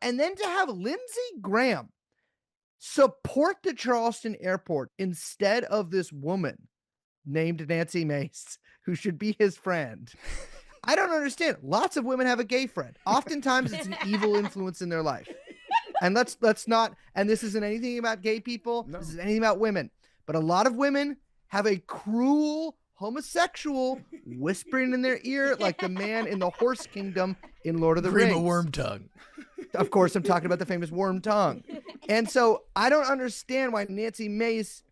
And then to have Lindsey Graham support the Charleston airport instead of this woman named Nancy Mace, who should be his friend. I don't understand. Lots of women have a gay friend. Oftentimes it's an evil influence in their life. And let's not, and this isn't anything about gay people. No. This is anything about women. But a lot of women have a cruel homosexual whispering in their ear like the man in the Horse Kingdom in Lord of the Rings. Dream of Worm Tongue. Of course, I'm talking about the famous Worm Tongue. And so I don't understand why Nancy Mace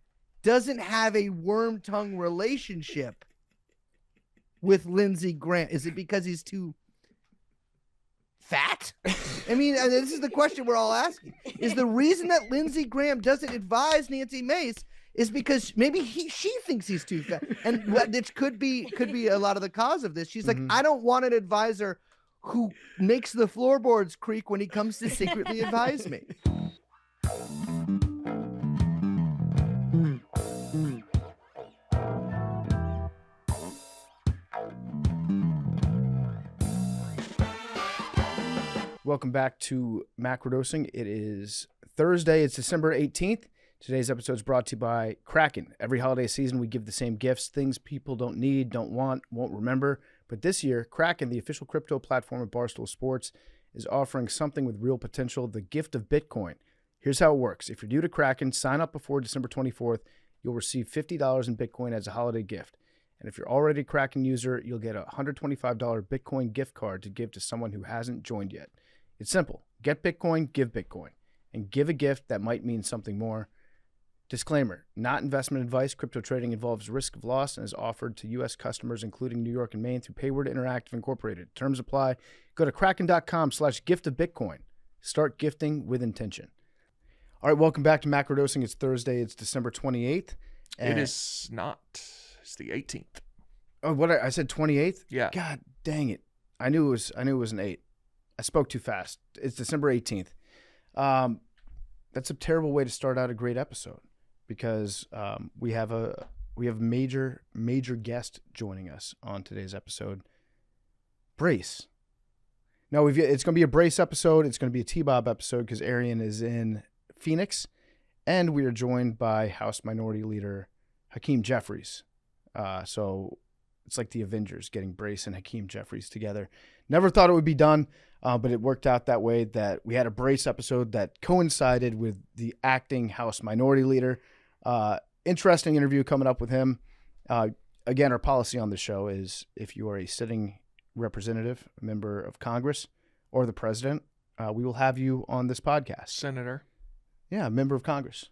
doesn't have a Worm Tongue relationship with Lindsey Graham. Is it because he's too fat? I mean, this is the question we're all asking. Is the reason that Lindsey Graham doesn't advise Nancy Mace is because maybe she thinks he's too fat, and it could be a lot of the cause of this. She's like, I don't want an advisor who makes the floorboards creak when he comes to secretly advise me. Welcome back to Macrodosing. It is Thursday. It's December 18th. Today's episode is brought to you by Kraken. Every holiday season, we give the same gifts, things people don't need, don't want, won't remember. But this year, Kraken, the official crypto platform of Barstool Sports, is offering something with real potential, the gift of Bitcoin. Here's how it works. If you're new to Kraken, sign up before December 24th. You'll receive $50 in Bitcoin as a holiday gift. And if you're already a Kraken user, you'll get a $125 Bitcoin gift card to give to someone who hasn't joined yet. It's simple. Get Bitcoin, give Bitcoin, and give a gift that might mean something more. Disclaimer, not investment advice. Crypto trading involves risk of loss and is offered to U.S. customers, including New York and Maine, through Payward Interactive Incorporated. Terms apply. Go to kraken.com/gift-of-Bitcoin. Start gifting with intention. All right, welcome back to Macrodosing. It's Thursday. It's December 28th. It is not. It's the 18th. Oh, what? I said 28th? Yeah. God dang it. I knew it was an 8. I spoke too fast. It's December 18th. That's a terrible way to start out a great episode because we have a major guest joining us on today's episode. Brace. No, it's going to be a Brace episode. It's going to be a T-Bob episode because Arian is in Phoenix, and we are joined by House Minority Leader Hakeem Jeffries. So it's like the Avengers getting Brace and Hakeem Jeffries together. Never thought it would be done, but it worked out that way that we had a Brace episode that coincided with the acting House Minority Leader. Interesting interview coming up with him. Again, our policy on the show is if you are a sitting representative, a member of Congress, or the president, we will have you on this podcast. Senator. Yeah, member of Congress.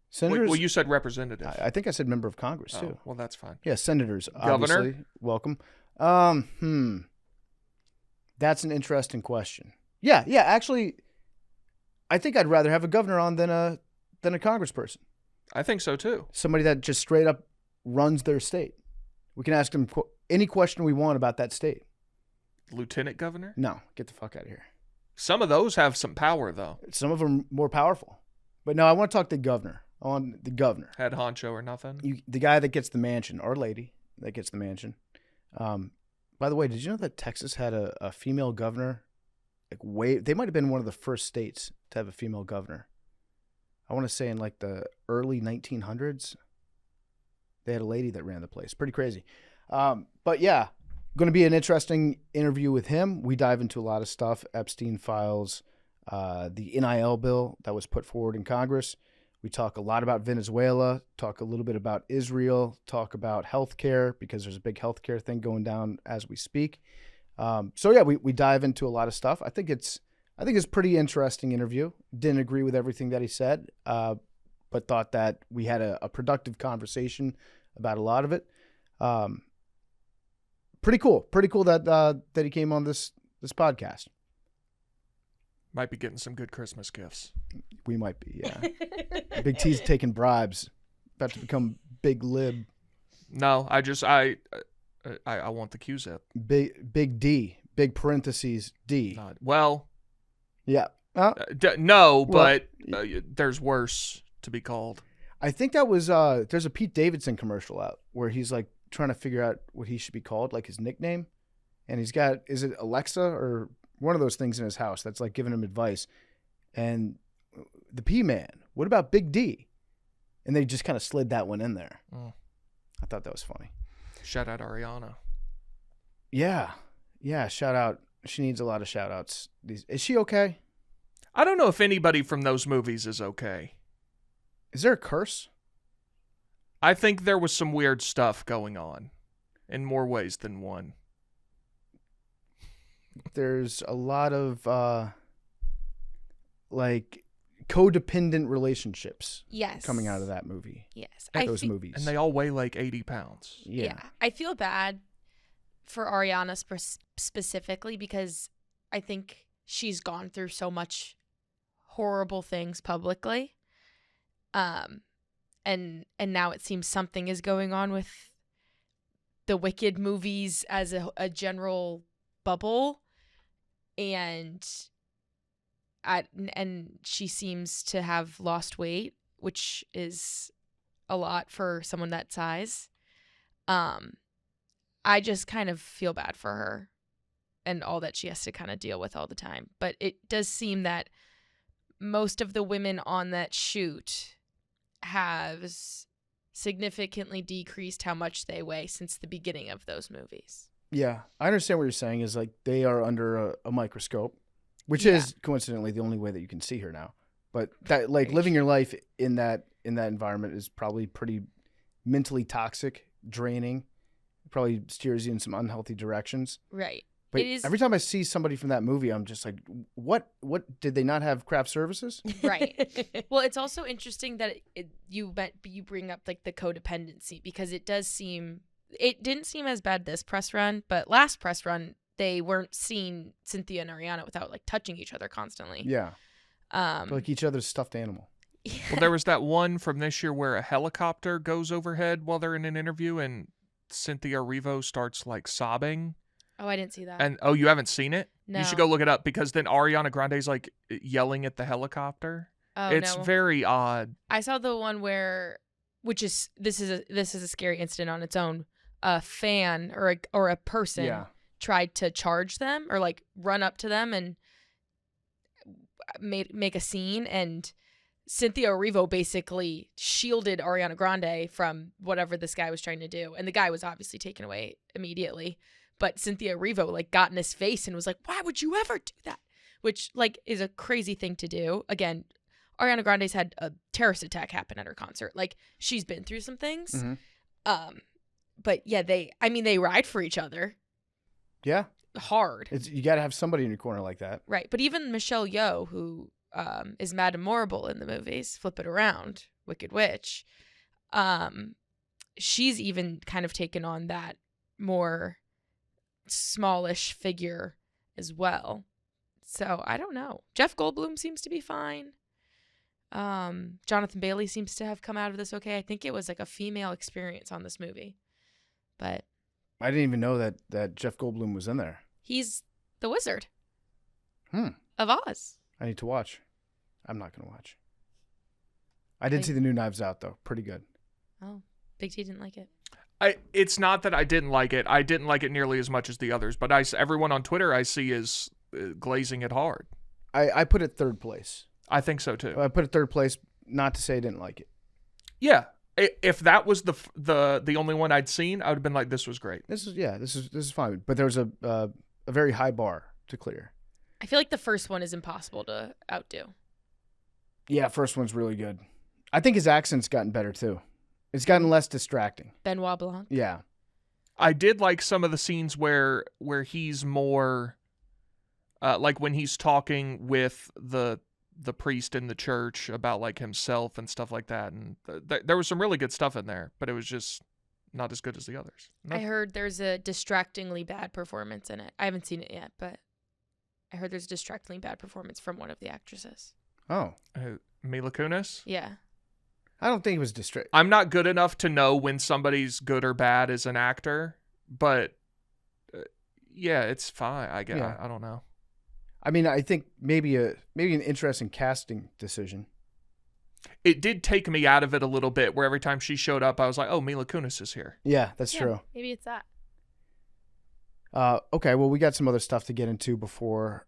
Senators. Well, you said representative. I think I said member of Congress, too. Well, that's fine. Yeah, senators, Governor? obviously. Welcome. That's an interesting question. Yeah, actually, I think I'd rather have a governor on than a congressperson. I think so, too. Somebody that just straight up runs their state. We can ask them any question we want about that state. Lieutenant governor? No, get the fuck out of here. Some of those have some power, though. Some of them more powerful. But no, I want to talk to the governor. I want the governor. Head honcho or nothing? The guy that gets the mansion, or lady that gets the mansion. By the way, did you know that Texas had a female governor? They might have been one of the first states to have a female governor. I want to say in like the early 1900s, they had a lady that ran the place. Pretty crazy. But yeah, going to be an interesting interview with him. We dive into a lot of stuff. Epstein files, the NIL bill that was put forward in Congress. We talk a lot about Venezuela, talk a little bit about Israel, talk about healthcare because there's a big healthcare thing going down as we speak. So yeah, we dive into a lot of stuff. I think it's a pretty interesting interview. Didn't agree with everything that he said, but thought that we had a productive conversation about a lot of it. Pretty cool that he came on this podcast. Might be getting some good Christmas gifts. We might be, yeah. Big T's taking bribes. About to become Big Lib. No, I want the Q-Zip. Big D. Big parentheses D. Well. Yeah. But there's worse to be called. I think that was, there's a Pete Davidson commercial out where he's like trying to figure out what he should be called, like his nickname. And he's got, is it Alexa or one of those things in his house that's like giving him advice. And the P-Man, what about Big D? And they just kind of slid that one in there. Mm. I thought that was funny. Shout out Ariana. Yeah. Shout out. She needs a lot of shout outs. Is she okay? I don't know if anybody from those movies is okay. Is there a curse? I think there was some weird stuff going on in more ways than one. There's a lot of like codependent relationships coming out of that movie. Yes. Those movies. And they all weigh like 80 pounds. Yeah. I feel bad for Ariana specifically because I think she's gone through so much horrible things publicly. And now it seems something is going on with the Wicked movies as a general bubble. And she seems to have lost weight, which is a lot for someone that size. I just kind of feel bad for her and all that she has to kind of deal with all the time. But it does seem that most of the women on that shoot have significantly decreased how much they weigh since the beginning of those movies. Yeah. I understand what you're saying is like they are under a microscope, which is coincidentally the only way that you can see her now. But that like living your life in that environment is probably pretty mentally toxic, draining. It probably steers you in some unhealthy directions. Right. But it is... every time I see somebody from that movie, I'm just like, what did they not have craft services? Right. Well, it's also interesting that you bring up like the codependency because it didn't seem as bad this press run, but last press run, they weren't seeing Cynthia and Ariana without like touching each other constantly. Yeah. Like each other's stuffed animal. Yeah. Well, there was that one from this year where a helicopter goes overhead while they're in an interview and Cynthia Erivo starts like sobbing. Oh, I didn't see that. And you haven't seen it? No. You should go look it up because then Ariana Grande's like yelling at the helicopter. Oh, it's no. very odd. I saw the one where, this is a scary incident on its own. A fan or a person tried to charge them or like run up to them and make a scene, and Cynthia Erivo basically shielded Ariana Grande from whatever this guy was trying to do, and the guy was obviously taken away immediately. But Cynthia Erivo like got in his face and was like, "Why would you ever do that?" Which like is a crazy thing to do. Again, Ariana Grande's had a terrorist attack happen at her concert. Like she's been through some things. Mm-hmm. But yeah, they ride for each other. Yeah. Hard. You got to have somebody in your corner like that. Right. But even Michelle Yeoh, who is Madame Morrible in the movies, Flip It Around, Wicked Witch, she's even kind of taken on that more smallish figure as well. So I don't know. Jeff Goldblum seems to be fine. Jonathan Bailey seems to have come out of this okay. I think it was like a female experience on this movie. But I didn't even know that Jeff Goldblum was in there. He's the wizard of Oz. I need to watch. I'm not going to watch. I did see the new Knives Out, though. Pretty good. Oh, Big T didn't like it. It's not that I didn't like it. I didn't like it nearly as much as the others. But everyone on Twitter I see is glazing it hard. I put it third place. I think so, too. I put it third place, not to say I didn't like it. Yeah. If that was the only one I'd seen, I would have been like, this was great. This is fine. But there was a very high bar to clear. I feel like the first one is impossible to outdo. Yeah, first one's really good. I think his accent's gotten better too. It's gotten less distracting. Benoit Blanc. Yeah. I did like some of the scenes where he's more like when he's talking with the priest in the church about like himself and stuff like that, and there was some really good stuff in there, but it was just not as good as the others. I heard there's a distractingly bad performance in it. I haven't seen it yet, but I heard there's a distractingly bad performance from one of the actresses. Oh. Mila Kunis? Yeah. I don't think it was distracting. I'm not good enough to know when somebody's good or bad as an actor, but yeah, it's fine. I guess. Yeah. I don't know. I mean, I think maybe an interesting casting decision. It did take me out of it a little bit, where every time she showed up, I was like, "Oh, Mila Kunis is here." Yeah, that's true. Maybe it's that. Okay, well, we got some other stuff to get into before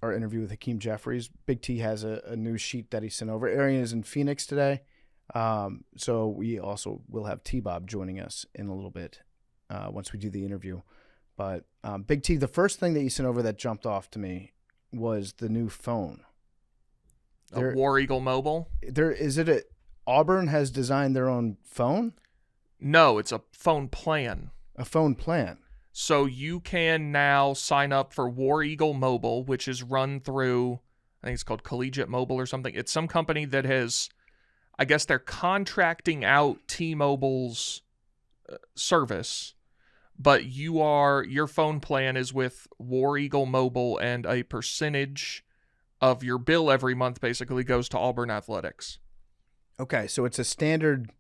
our interview with Hakeem Jeffries. Big T has a new sheet that he sent over. Arian is in Phoenix today. So we also will have T-Bob joining us in a little bit once we do the interview. But Big T, the first thing that you sent over that jumped off to me was the new phone. A War Eagle Mobile? Auburn has designed their own phone? No, it's a phone plan. A phone plan. So you can now sign up for War Eagle Mobile, which is run through, I think it's called Collegiate Mobile or something. It's some company that has, I guess they're contracting out T-Mobile's service, but your phone plan is with War Eagle Mobile, and a percentage of your bill every month basically goes to Auburn Athletics. Okay, so it's a standard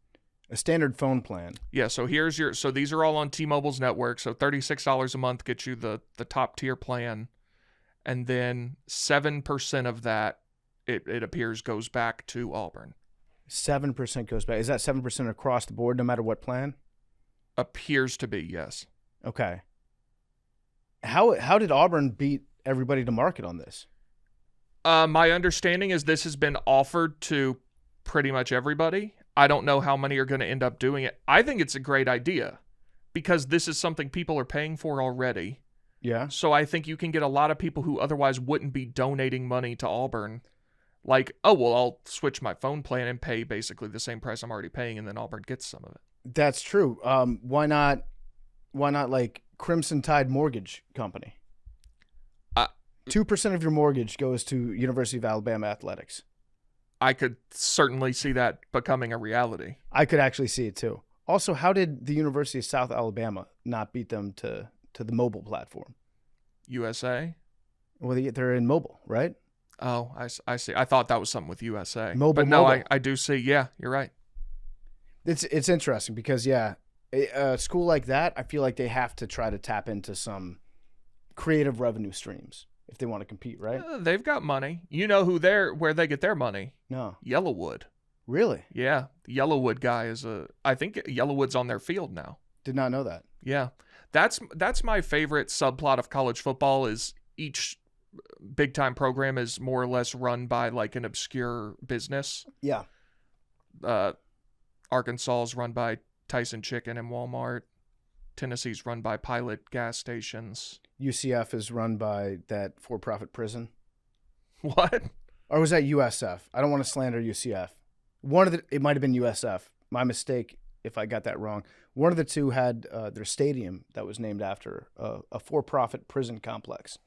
phone plan. Yeah, so so these are all on T-Mobile's network. So $36 a month gets you the top tier plan. And then 7% of that, it appears, goes back to Auburn. 7% goes back. Is that 7% across the board no matter what plan? Appears to be, yes. Okay. How did Auburn beat everybody to market on this? My understanding is this has been offered to pretty much everybody. I don't know how many are going to end up doing it. I think it's a great idea because this is something people are paying for already. Yeah. So I think you can get a lot of people who otherwise wouldn't be donating money to Auburn. Like, oh, well, I'll switch my phone plan and pay basically the same price I'm already paying, and then Auburn gets some of it. That's true. Why not like Crimson Tide Mortgage Company? 2% of your mortgage goes to University of Alabama Athletics. I could certainly see that becoming a reality. I could actually see it too. Also, how did the University of South Alabama not beat them to the mobile platform? USA? Well, they're in mobile, right? Oh, I see. I thought that was something with USA. Mobile, but no, mobile. I do see. Yeah, you're right. It's interesting because, yeah, a school like that, I feel like they have to try to tap into some creative revenue streams if they want to compete, right? They've got money. You know where they get their money? No. Yellowwood. Really? Yeah. The Yellowwood guy I think Yellowwood's on their field now. Did not know that. Yeah. That's my favorite subplot of college football is each big time program is more or less run by like an obscure business. Yeah. Arkansas is run by Tyson Chicken and Walmart. Tennessee's run by Pilot gas stations. UCF is run by that for-profit prison. What? Or was that USF? I don't want to slander UCF. It might have been USF. My mistake if I got that wrong. One of the two had their stadium that was named after a for-profit prison complex.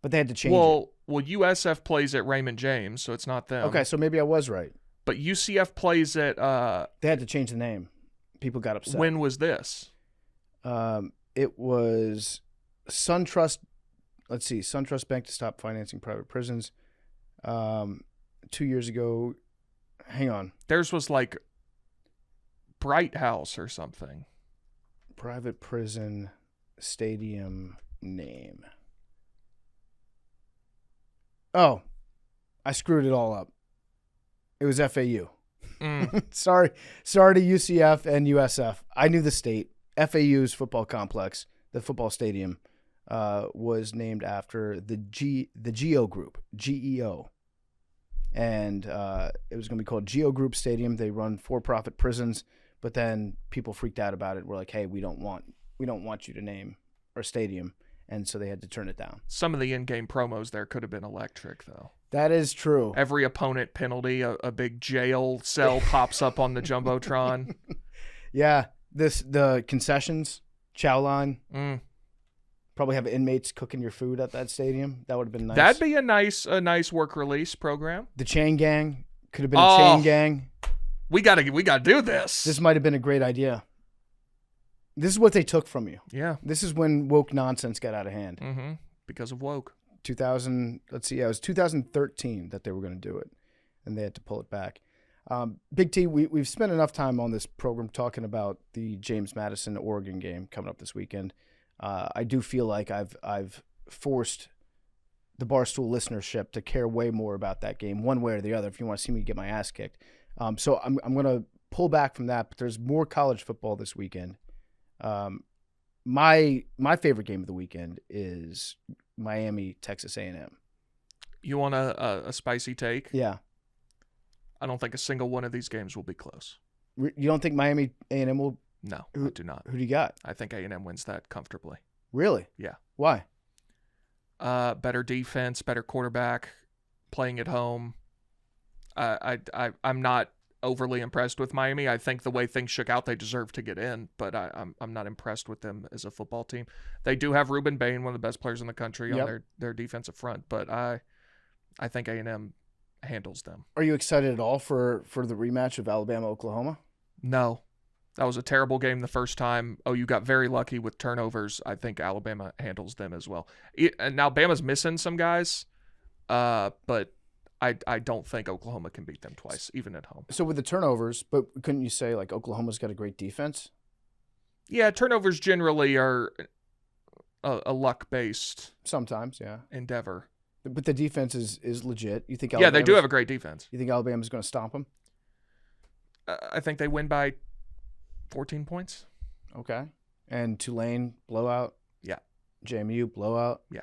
But they had to change it. Well, USF plays at Raymond James, so it's not them. Okay, so maybe I was right. But UCF plays at... they had to change the name. People got upset. When was this? It was SunTrust. Let's see. SunTrust Bank to stop financing private prisons. 2 years ago. Hang on. Theirs was like Bright House or something. Private prison stadium name. Oh, I screwed it all up. It was FAU. Sorry to UCF and USF. I knew the state. FAU's football complex, the football stadium, was named after the GEO Group, GEO. And it was going to be called GEO Group Stadium. They run for-profit prisons, but then people freaked out about it. We're like, hey, we don't want you to name our stadium. And so they had to turn it down. Some of the in-game promos there could have been electric, though. That is true. Every opponent penalty, a big jail cell pops up on the Jumbotron. Yeah. The concessions, chow line. Probably have inmates cooking your food at that stadium. That would have been nice. That'd be a nice work release program. The chain gang. Could have been a chain gang. We gotta do this. This might have been a great idea. This is what they took from you. Yeah. This is when woke nonsense got out of hand. Mm-hmm. Because of woke. 2000, let's see, it was 2013 that they were going to do it, and they had to pull it back. Big T, we've spent enough time on this program talking about the James Madison Oregon game coming up this weekend. I do feel like I've forced the Barstool listenership to care way more about that game, one way or the other, if you want to see me get my ass kicked. So I'm going to pull back from that, but there's more college football this weekend. My favorite game of the weekend is Miami, Texas A&M. You want a spicy take? Yeah. I don't think a single one of these games will be close. You don't think Miami A&M will? No, I do not. Who do you got? I think A&M wins that comfortably. Really? Yeah. Why? Better defense, better quarterback, playing at home. I'm not overly impressed with Miami. I think the way things shook out, they deserve to get in, but I'm not impressed with them as a football team. They do have Reuben Bain, one of the best players in the country, on their defensive front, but I think A&M handles them. Are you excited at all for the rematch of Alabama-Oklahoma? No. That was a terrible game the first time. You got very lucky with turnovers. I think Alabama handles them as well. And Alabama's missing some guys, but I don't think Oklahoma can beat them twice, even at home. So with the turnovers, but couldn't you say like Oklahoma's got a great defense? Yeah, turnovers generally are a luck-based Sometimes, yeah. endeavor. But the defense is legit. You think? Yeah, they do have a great defense. You think Alabama's going to stomp them? I think they win by 14 points. Okay. And Tulane blowout. Yeah. JMU blowout. Yeah.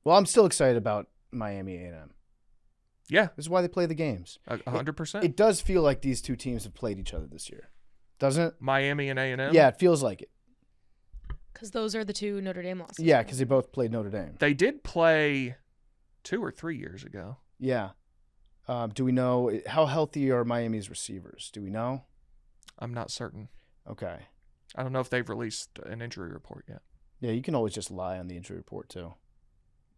Well, I'm still excited about Miami A&M. Yeah. This is why they play the games. 100%. It does feel like these two teams have played each other this year, doesn't it? Miami and A&M? Yeah, it feels like it. Because those are the two Notre Dame losses. Yeah, because they both played Notre Dame. They did play 2 or 3 years ago. Yeah. Do we know how healthy are Miami's receivers? Do we know? I'm not certain. Okay. I don't know if they've released an injury report yet. Yeah, you can always just lie on the injury report too.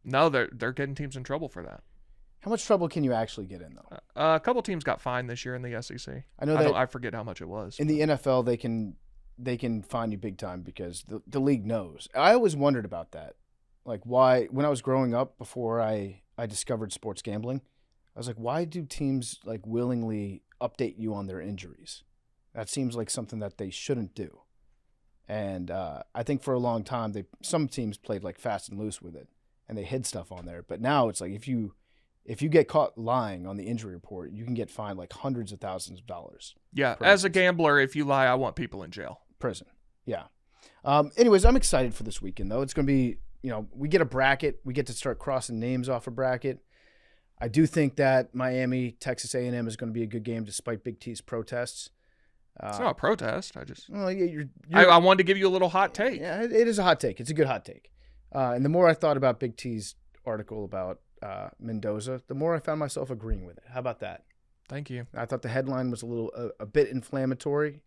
No, they're getting teams in trouble for that. How much trouble can you actually get in though? A couple teams got fined this year in the SEC. I know that I forget how much it was. in the NFL they can fine you big time because the league knows. I always wondered about that. Like why when I was growing up before I discovered sports gambling, I was like, why do teams like willingly update you on their injuries? That seems like something that they shouldn't do. And I think for a long time some teams played like fast and loose with it and they hid stuff on there. But now it's like if you get caught lying on the injury report, you can get fined like hundreds of thousands of dollars. Yeah, as a gambler, if you lie, I want people in jail. Prison. Yeah. Anyways, I'm excited for this weekend, though. It's going to be, we get a bracket. We get to start crossing names off a bracket. I do think that Miami, Texas A&M is going to be a good game despite Big T's protests. It's not a protest. Well, I wanted to give you a little hot take. Yeah, it is a hot take. It's a good hot take. And the more I thought about Big T's article about Mendoza, the more I found myself agreeing with it. How about that? Thank you. I thought the headline was a bit inflammatory,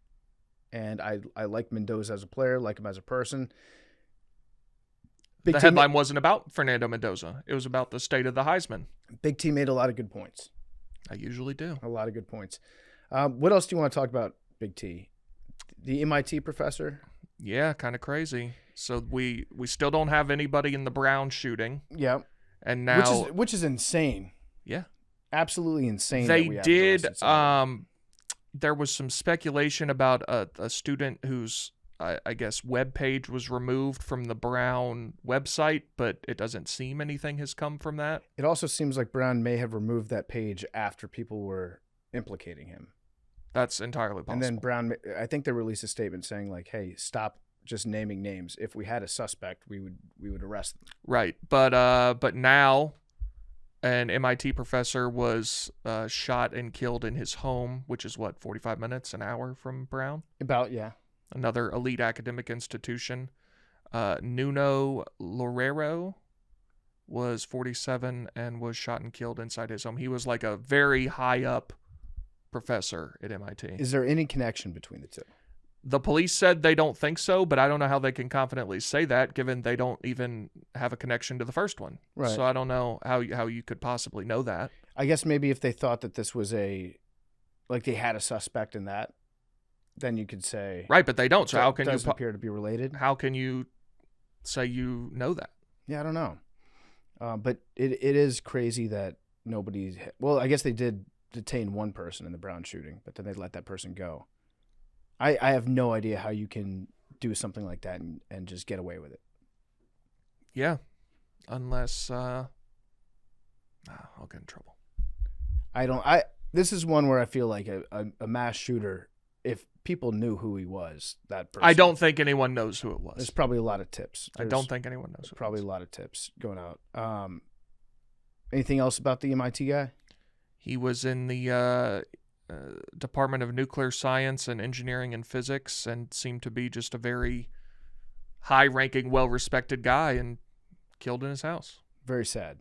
and I like Mendoza as a player, like him as a person. The headline wasn't about Fernando Mendoza. It was about the state of the Heisman. Big T made a lot of good points. I usually do. A lot of good points. What else do you want to talk about, Big T? The MIT professor? Yeah, kind of crazy. So we still don't have anybody in the Brown shooting. Yeah. And now, which is insane. Yeah, absolutely insane. They did. There was some speculation about a student whose I guess web page was removed from the Brown website, but it doesn't seem anything has come from that. It also seems like Brown may have removed that page after people were implicating him. That's entirely possible. And then Brown, I think they released a statement saying like, "Hey, stop just naming names. If we had a suspect, we would arrest them." Right, but now an MIT professor was shot and killed in his home, which is 45 minutes, an hour from Brown. Yeah. Another elite academic institution. Nuno Loureiro was 47 and was shot and killed inside his home. He was like a very high up professor at MIT. Is there any connection between the two? The police said they don't think so, but I don't know how they can confidently say that given they don't even have a connection to the first one. Right. So I don't know how you could possibly know that. I guess maybe if they thought that this was they had a suspect in that, then you could say. Right, but they don't. So how can you appear to be related? How can you say you know that? Yeah, I don't know. But it is crazy that nobody's. Well, I guess they did detain one person in the Brown shooting, but then they let that person go. I have no idea how you can do something like that and just get away with it. Yeah, unless I'll get in trouble. This is one where I feel like a mass shooter if people knew who he was, that person. I don't think anyone knows who it was. There's probably a lot of tips. I don't think anyone knows. Probably a lot of tips going out. Anything else about the MIT guy? He was in the Department of Nuclear Science and Engineering and Physics, and seemed to be just a very high-ranking, well-respected guy, and killed in his house. Very sad.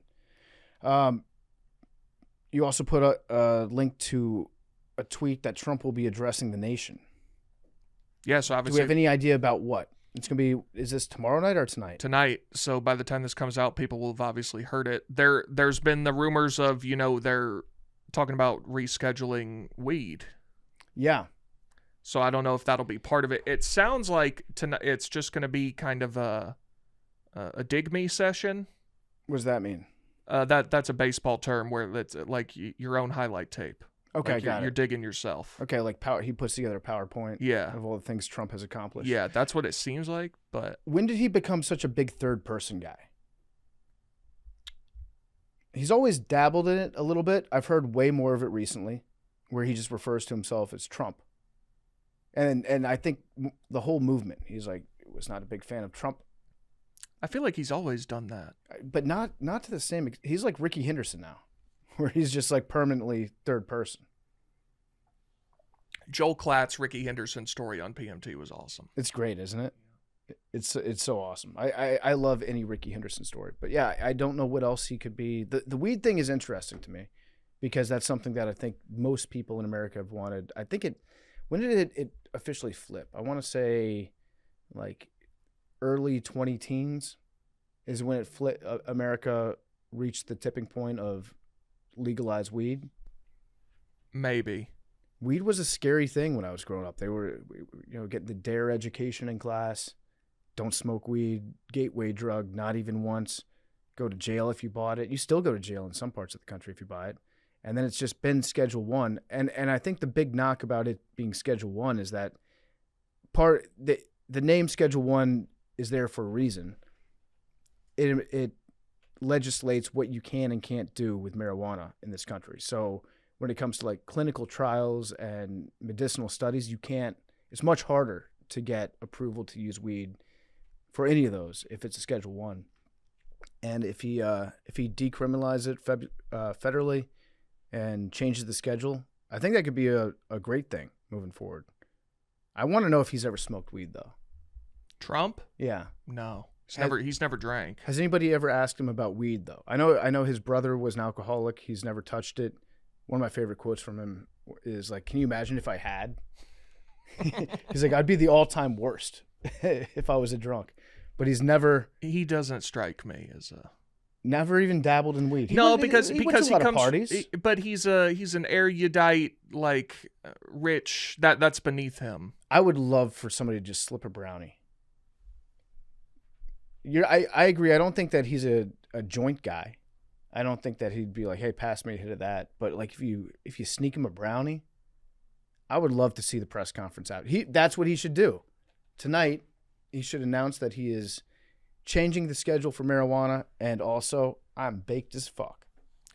You also put a link to a tweet that Trump will be addressing the nation. Yeah, so obviously... Do we have any idea about what? It's going to be, is this tomorrow night or tonight? Tonight. So by the time this comes out, people will have obviously heard it. There's been the rumors of, they're talking about rescheduling weed. Yeah. So I don't know if that'll be part of it. It sounds like tonight it's just going to be kind of a dig me session. What does that mean? That's a baseball term where it's like your own highlight tape. Okay, like you're digging yourself. Okay, like he puts together a PowerPoint of all the things Trump has accomplished. Yeah, that's what it seems like. But when did he become such a big third person guy? He's always dabbled in it a little bit. I've heard way more of it recently, where he just refers to himself as Trump. And I think the whole movement, he's like, was not a big fan of Trump. I feel like he's always done that. But not to the same. He's like Ricky Henderson now, where he's just like permanently third person. Joel Klatt's Ricky Henderson story on PMT was awesome. It's great, isn't it? It's so awesome. I love any Ricky Henderson story. But yeah, I don't know what else he could be. The weed thing is interesting to me because that's something that I think most people in America have wanted. I think when did it officially flip? I want to say like early 2010s is when it flipped. America reached the tipping point of legalized weed. Maybe. Weed was a scary thing when I was growing up. They were, getting the DARE education in class. Don't smoke weed, gateway drug, not even once. Go to jail if you bought it. You still go to jail in some parts of the country if you buy it. And then it's just been Schedule 1. And I think the big knock about it being Schedule 1 is that the name Schedule 1 is there for a reason. It legislates what you can and can't do with marijuana in this country. So when it comes to like clinical trials and medicinal studies, it's much harder to get approval to use weed for any of those if it's a Schedule 1. And if he decriminalizes it federally and changes the schedule, I think that could be a great thing moving forward. I want to know if he's ever smoked weed though. Trump? Yeah. No. He's never drank. Has anybody ever asked him about weed though? I know his brother was an alcoholic. He's never touched it. One of my favorite quotes from him is like, "Can you imagine if I had?" He's like, "I'd be the all-time worst if I was a drunk." But he's never. He doesn't strike me as a. Never even dabbled in weed. Because he comes. Parties. But he's an erudite, like rich. That's beneath him. I would love for somebody to just slip a brownie. I agree. I don't think that he's a joint guy. I don't think that he'd be like, "Hey, pass me a hit of that." But like, if you sneak him a brownie, I would love to see the press conference out. That's what he should do. Tonight, he should announce that he is changing the schedule for marijuana, and also, I'm baked as fuck.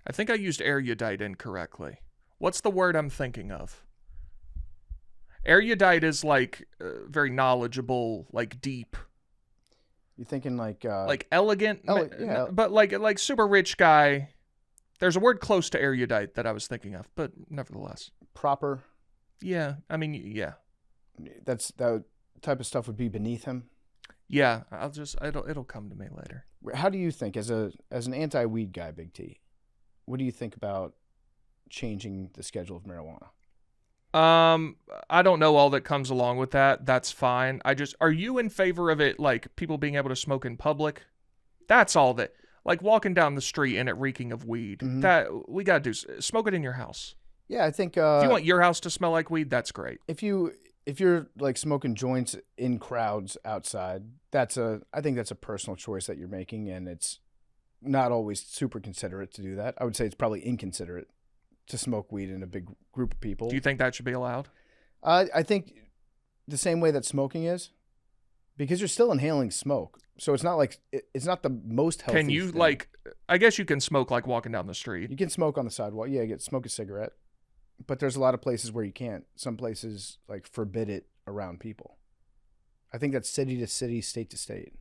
I think I used erudite incorrectly. What's the word I'm thinking of? Erudite is like very knowledgeable, like deep. You thinking like elegant, yeah. But like super rich guy. There's a word close to erudite that I was thinking of, but nevertheless. Proper. Yeah, I mean, yeah. That type of stuff would be beneath him. Yeah, it'll come to me later. How do you think, as an anti-weed guy, Big T, what do you think about changing the schedule of marijuana? I don't know all that comes along with that. That's fine. Are you in favor of it, like people being able to smoke in public? That's all that, like walking down the street and it reeking of weed. Mm-hmm. That we gotta do. Smoke it in your house. Yeah, I think. If you want your house to smell like weed, that's great. If you're like smoking joints in crowds outside, I think that's a personal choice that you're making, and it's not always super considerate to do that. I would say it's probably inconsiderate to smoke weed in a big group of people. Do you think that should be allowed? I think the same way that smoking is, because you're still inhaling smoke. So it's not like it's not the most healthy. Can you thing. I guess you can smoke like walking down the street. You can smoke on the sidewalk. Yeah, smoke a cigarette. But there's a lot of places where you can't. Some places like forbid it around people. I think that's city to city, state to state.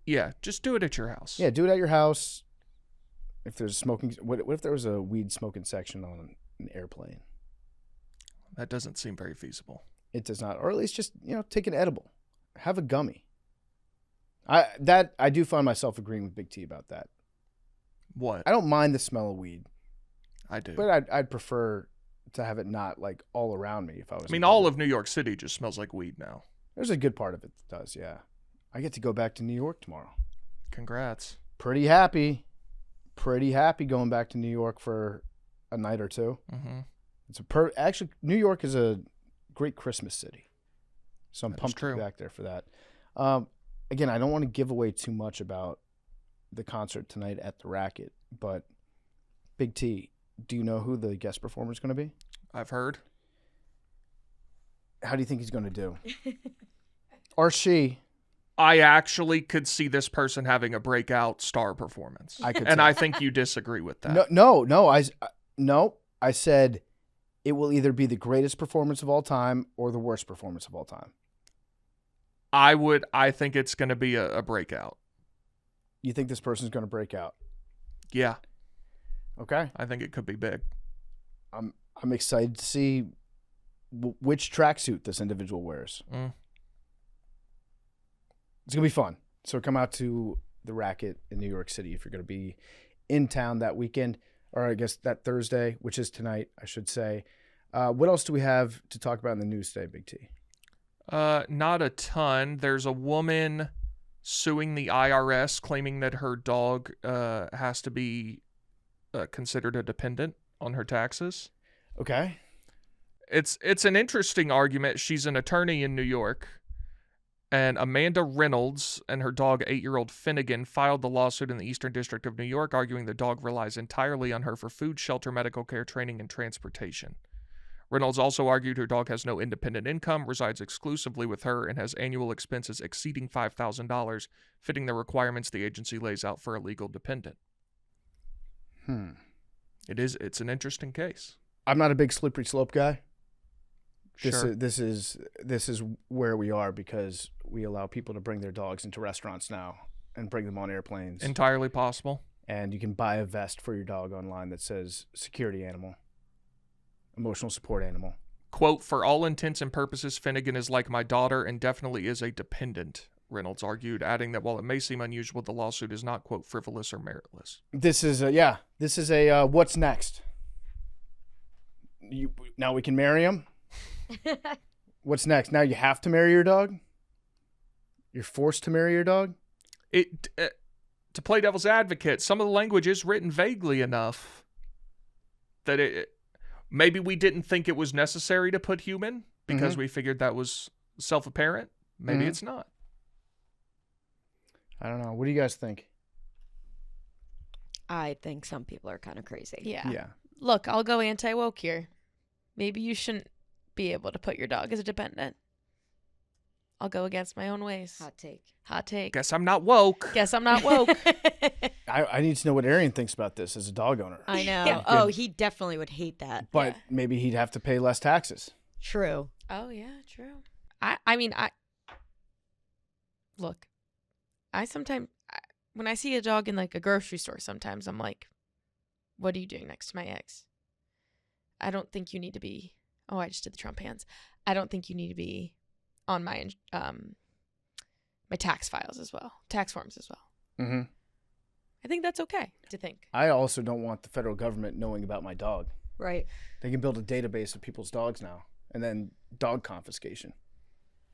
Yeah, just do it at your house. Yeah, do it at your house. If there's smoking, what if there was a weed smoking section on an airplane? That doesn't seem very feasible. It does not, or at least just take an edible, have a gummy. I do find myself agreeing with Big T about that. What? I don't mind the smell of weed. I do. But I'd prefer to have it not like all around me if I was. I mean, all of New York City just smells like weed now. There's a good part of it that does, yeah. I get to go back to New York tomorrow. Congrats. Pretty happy going back to New York for a night or two. Mm-hmm. It's actually, New York is a great Christmas city, so I'm pumped to be back there for that. Again, I don't want to give away too much about the concert tonight at the Racket, but Big T, do you know who the guest performer is going to be? I've heard. How do you think he's going to do? Or she? I actually could see this person having a breakout star performance. I think you disagree with that. No. I said it will either be the greatest performance of all time or the worst performance of all time. I think it's going to be a breakout. You think this person's going to break out? Yeah. Okay. I think it could be big. I'm excited to see which tracksuit this individual wears. It's going to be fun. So come out to the Racket in New York City if you're going to be in town that weekend, or I guess that Thursday, which is tonight, I should say. What else do we have to talk about in the news today, Big T? Not a ton. There's a woman suing the IRS, claiming that her dog has to be considered a dependent on her taxes. Okay. It's an interesting argument. She's an attorney in New York, and Amanda Reynolds and her dog 8-year-old Finnegan filed the lawsuit in the Eastern District of New York, arguing the dog relies entirely on her for food, shelter, medical care, training, and transportation. Reynolds also argued her dog has no independent income, resides exclusively with her, and has annual expenses exceeding $5,000, fitting the requirements the agency lays out for a legal dependent. It's an interesting case. I'm not a big slippery slope guy. Sure. This is where we are because we allow people to bring their dogs into restaurants now and bring them on airplanes. Entirely possible. And you can buy a vest for your dog online that says security animal, emotional support animal. Quote, for all intents and purposes, Finnegan is like my daughter and definitely is a dependent, Reynolds argued, adding that while it may seem unusual, the lawsuit is not, quote, frivolous or meritless. This is a what's next? Now we can marry him? What's next? Now you have to marry your dog? You're forced to marry your dog? To play devil's advocate, some of the language is written vaguely enough that maybe we didn't think it was necessary to put human because we figured that was self-apparent. Maybe it's not. I don't know. What do you guys think? I think some people are kind of crazy. Yeah. Look, I'll go anti-woke here. Maybe you shouldn't be able to put your dog as a dependent. I'll go against my own ways. Hot take. Guess I'm not woke. I need to know what Arian thinks about this as a dog owner. I know. Yeah. Oh, he definitely would hate that. But maybe he'd have to pay less taxes. True. Oh, yeah, true. I mean, look, sometimes, when I see a dog in like a grocery store, sometimes I'm like, what are you doing next to my eggs? I don't think you need to be, I just did the Trump hands. I don't think you need to be on my my tax forms as well. Mm-hmm. I think that's okay to think. I also don't want the federal government knowing about my dog. Right. They can build a database of people's dogs now, and then dog confiscation.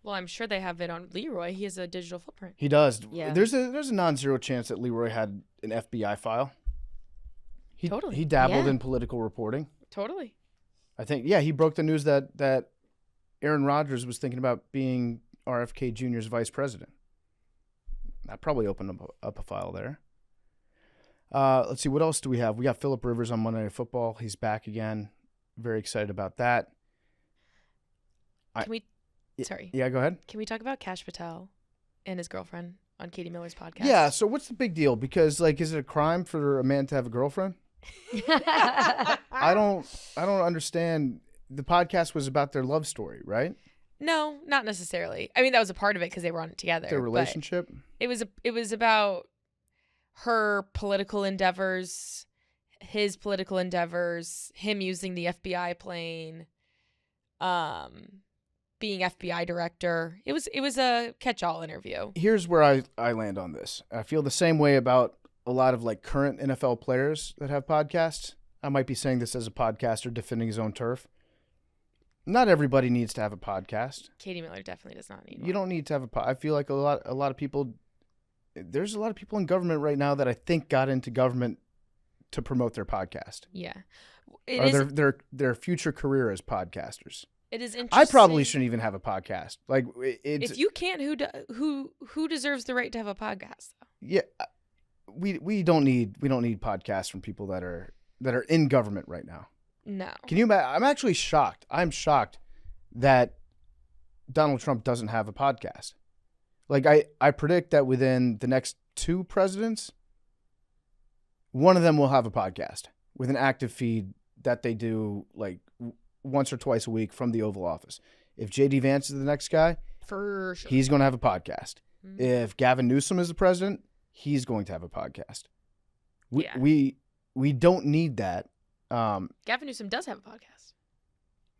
Well, I'm sure they have it on Leroy. He has a digital footprint. He does. Yeah. There's a non-zero chance that Leroy had an FBI file. Totally. He dabbled in political reporting. Totally. I think, he broke the news that Aaron Rodgers was thinking about being RFK Jr.'s vice president. That probably opened up a file there. Let's see, what else do we have? We got Phillip Rivers on Monday Night Football. He's back again. Very excited about that. Sorry. Yeah, go ahead. Can we talk about Kash Patel and his girlfriend on Katie Miller's podcast? Yeah, so what's the big deal? Because, is it a crime for a man to have a girlfriend? I don't understand. The podcast was about their love story, right? No, not necessarily. I mean, that was a part of it because they were on it together. Their but relationship. It was about her political endeavors, his political endeavors, him using the FBI plane, being FBI director. It was a catch-all interview. Here's where I land on this. I feel the same way about a lot of like current NFL players that have podcasts. I might be saying this as a podcaster defending his own turf. Not everybody needs to have a podcast. Katie Miller definitely does not need one. You don't need to have I feel like a lot of people. There's a lot of people in government right now that I think got into government to promote their podcast. Yeah, their future career as podcasters. It is interesting. I probably shouldn't even have a podcast. Like, it's, if you can't, who deserves the right to have a podcast? Though? Yeah, we don't need podcasts from people that are in government right now. No. Can you imagine? I'm actually shocked. I'm shocked that Donald Trump doesn't have a podcast. Like, I predict that within the next 2 presidents, one of them will have a podcast with an active feed that they do like once or twice a week from the Oval Office. If J.D. Vance is the next guy, for sure, he's going to have a podcast. Mm-hmm. If Gavin Newsom is the president, he's going to have a podcast. We don't need that. Gavin Newsom does have a podcast.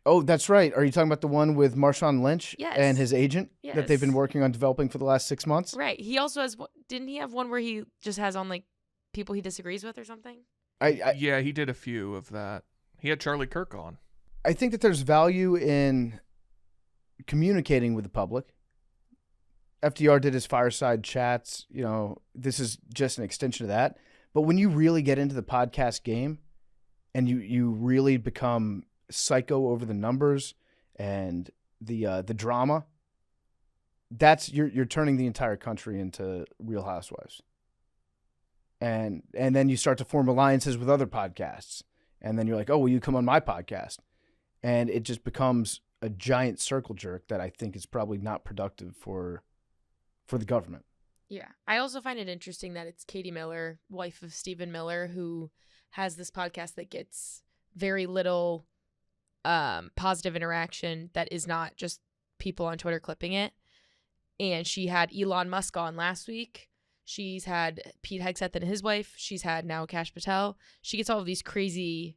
Oh, that's right. Are you talking about the one with Marshawn Lynch and his agent that they've been working on developing for the last 6 months? Right. He also has. Didn't he have one where he just has on like people he disagrees with or something? Yeah, he did a few of that. He had Charlie Kirk on. I think that there's value in communicating with the public. FDR did his fireside chats. You know, this is just an extension of that. But when you really get into the podcast game and you really become psycho over the numbers and the drama, that's you're turning the entire country into Real Housewives. And then you start to form alliances with other podcasts. And then you're like, oh, will you come on my podcast? And it just becomes a giant circle jerk that I think is probably not productive for the government. Yeah. I also find it interesting that it's Katie Miller, wife of Stephen Miller, who has this podcast that gets very little positive interaction that is not just people on Twitter clipping it. And she had Elon Musk on last week. She's had Pete Hegseth and his wife. She's had now Kash Patel. She gets all of these crazy...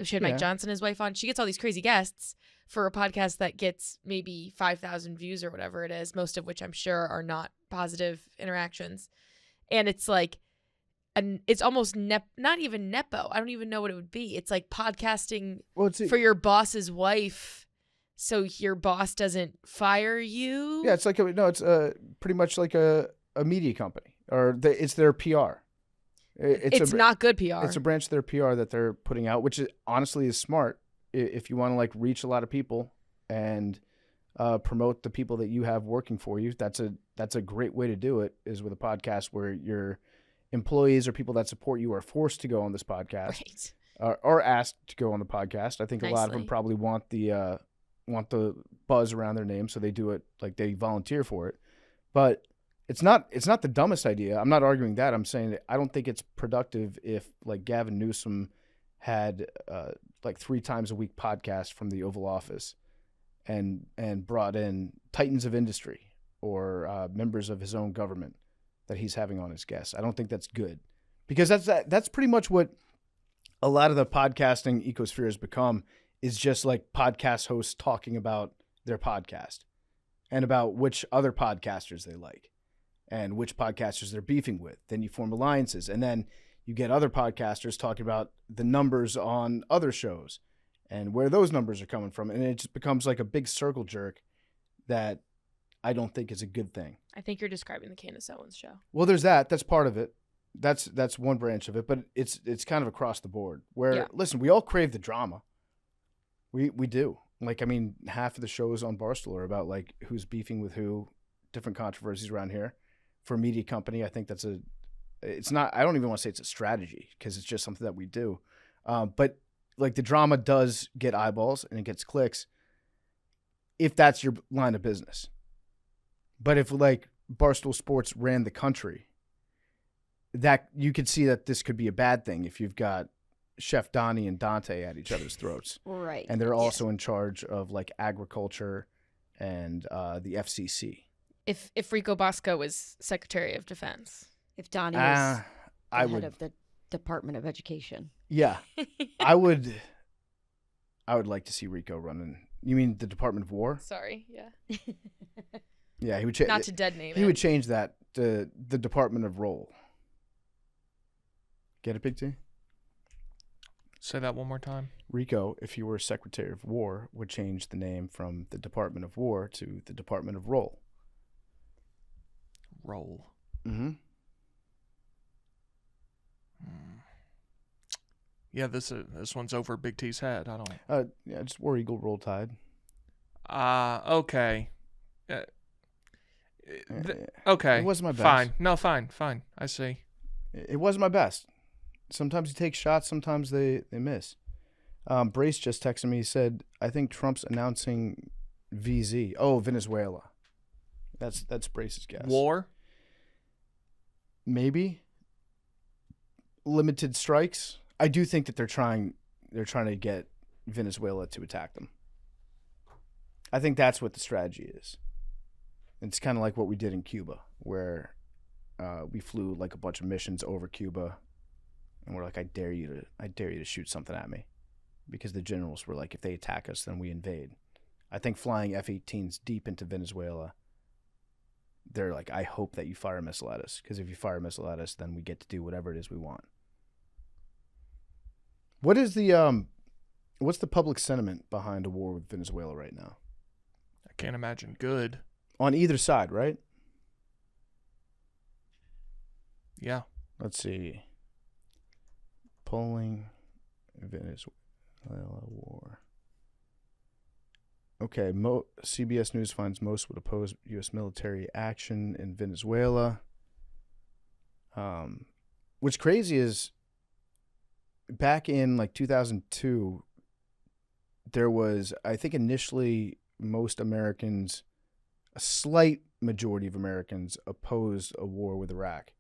She had Mike Johnson, his wife, on. She gets all these crazy guests for a podcast that gets maybe 5,000 views or whatever it is, most of which I'm sure are not positive interactions. And it's like, it's almost not even Nepo. I don't even know what it would be. It's like podcasting for your boss's wife so your boss doesn't fire you. Yeah, it's like, it's pretty much like a media company, or it's their PR. It's not good PR. It's a branch of their PR that they're putting out, which honestly is smart if you want to like reach a lot of people and promote the people that you have working for you. That's a great way to do it, is with a podcast where your employees or people that support you are forced to go on this podcast, right, or asked to go on the podcast. I think a lot of them probably want the buzz around their name, so they do it, like they volunteer for it. But it's not the dumbest idea. I'm not arguing that. I'm saying that I don't think it's productive if like Gavin Newsom had like 3 times a week podcast from the Oval Office and brought in titans of industry or members of his own government that he's having on his guests. I don't think that's good, because that's pretty much what a lot of the podcasting ecosphere has become, is just like podcast hosts talking about their podcast and about which other podcasters they like and which podcasters they're beefing with. Then you form alliances, and then you get other podcasters talking about the numbers on other shows and where those numbers are coming from. And it just becomes like a big circle jerk that I don't think is a good thing. I think you're describing the Candace Owens show. Well, there's that. That's part of it. That's one branch of it, but it's kind of across the board where, listen, we all crave the drama. We do. Like, I mean, half of the shows on Barstool are about like who's beefing with who, different controversies around here. For a media company, I think it's not, I don't even want to say it's a strategy, because it's just something that we do. But like the drama does get eyeballs and it gets clicks if that's your line of business. But if like Barstool Sports ran the country, that you could see that this could be a bad thing if you've got Chef Donnie and Dante at each other's throats. Right. And they're also in charge of like agriculture and the FCC. If Rico Bosco was Secretary of Defense. If Donnie was the I head would, of the Department of Education. yeah, I would like to see Rico running. You mean the Department of War? Sorry, yeah. Yeah, he would change. Not to dead name He it. would change that to the Department of Roll. Get it, Big T? Say that one more time. Rico, if he were Secretary of War, would change the name from the Department of War to the Department of Roll. Roll. Mm-hmm. Yeah, this one's over Big T's head. I don't. Yeah, just War Eagle, Roll Tide. Okay. Okay. It wasn't my best. Fine. No, fine. I see. It wasn't my best. Sometimes you take shots, sometimes they miss. Brace just texted me. He said, I think Trump's announcing VZ. Oh, Venezuela. That's Brace's guess. War? Maybe. Limited strikes. I do think that they're trying to get Venezuela to attack them. I think that's what the strategy is. It's kind of like what we did in Cuba, where we flew like a bunch of missions over Cuba, and we're like, I dare you to shoot something at me, because the generals were like, if they attack us, then we invade. I think flying F-18s deep into Venezuela, they're like, I hope that you fire a missile at us, because if you fire a missile at us, then we get to do whatever it is we want. What is what's the public sentiment behind a war with Venezuela right now? I can't imagine good. On either side, right? Yeah. Let's see. Polling Venezuela war. Okay, CBS News finds most would oppose U.S. military action in Venezuela. What's crazy is back in like 2002, there was, I think initially most Americans, a slight majority of Americans opposed a war with Iraq.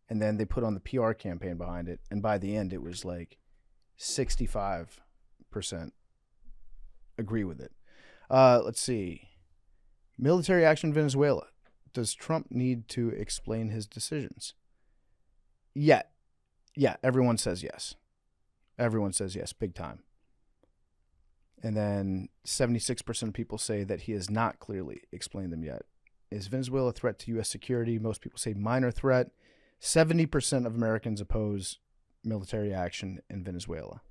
And then they put on the PR campaign behind it. And by the end, it was like 65% agree with it. Let's see. Military action in Venezuela. Does Trump need to explain his decisions? Yeah, everyone says yes. Everyone says yes, big time. And then 76% of people say that he has not clearly explained them yet. Is Venezuela a threat to U.S. security? Most people say minor threat. 70% of Americans oppose military action in Venezuela.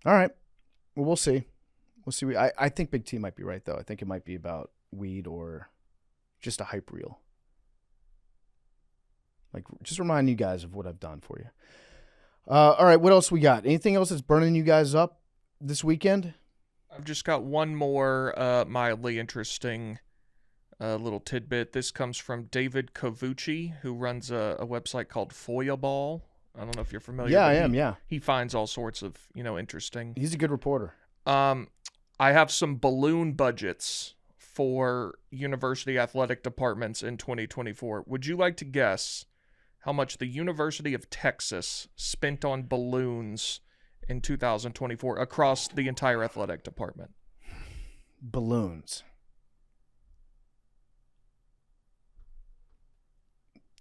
All right. Well, we'll see. We'll see. I think Big T might be right, though. I think it might be about weed or just a hype reel. Like, just remind you guys of what I've done for you. All right, what else we got? Anything else that's burning you guys up this weekend? I've just got one more mildly interesting little tidbit. This comes from David Covucci, who runs a website called Foyaball. I don't know if you're familiar. Yeah, I am, yeah. He finds all sorts of, interesting. He's a good reporter. I have some balloon budgets for university athletic departments in 2024. Would you like to guess how much the University of Texas spent on balloons in 2024 across the entire athletic department? Balloons.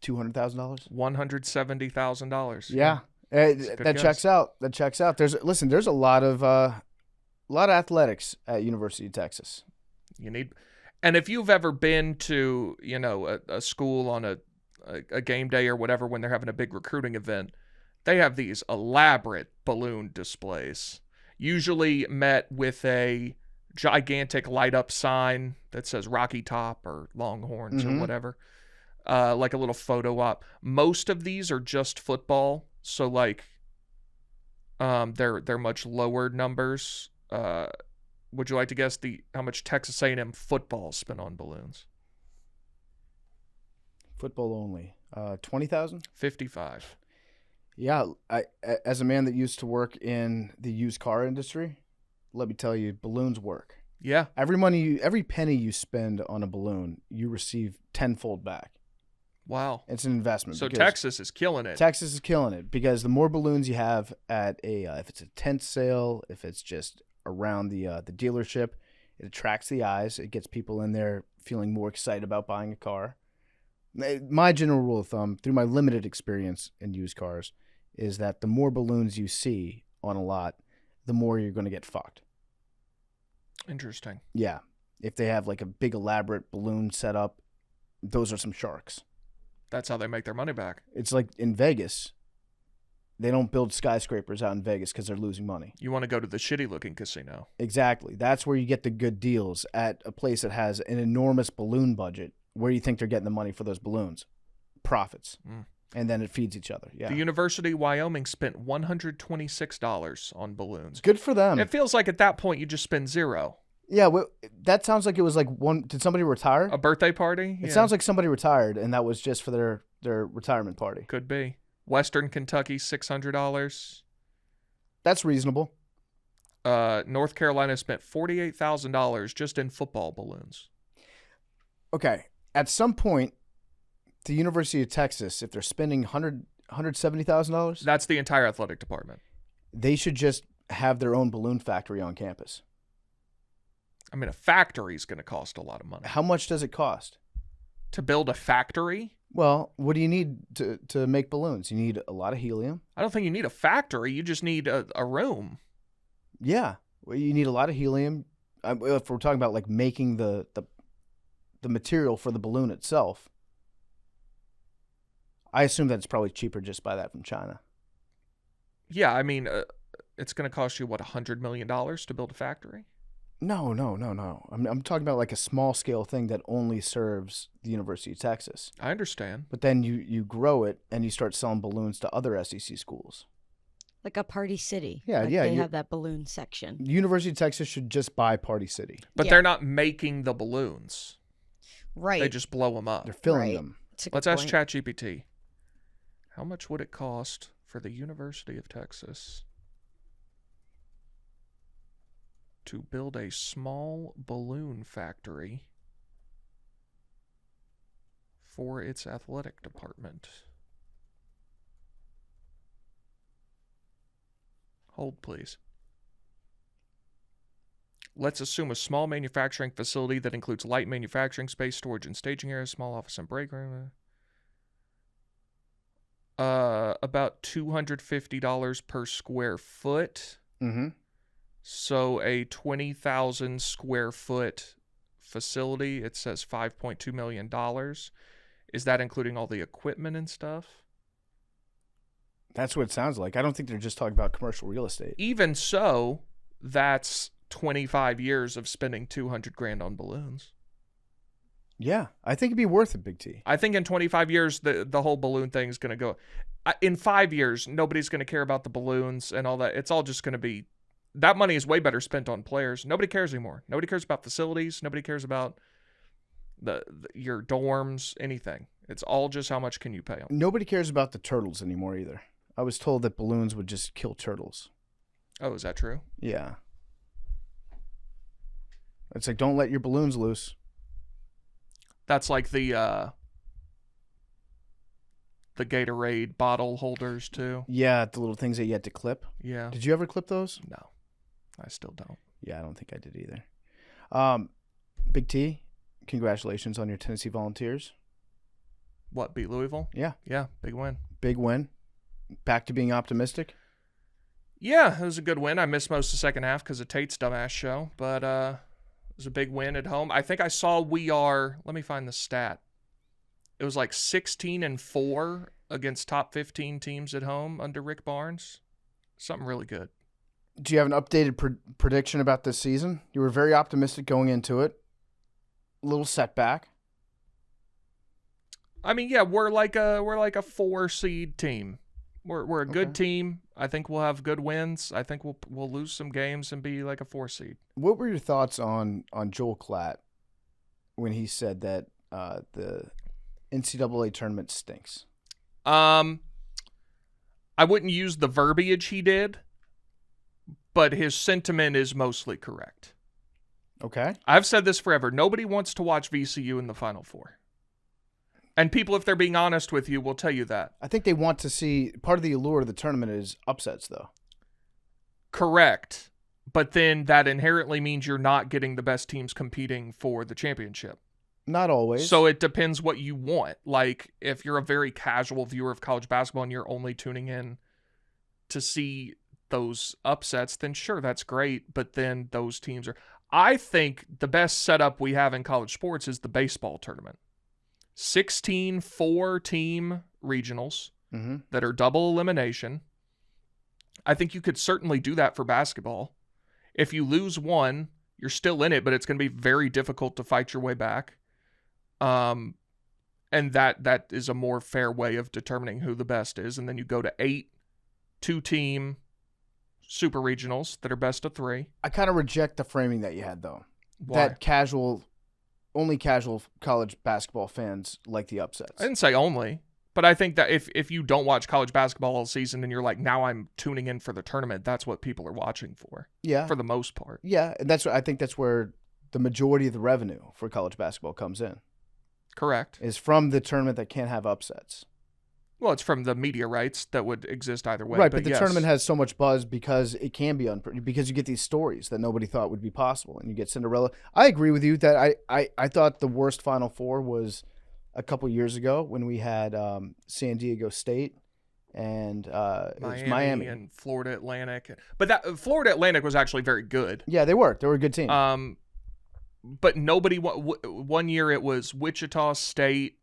$200,000? $170,000. Yeah. That checks out. That checks out. There's a lot of athletics at University of Texas. And if you've ever been to, a school on a game day or whatever when they're having a big recruiting event, they have these elaborate balloon displays, usually met with a gigantic light up sign that says Rocky Top or Longhorns or whatever, like a little photo op. Most of these are just football, so like they're much lower numbers. Would you like to guess how much Texas A&M football spent on balloons? Football only. 20,000? 55. Yeah, I as a man that used to work in the used car industry, let me tell you, balloons work. Yeah. Every penny you spend on a balloon, you receive tenfold back. Wow. It's an investment. So because Texas is killing it. Texas is killing it because the more balloons you have at if it's a tent sale, if it's just around the dealership, it attracts the eyes. It gets people in there feeling more excited about buying a car. My general rule of thumb, through my limited experience in used cars, is that the more balloons you see on a lot, the more you're going to get fucked. Interesting. Yeah. If they have like a big elaborate balloon setup, those are some sharks. That's how they make their money back. It's like in Vegas. They don't build skyscrapers out in Vegas because they're losing money. You want to go to the shitty-looking casino. Exactly. That's where you get the good deals at a place that has an enormous balloon budget. Where do you think they're getting the money for those balloons? Profits. And then it feeds each other. Yeah. The University of Wyoming spent $126 on balloons. Good for them. It feels like at that point you just spend zero. Yeah, well, that sounds like it was like one. Did somebody retire? A birthday party? It sounds like somebody retired, and that was just for their retirement party. Could be. Western Kentucky, $600. That's reasonable. North Carolina spent $48,000 just in football balloons. Okay. At some point, the University of Texas, if they're spending $170,000, That's the entire athletic department. they should just have their own balloon factory on campus. I mean, a factory is going to cost a lot of money. How much does it cost? To build a factory? Well, what do you need to make balloons? You need a lot of helium. I don't think you need a factory. You just need a room. Yeah. Well, you need a lot of helium. If we're talking about like making the material for the balloon itself, I assume that it's probably cheaper just buy that from China. Yeah, I mean, it's going to cost you, what, $100 million to build a factory? No. I'm talking about like a small scale thing that only serves the University of Texas. I understand. But then you grow it and you start selling balloons to other SEC schools. Like a Party City. Yeah, like yeah, They you- have that balloon section. University of Texas should just buy Party City. But Yeah. they're not making the balloons. Right. They just blow them up. They're filling Right. them. It's a good Let's ask point. ChatGPT. How much would it cost for the University of Texas to build a small balloon factory for its athletic department? Hold, please. Let's assume a small manufacturing facility that includes light manufacturing space, storage and staging area, small office and break room. About $250 per square foot. Mm-hmm. So a 20,000 square foot facility, it says $5.2 million. Is that including all the equipment and stuff? That's what it sounds like. I don't think they're just talking about commercial real estate. Even so, that's 25 years of spending $200,000 on balloons. Yeah, I think it'd be worth it, Big T. I think in 25 years, the whole balloon thing is going to go. In 5 years, nobody's going to care about the balloons and all that. It's all just going to be, that money is way better spent on players. Nobody cares anymore. Nobody cares about facilities. Nobody cares about your dorms, anything. It's all just how much can you pay them. Nobody cares about the turtles anymore either. I was told that balloons would just kill turtles. Oh, is that true? Yeah. It's like, don't let your balloons loose. That's like the Gatorade bottle holders too. Yeah, the little things that you had to clip. Yeah. Did you ever clip those? No, I still don't. Yeah, I don't think I did either. Big T, congratulations on your Tennessee Volunteers. What, beat Louisville? Yeah. Yeah, big win. Big win. Back to being optimistic. Yeah, it was a good win. I missed most of the second half because of Tate's dumbass show, but it was a big win at home. I think I saw let me find the stat. It was like 16-4 against top 15 teams at home under Rick Barnes. Something really good. Do you have an updated prediction about this season? You were very optimistic going into it. A little setback. I mean, yeah, we're like a 4 seed team. We're a good Okay. team. I think we'll have good wins. I think we'll lose some games and be like a 4 seed. What were your thoughts on Joel Klatt when he said that the NCAA tournament stinks? I wouldn't use the verbiage he did, but his sentiment is mostly correct. Okay. I've said this forever. Nobody wants to watch VCU in the Final Four. And people, if they're being honest with you, will tell you that. I think they want to see, part of the allure of the tournament is upsets, though. Correct. But then that inherently means you're not getting the best teams competing for the championship. Not always. So it depends what you want. Like, if you're a very casual viewer of college basketball and you're only tuning in to see those upsets, then sure, that's great. But then those teams are... I think the best setup we have in college sports is the baseball tournament. 16 4-team regionals that are double elimination. I think you could certainly do that for basketball. If you lose one, you're still in it, but it's going to be very difficult to fight your way back. And that is a more fair way of determining who the best is. And then you go to 8 2-team super regionals that are best of 3. I kind of reject the framing that you had, though. Why? That only casual college basketball fans like the upsets. I didn't say only, but I think that if you don't watch college basketball all season and you're like, now I'm tuning in for the tournament, that's what people are watching for. Yeah. For the most part. Yeah, and I think that's where the majority of the revenue for college basketball comes in. Correct. Is from the tournament that can't have upsets. Well, it's from the media rights that would exist either way. Right, but the yes. tournament has so much buzz because it can be because you get these stories that nobody thought would be possible, and you get Cinderella. I agree with you that I thought the worst Final Four was a couple years ago when we had San Diego State and Miami and Florida Atlantic. But that Florida Atlantic was actually very good. Yeah, they were. They were a good team. But nobody. One year it was Wichita State,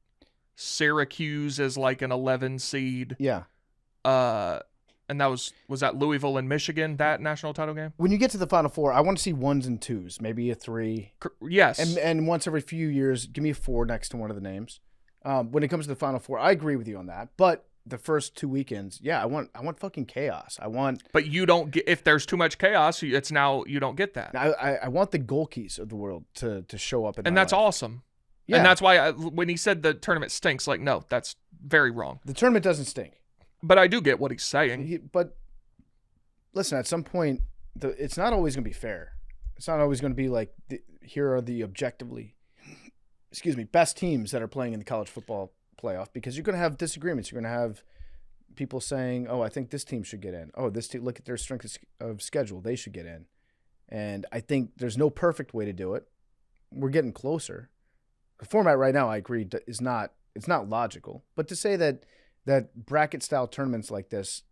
Syracuse as like an 11 seed. Yeah. And that was that Louisville and Michigan, that national title game? When you get to the Final Four, I want to see 1s and 2s, maybe a 3. Yes. And once every few years, give me a 4 next to one of the names. When it comes to the Final Four, I agree with you on that. But the first 2 weekends, yeah, I want fucking chaos. But you don't get, if there's too much chaos, you don't get that. I want the Golkis of the world to show up. And that's awesome. Yeah. And that's why when he said the tournament stinks, like, no, that's very wrong. The tournament doesn't stink. But I do get what he's saying. But listen, at some point, it's not always going to be fair. It's not always going to be like, here are the objectively, best teams that are playing in the college football playoff, because you're going to have disagreements. You're going to have people saying, oh, I think this team should get in. Oh, this team, look at their strength of schedule. They should get in. And I think there's no perfect way to do it. We're getting closer. The format right now, I agree, it's not logical. But to say that bracket-style tournaments like this,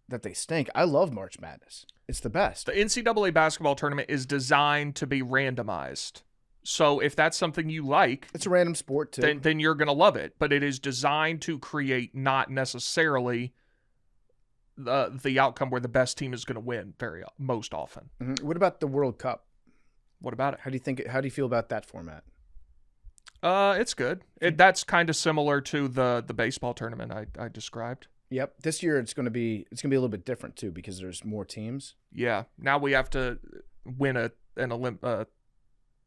that they stink, I love March Madness. It's the best. The NCAA basketball tournament is designed to be randomized. So if that's something you like... It's a random sport, too. Then you're going to love it. But it is designed to create not necessarily the outcome where the best team is going to win most often. Mm-hmm. What about the World Cup? What about it? How do you feel about that format? It's good. That's kind of similar to the baseball tournament I described. Yep. This year it's going to be a little bit different too, because there's more teams. Yeah. Now we have to win an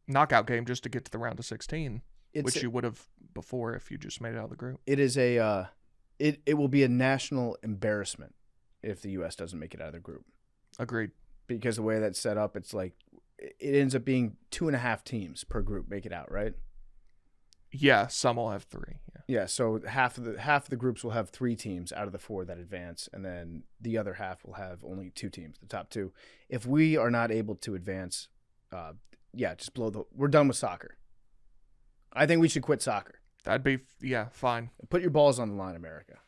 knockout game just to get to the round of 16, which you would have before if you just made it out of the group. It is it will be a national embarrassment if the U.S. doesn't make it out of the group. Agreed. Because the way that's set up, it's like it ends up being 2.5 teams per group make it out, right? Yeah, some will have 3. Yeah, so half of the groups will have 3 teams out of the 4 that advance, and then the other half will have only 2 teams, the top 2. If we are not able to advance, just we're done with soccer. I think we should quit soccer. That'd be fine. Put your balls on the line, America.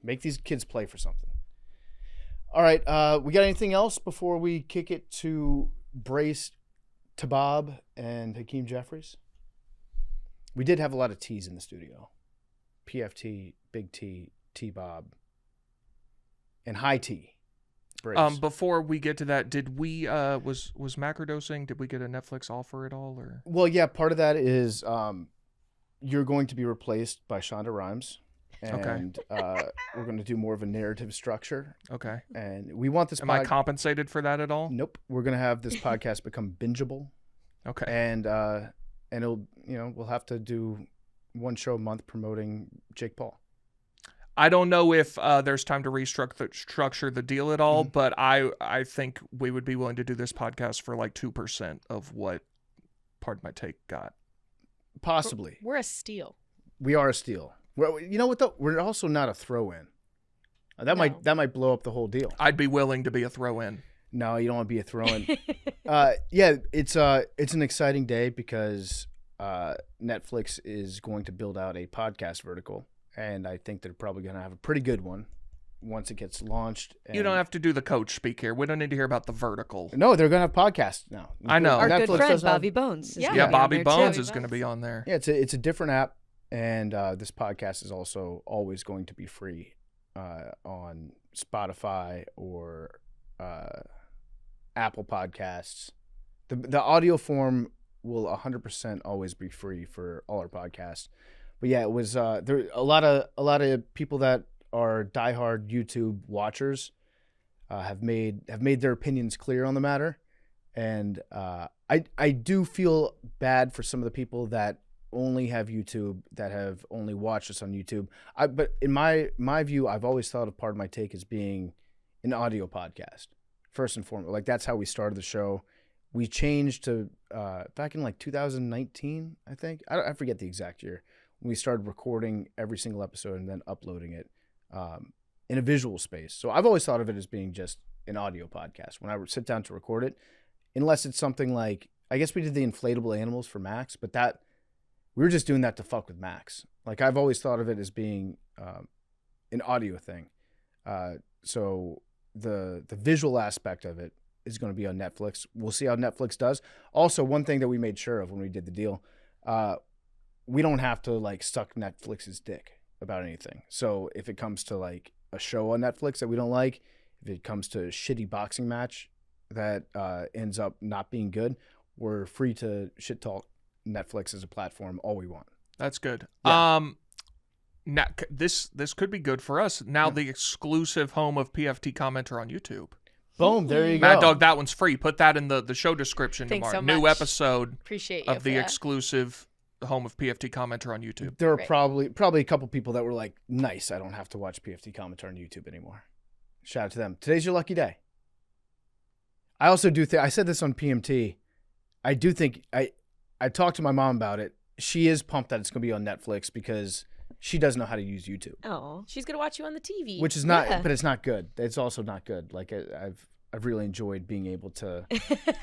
Make these kids play for something. All right, we got anything else before we kick it to Brace, T-Bob, and Hakeem Jeffries? We did have a lot of T's in the studio. PFT, Big T, T-Bob, and High T. Brace. Before we get to that, did we was macrodosing? Did we get a Netflix offer at all? Or well, yeah, part of that is you're going to be replaced by Shonda Rhimes, and we're going to do more of a narrative structure. Okay. And we want this. Am I compensated for that at all? Nope. We're going to have this podcast become bingeable. Okay. And it'll, we'll have to do one show a month promoting Jake Paul. I don't know if there's time to restructure the deal at all, but I think we would be willing to do this podcast for like 2% of what Pardon My Take got. Possibly. We're a steal. We are a steal. Well, you know what though? We're also not a throw-in. That might blow up the whole deal. I'd be willing to be a throw-in. No, you don't want to be a throw-in. Yeah, it's an exciting day because Netflix is going to build out a podcast vertical, and I think they're probably going to have a pretty good one once it gets launched. You don't have to do the coach speak here. We don't need to hear about the vertical. No, they're going to have podcasts now. I know. Our Netflix good friend does have- Bobby Bones. is Yeah. gonna Yeah, be on Bobby there, Bones too. is going to be on there. Yeah, it's a different app, and this podcast is also always going to be free on Spotify or Apple Podcasts. The audio form will 100% always be free for all our podcasts. But yeah, it was there a lot of people that are diehard YouTube watchers have made their opinions clear on the matter, and I do feel bad for some of the people that only have YouTube, that have only watched us on YouTube. But in my view, I've always thought of Part of My Take as being an audio podcast first and foremost. Like that's how we started the show. We changed to back in like 2019, I think. I forget the exact year. When we started recording every single episode and then uploading it in a visual space. So I've always thought of it as being just an audio podcast. When I would sit down to record it, unless it's something like, I guess we did the inflatable animals for Max, but that we were just doing that to fuck with Max. Like I've always thought of it as being an audio thing. So the visual aspect of it is going to be on Netflix. We'll see how Netflix does. Also, one thing that we made sure of when we did the deal, we don't have to like suck Netflix's dick about anything. So if it comes to like a show on Netflix that we don't like, if it comes to a shitty boxing match that ends up not being good, we're free to shit talk Netflix as a platform all we want. That's good. Yeah. Now this could be good for us. Now the exclusive home of PFT commenter on YouTube. Boom, there you go. Mad Dog, that one's free. Put that in the show description Thanks tomorrow. so New much. episode Appreciate you of for the that. exclusive home of PFT commenter on YouTube. There are Right. probably a couple people that were like, nice, I don't have to watch PFT commenter on YouTube anymore. Shout out to them. Today's your lucky day. I also do think, I said this on PMT, I do think, I talked to my mom about it. She is pumped that it's going to be on Netflix because she doesn't know how to use YouTube. Oh, She's gonna watch you on the TV. Which is not, Yeah. but it's not good. It's also not good. Like I've really enjoyed being able to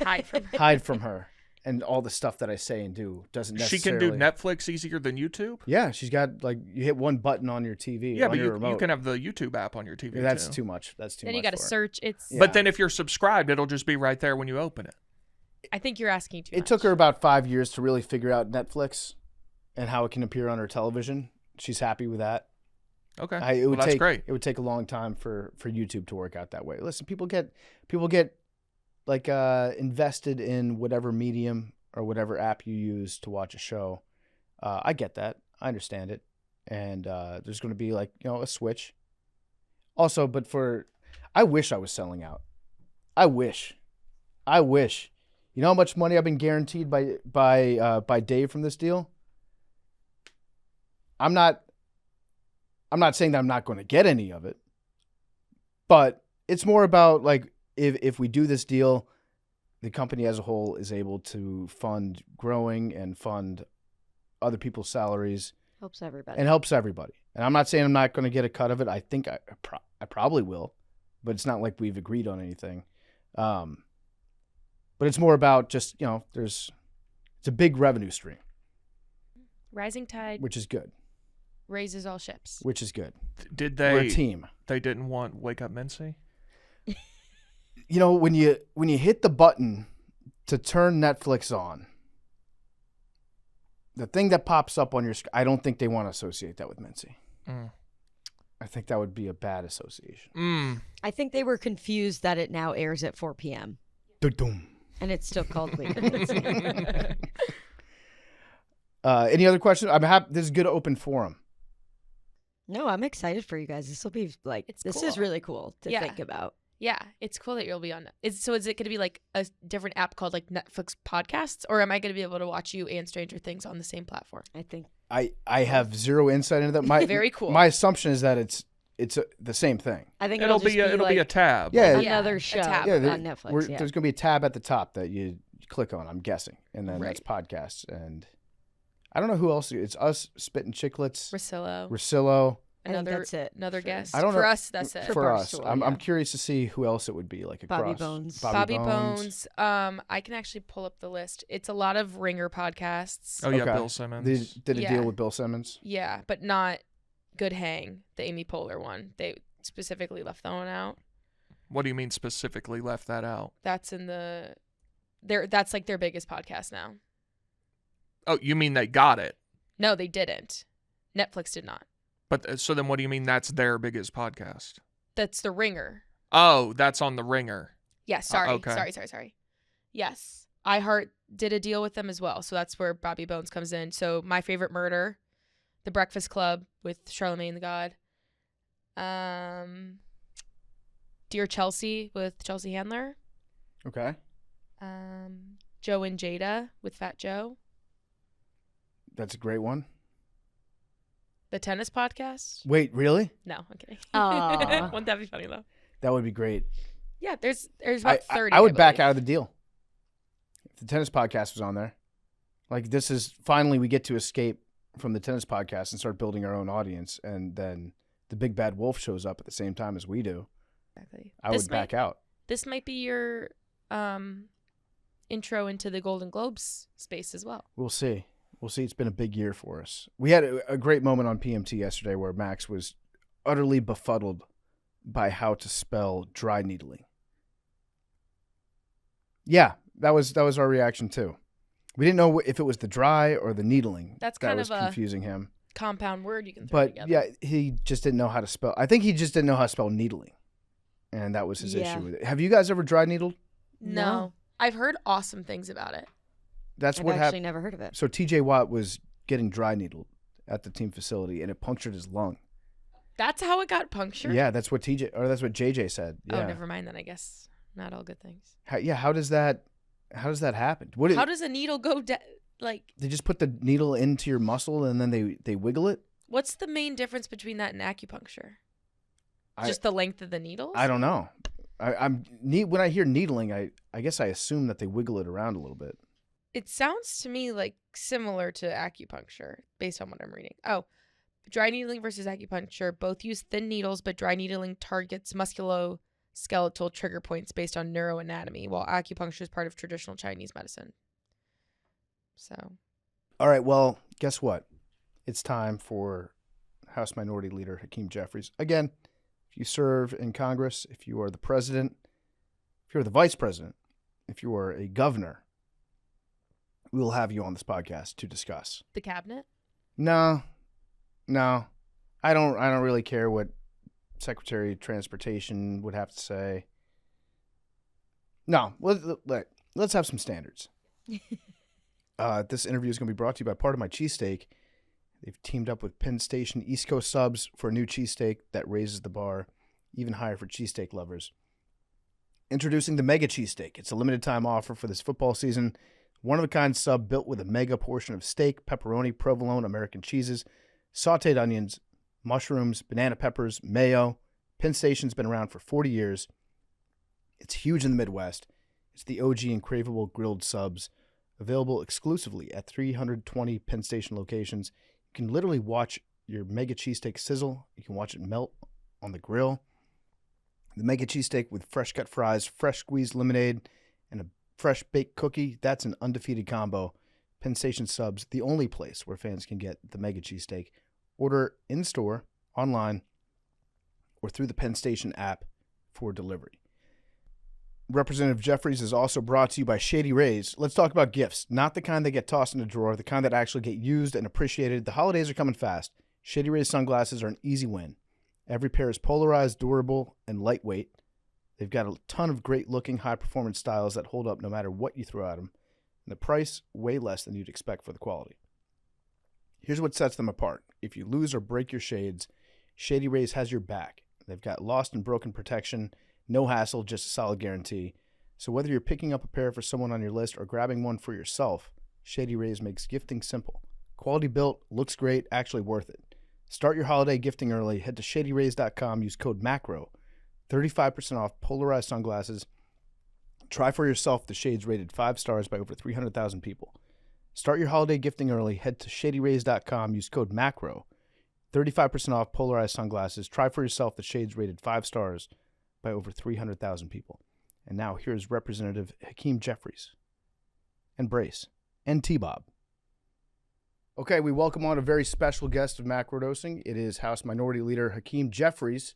hide from her. hide from her, and all the stuff that I say and do doesn't She necessarily. can do Netflix easier than YouTube. Yeah, she's got like you hit one button on your TV. Yeah, on but your you remote. can have the YouTube app on your TV. Yeah, that's too. too much. That's too Then much. you got to for it. search. It's. Yeah. But then if you're subscribed, it'll just be right there when you open it. I think you're asking too much. It took her about 5 years to really figure out Netflix and how it can appear on her television. She's happy with that. Okay, That's that's great. It would take a long time for YouTube to work out that way. Listen, people get like invested in whatever medium or whatever app you use to watch a show. I get that. I understand it. And there's going to be like, a switch. Also, but I wish I was selling out. I wish. You know how much money I've been guaranteed by Dave from this deal? I'm not saying that I'm not going to get any of it, but it's more about like if we do this deal, the company as a whole is able to fund growing and fund other people's salaries helps everybody. and helps everybody. And I'm not saying I'm not going to get a cut of it. I think I probably will, but it's not like we've agreed on anything. But it's more about just, it's a big revenue stream, Rising tide which is good. raises all ships. Which is good. Did We're a they? team. They didn't want Wake Up Mincy. When you hit the button to turn Netflix on, the thing that pops up on your screen, I don't think they want to associate that with Mincy. Mm. I think that would be a bad association. Mm. I think they were confused that it now airs at 4 p.m. Dum-dum. and it's still called Wake Up Mincy. Any other questions? I'm happy. This is a good open forum. No, I'm excited for you guys. This will be like, It's this is cool. really cool to Yeah. think about. Yeah, it's cool that you'll be on. So is it going to be like a different app called like Netflix Podcasts, or am I going to be able to watch you and Stranger Things on the same platform? I think I have zero insight into that. Very cool. My assumption is that it's the same thing. I think It'll just be a like tab. Yeah, another Yeah, a show tab. Yeah, on Netflix. Yeah. There's going to be a tab at the top that you click on, I'm guessing, and then Right. that's podcasts. And I don't know who else. It's us, Spittin' Chicklets, Rosillo. I think that's it. Another For- guest. I don't know. For us, that's it. For us. Barstool, I'm yeah. curious to see who else it would be, like across. Bobby Bones. Bobby Bones. I can actually pull up the list. It's a lot of Ringer podcasts. Oh yeah, Okay. Bill Simmons. Did a Yeah. deal with Bill Simmons. Yeah, but not Good Hang, the Amy Poehler one. They specifically left that one out. What do you mean specifically left that out? That's in that's like their biggest podcast now. Oh, you mean they got it? No, they didn't. Netflix did not. But so then what do you mean that's their biggest podcast? That's the Ringer. Oh, that's on the Ringer. Yeah, sorry. okay. Sorry. Yes. iHeart did a deal with them as well. So that's where Bobby Bones comes in. So My Favorite Murder, The Breakfast Club with Charlamagne the God. Dear Chelsea with Chelsea Handler. Okay. Joe and Jada with Fat Joe. That's a great one. The Tennis Podcast. Wait, really? No, I'm kidding. Aw. Wouldn't that be funny though? That would be great. Yeah, there's about 30. I would back believe. out of the deal. If the tennis podcast was on there. Like, this is finally we get to escape from the tennis podcast and start building our own audience. And then the big bad wolf shows up at the same time as we do. Exactly. I would back out. This might be your intro into the Golden Globes space as well. We'll see. We'll see. It's been a big year for us. We had a great moment on PMT yesterday where Max was utterly befuddled by how to spell dry needling. Yeah, that was our reaction too. We didn't know if it was the dry or the needling. That's that kind was of a confusing him. Compound word you can throw But together. yeah, he just didn't know how to spell. I think he just didn't know how to spell needling, and that was his Yeah. issue with it. Have you guys ever dry needled? No. I've heard awesome things about it. That's I've what actually happened. never heard of it. So TJ Watt was getting dry needled at the team facility, and it punctured his lung. That's how it got punctured? Yeah, that's what JJ said. Yeah. Oh, never mind then, I guess. Not all good things. How does that happen? What How does a needle go like they just put the needle into your muscle and then they wiggle it? what's the main difference between that and acupuncture? I- Just the length of the needles? I don't know. When I hear needling, I guess I assume that they wiggle it around a little bit. It sounds to me like similar to acupuncture based on what I'm reading. Oh, dry needling versus acupuncture both use thin needles, but dry needling targets musculoskeletal trigger points based on neuroanatomy, while acupuncture is part of traditional Chinese medicine. So, All right, well, guess what? It's time for House Minority Leader Hakeem Jeffries. Again, if you serve in Congress, if you are the president, if you're the vice president, if you are a governor, we will have you on this podcast to discuss. the cabinet? No. I don't really care what Secretary of Transportation would have to say. No, let's have some standards. This interview is going to be brought to you by Part of My Cheesesteak. They've teamed up with Penn Station East Coast Subs for a new cheesesteak that raises the bar even higher for cheesesteak lovers. Introducing the Mega Cheesesteak. It's a limited time offer for this football season. One-of-a-kind sub built with a mega portion of steak, pepperoni, provolone, American cheeses, sautéed onions, mushrooms, banana peppers, mayo. Penn Station's been around for 40 years. It's huge in the Midwest. It's the OG and craveable grilled subs, available exclusively at 320 Penn Station locations. You can literally watch your Mega Cheesesteak sizzle. You can watch it melt on the grill. The Mega Cheesesteak with fresh cut fries, fresh squeezed lemonade, and a fresh baked cookie. That's an undefeated combo. Penn Station Subs, the only place where fans can get the Mega Cheesesteak. Order in-store, online, or through the Penn Station app for delivery. Representative Jeffries is also brought to you by Shady Rays. Let's talk about gifts. Not the kind that get tossed in a drawer, the kind that actually get used and appreciated. The holidays are coming fast. Shady Rays sunglasses are an easy win. Every pair is polarized, durable, and lightweight. They've got a ton of great-looking, high-performance styles that hold up no matter what you throw at them. And the price, way less than you'd expect for the quality. Here's what sets them apart. If you lose or break your shades, Shady Rays has your back. They've got lost and broken protection, no hassle, just a solid guarantee. So whether you're picking up a pair for someone on your list or grabbing one for yourself, Shady Rays makes gifting simple. Quality built, looks great, actually worth it. Start your holiday gifting early. Head to shadyrays.com. Use code MACRO. 35% off polarized sunglasses. Try for yourself the shades rated 5 stars by over 300,000 people. Start your holiday gifting early. Head to shadyrays.com. Use code MACRO. 35% off polarized sunglasses. Try for yourself the shades rated 5 stars by over 300,000 people. And now here's Representative Hakeem Jeffries and Brace and T-Bob. Okay, we welcome on a very special guest of Macrodosing. It is House Minority Leader Hakeem Jeffries.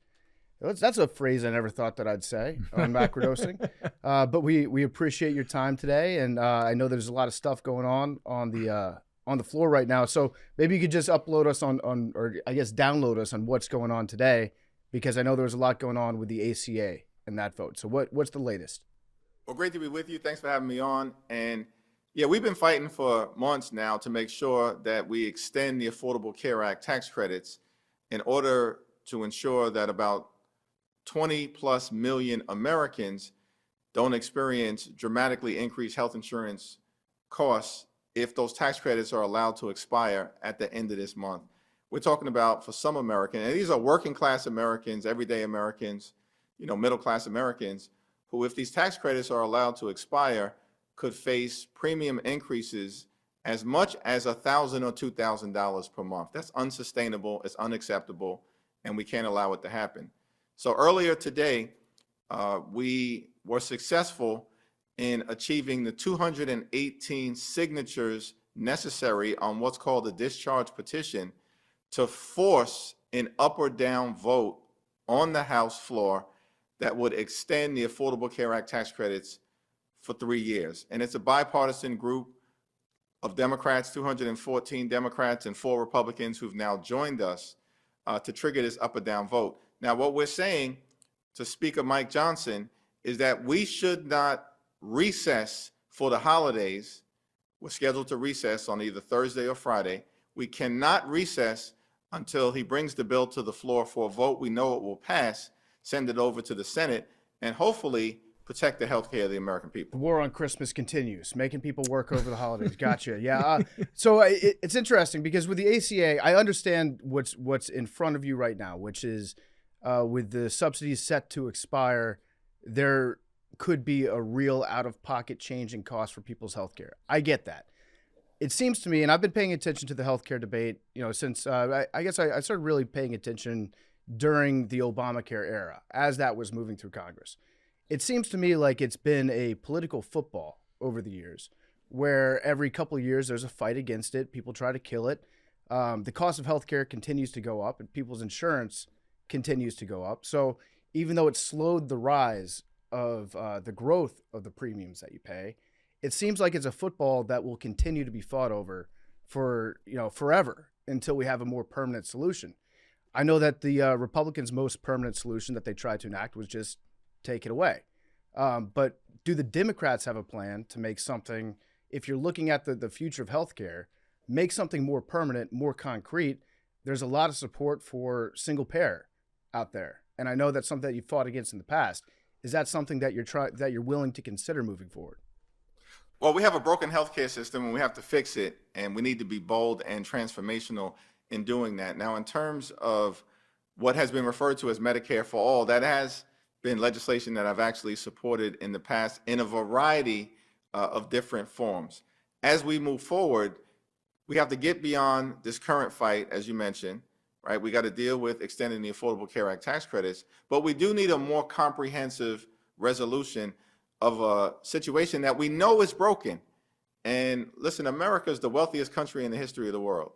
That's a phrase I never thought that I'd say on Macrodosing. But we appreciate your time today, and I know there's a lot of stuff going on the floor right now. So maybe you could just upload us or I guess download us on what's going on today, because I know there was a lot going on with the ACA and that vote. So what's the latest? Well, great to be with you. Thanks for having me on. And yeah, we've been fighting for months now to make sure that we extend the Affordable Care Act tax credits in order to ensure that about 20 plus million Americans don't experience dramatically increased health insurance costs if those tax credits are allowed to expire at the end of this month. We're talking about, for some Americans, and these are working class Americans, everyday Americans, middle class Americans, who, if these tax credits are allowed to expire, could face premium increases as much as $1,000 or $2,000 per month. That's unsustainable, it's unacceptable, and we can't allow it to happen. So earlier today, we were successful in achieving the 218 signatures necessary on what's called a discharge petition to force an up or down vote on the House floor that would extend the Affordable Care Act tax credits for 3 years. And it's a bipartisan group of Democrats, 214 Democrats and 4 Republicans who've now joined us to trigger this up or down vote. Now, what we're saying to Speaker Mike Johnson is that we should not recess for the holidays. We're scheduled to recess on either Thursday or Friday. We cannot recess until he brings the bill to the floor for a vote. We know it will pass, send it over to the Senate, and hopefully protect the health care of the American people. The war on Christmas continues, making people work over the holidays. Gotcha. Yeah. So it's interesting because with the ACA, I understand what's in front of you right now, which is with the subsidies set to expire, there could be a real out-of-pocket change in cost for people's health care. I get that. It seems to me, and I've been paying attention to the healthcare debate, since I guess I started really paying attention during the Obamacare era as that was moving through Congress. It seems to me like it's been a political football over the years where every couple of years there's a fight against it. People try to kill it. The cost of healthcare continues to go up and people's insurance continues to go up. So even though it slowed the rise of the growth of the premiums that you pay, it seems like it's a football that will continue to be fought over for forever until we have a more permanent solution. I know that the Republicans' most permanent solution that they tried to enact was just take it away. But do the Democrats have a plan to make something, if you're looking at the future of healthcare, make something more permanent, more concrete? There's a lot of support for single payer out there. And I know that's something that you fought against in the past. Is that something that you're willing to consider moving forward? Well, we have a broken healthcare system and we have to fix it, and we need to be bold and transformational in doing that. Now, in terms of what has been referred to as Medicare for All, that has been legislation that I've actually supported in the past in a variety of different forms. As we move forward, we have to get beyond this current fight, as you mentioned, right? We got to deal with extending the Affordable Care Act tax credits, but we do need a more comprehensive resolution of a situation that we know is broken. And listen, America is the wealthiest country in the history of the world.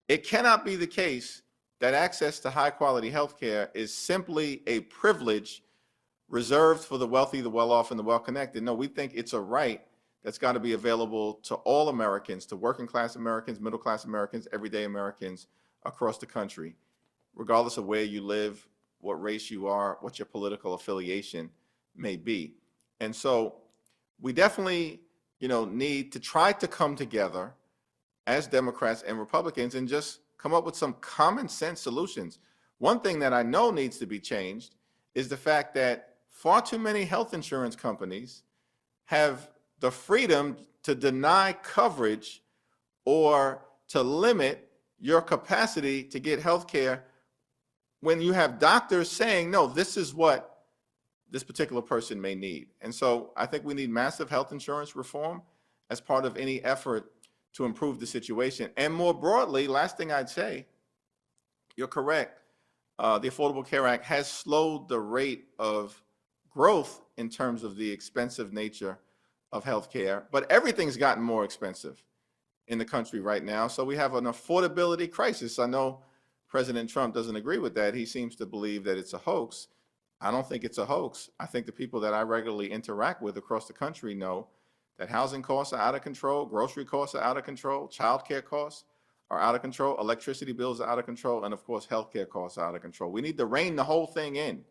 It cannot be the case that access to high quality health care is simply a privilege reserved for the wealthy, the well-off, and the well-connected. No, we think it's a right that's got to be available to all Americans, to working class Americans, middle class Americans, everyday Americans across the country, regardless of where you live, what race you are, what your political affiliation may be. And so we definitely, need to try to come together as Democrats and Republicans and just come up with some common sense solutions. One thing that I know needs to be changed is the fact that far too many health insurance companies have the freedom to deny coverage or to limit your capacity to get health care when you have doctors saying, no, this is what this particular person may need. And so I think we need massive health insurance reform as part of any effort to improve the situation. And more broadly, last thing I'd say, you're correct. The Affordable Care Act has slowed the rate of growth in terms of the expensive nature of healthcare, but everything's gotten more expensive in the country right now. So we have an affordability crisis. I know President Trump doesn't agree with that. He seems to believe that it's a hoax. I don't think it's a hoax. I think the people that I regularly interact with across the country know that housing costs are out of control, grocery costs are out of control, childcare costs are out of control, electricity bills are out of control, and of course, healthcare costs are out of control. We need to rein the whole thing in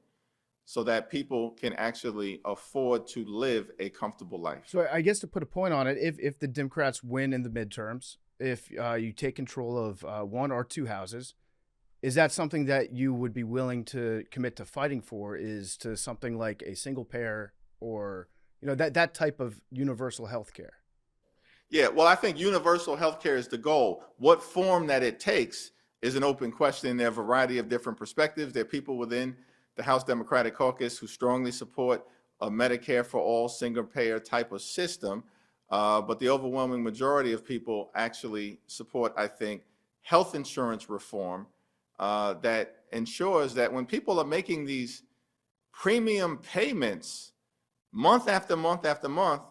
so that people can actually afford to live a comfortable life. So I guess to put a point on it, if the Democrats win in the midterms, if you take control of one or two houses, is that something that you would be willing to commit to fighting for? Is to something like a single payer or that type of universal health care? Yeah, well, I think universal health care is the goal. What form that it takes is an open question. There are a variety of different perspectives. There are people within the House Democratic Caucus who strongly support a Medicare for all single payer type of system. But the overwhelming majority of people actually support, I think, health insurance reform that ensures that when people are making these premium payments month after month after month,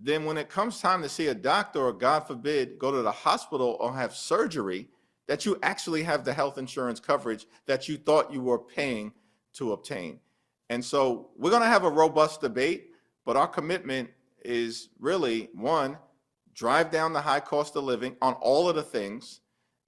then when it comes time to see a doctor or, God forbid, go to the hospital or have surgery, that you actually have the health insurance coverage that you thought you were paying to obtain. And so we're going to have a robust debate, but our commitment is really, one, drive down the high cost of living on all of the things,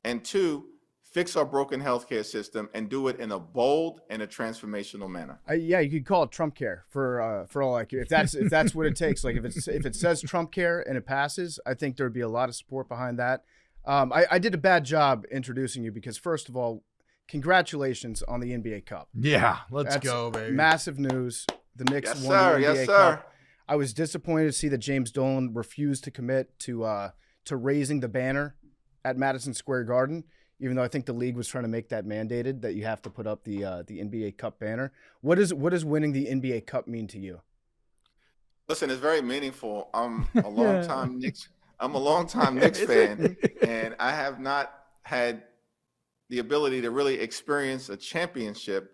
and two, fix our broken healthcare system and do it in a bold and a transformational manner. Yeah, you could call it Trump care for all I care. If that's what it takes. Like if it says Trump care and it passes, I think there'd be a lot of support behind that. I did a bad job introducing you because, first of all, congratulations on the NBA Cup. Yeah, let's That's go, baby. Massive news. The Knicks Yes, won sir. the NBA Yes, Cup. sir. I was disappointed to see that James Dolan refused to commit to raising the banner at Madison Square Garden, even though I think the league was trying to make that mandated, that you have to put up the NBA Cup banner. What does winning the NBA Cup mean to you? Listen, it's very meaningful. I'm a longtime Knicks fan, and I have not had the ability to really experience a championship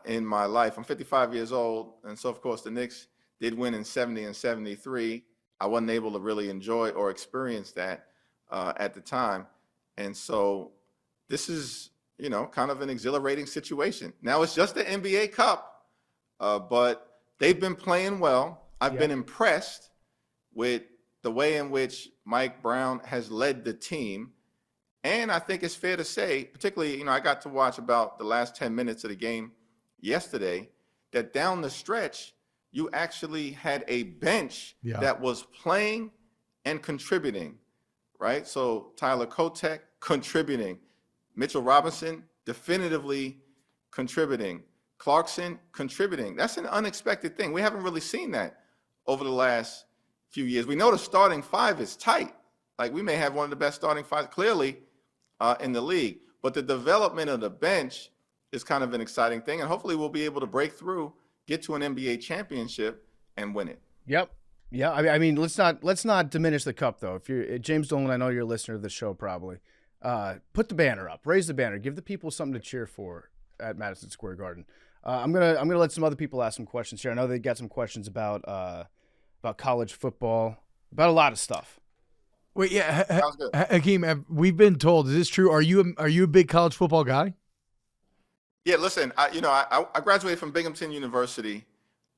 in my life. I'm 55 years old, and so of course the Knicks did win in 70 and 73. I wasn't able to really enjoy or experience that at the time. And so this is, kind of an exhilarating situation. Now it's just the NBA Cup, but they've been playing well. I've been impressed with the way in which Mike Brown has led the team. And I think it's fair to say, particularly, I got to watch about the last 10 minutes of the game yesterday, that down the stretch, you actually had a bench that was playing and contributing, right? So Tyler Kotek contributing, Mitchell Robinson definitively contributing, Clarkson contributing. That's an unexpected thing. We haven't really seen that over the last few years. We know the starting five is tight. Like, we may have one of the best starting fives clearly in the league, but the development of the bench is kind of an exciting thing. And hopefully we'll be able to break through, get to an NBA championship and win it. Yep. Yeah. I mean, let's not diminish the cup though. If you're James Dolan, I know you're a listener of the show probably. Put the banner up, raise the banner, give the people something to cheer for at Madison Square Garden. I'm gonna let some other people ask some questions here. I know they got some questions about college football, about a lot of stuff. Wait, yeah, Sounds good. Hakeem, we've been told, is this true? Are you a big college football guy? Yeah, listen, I graduated from Binghamton University,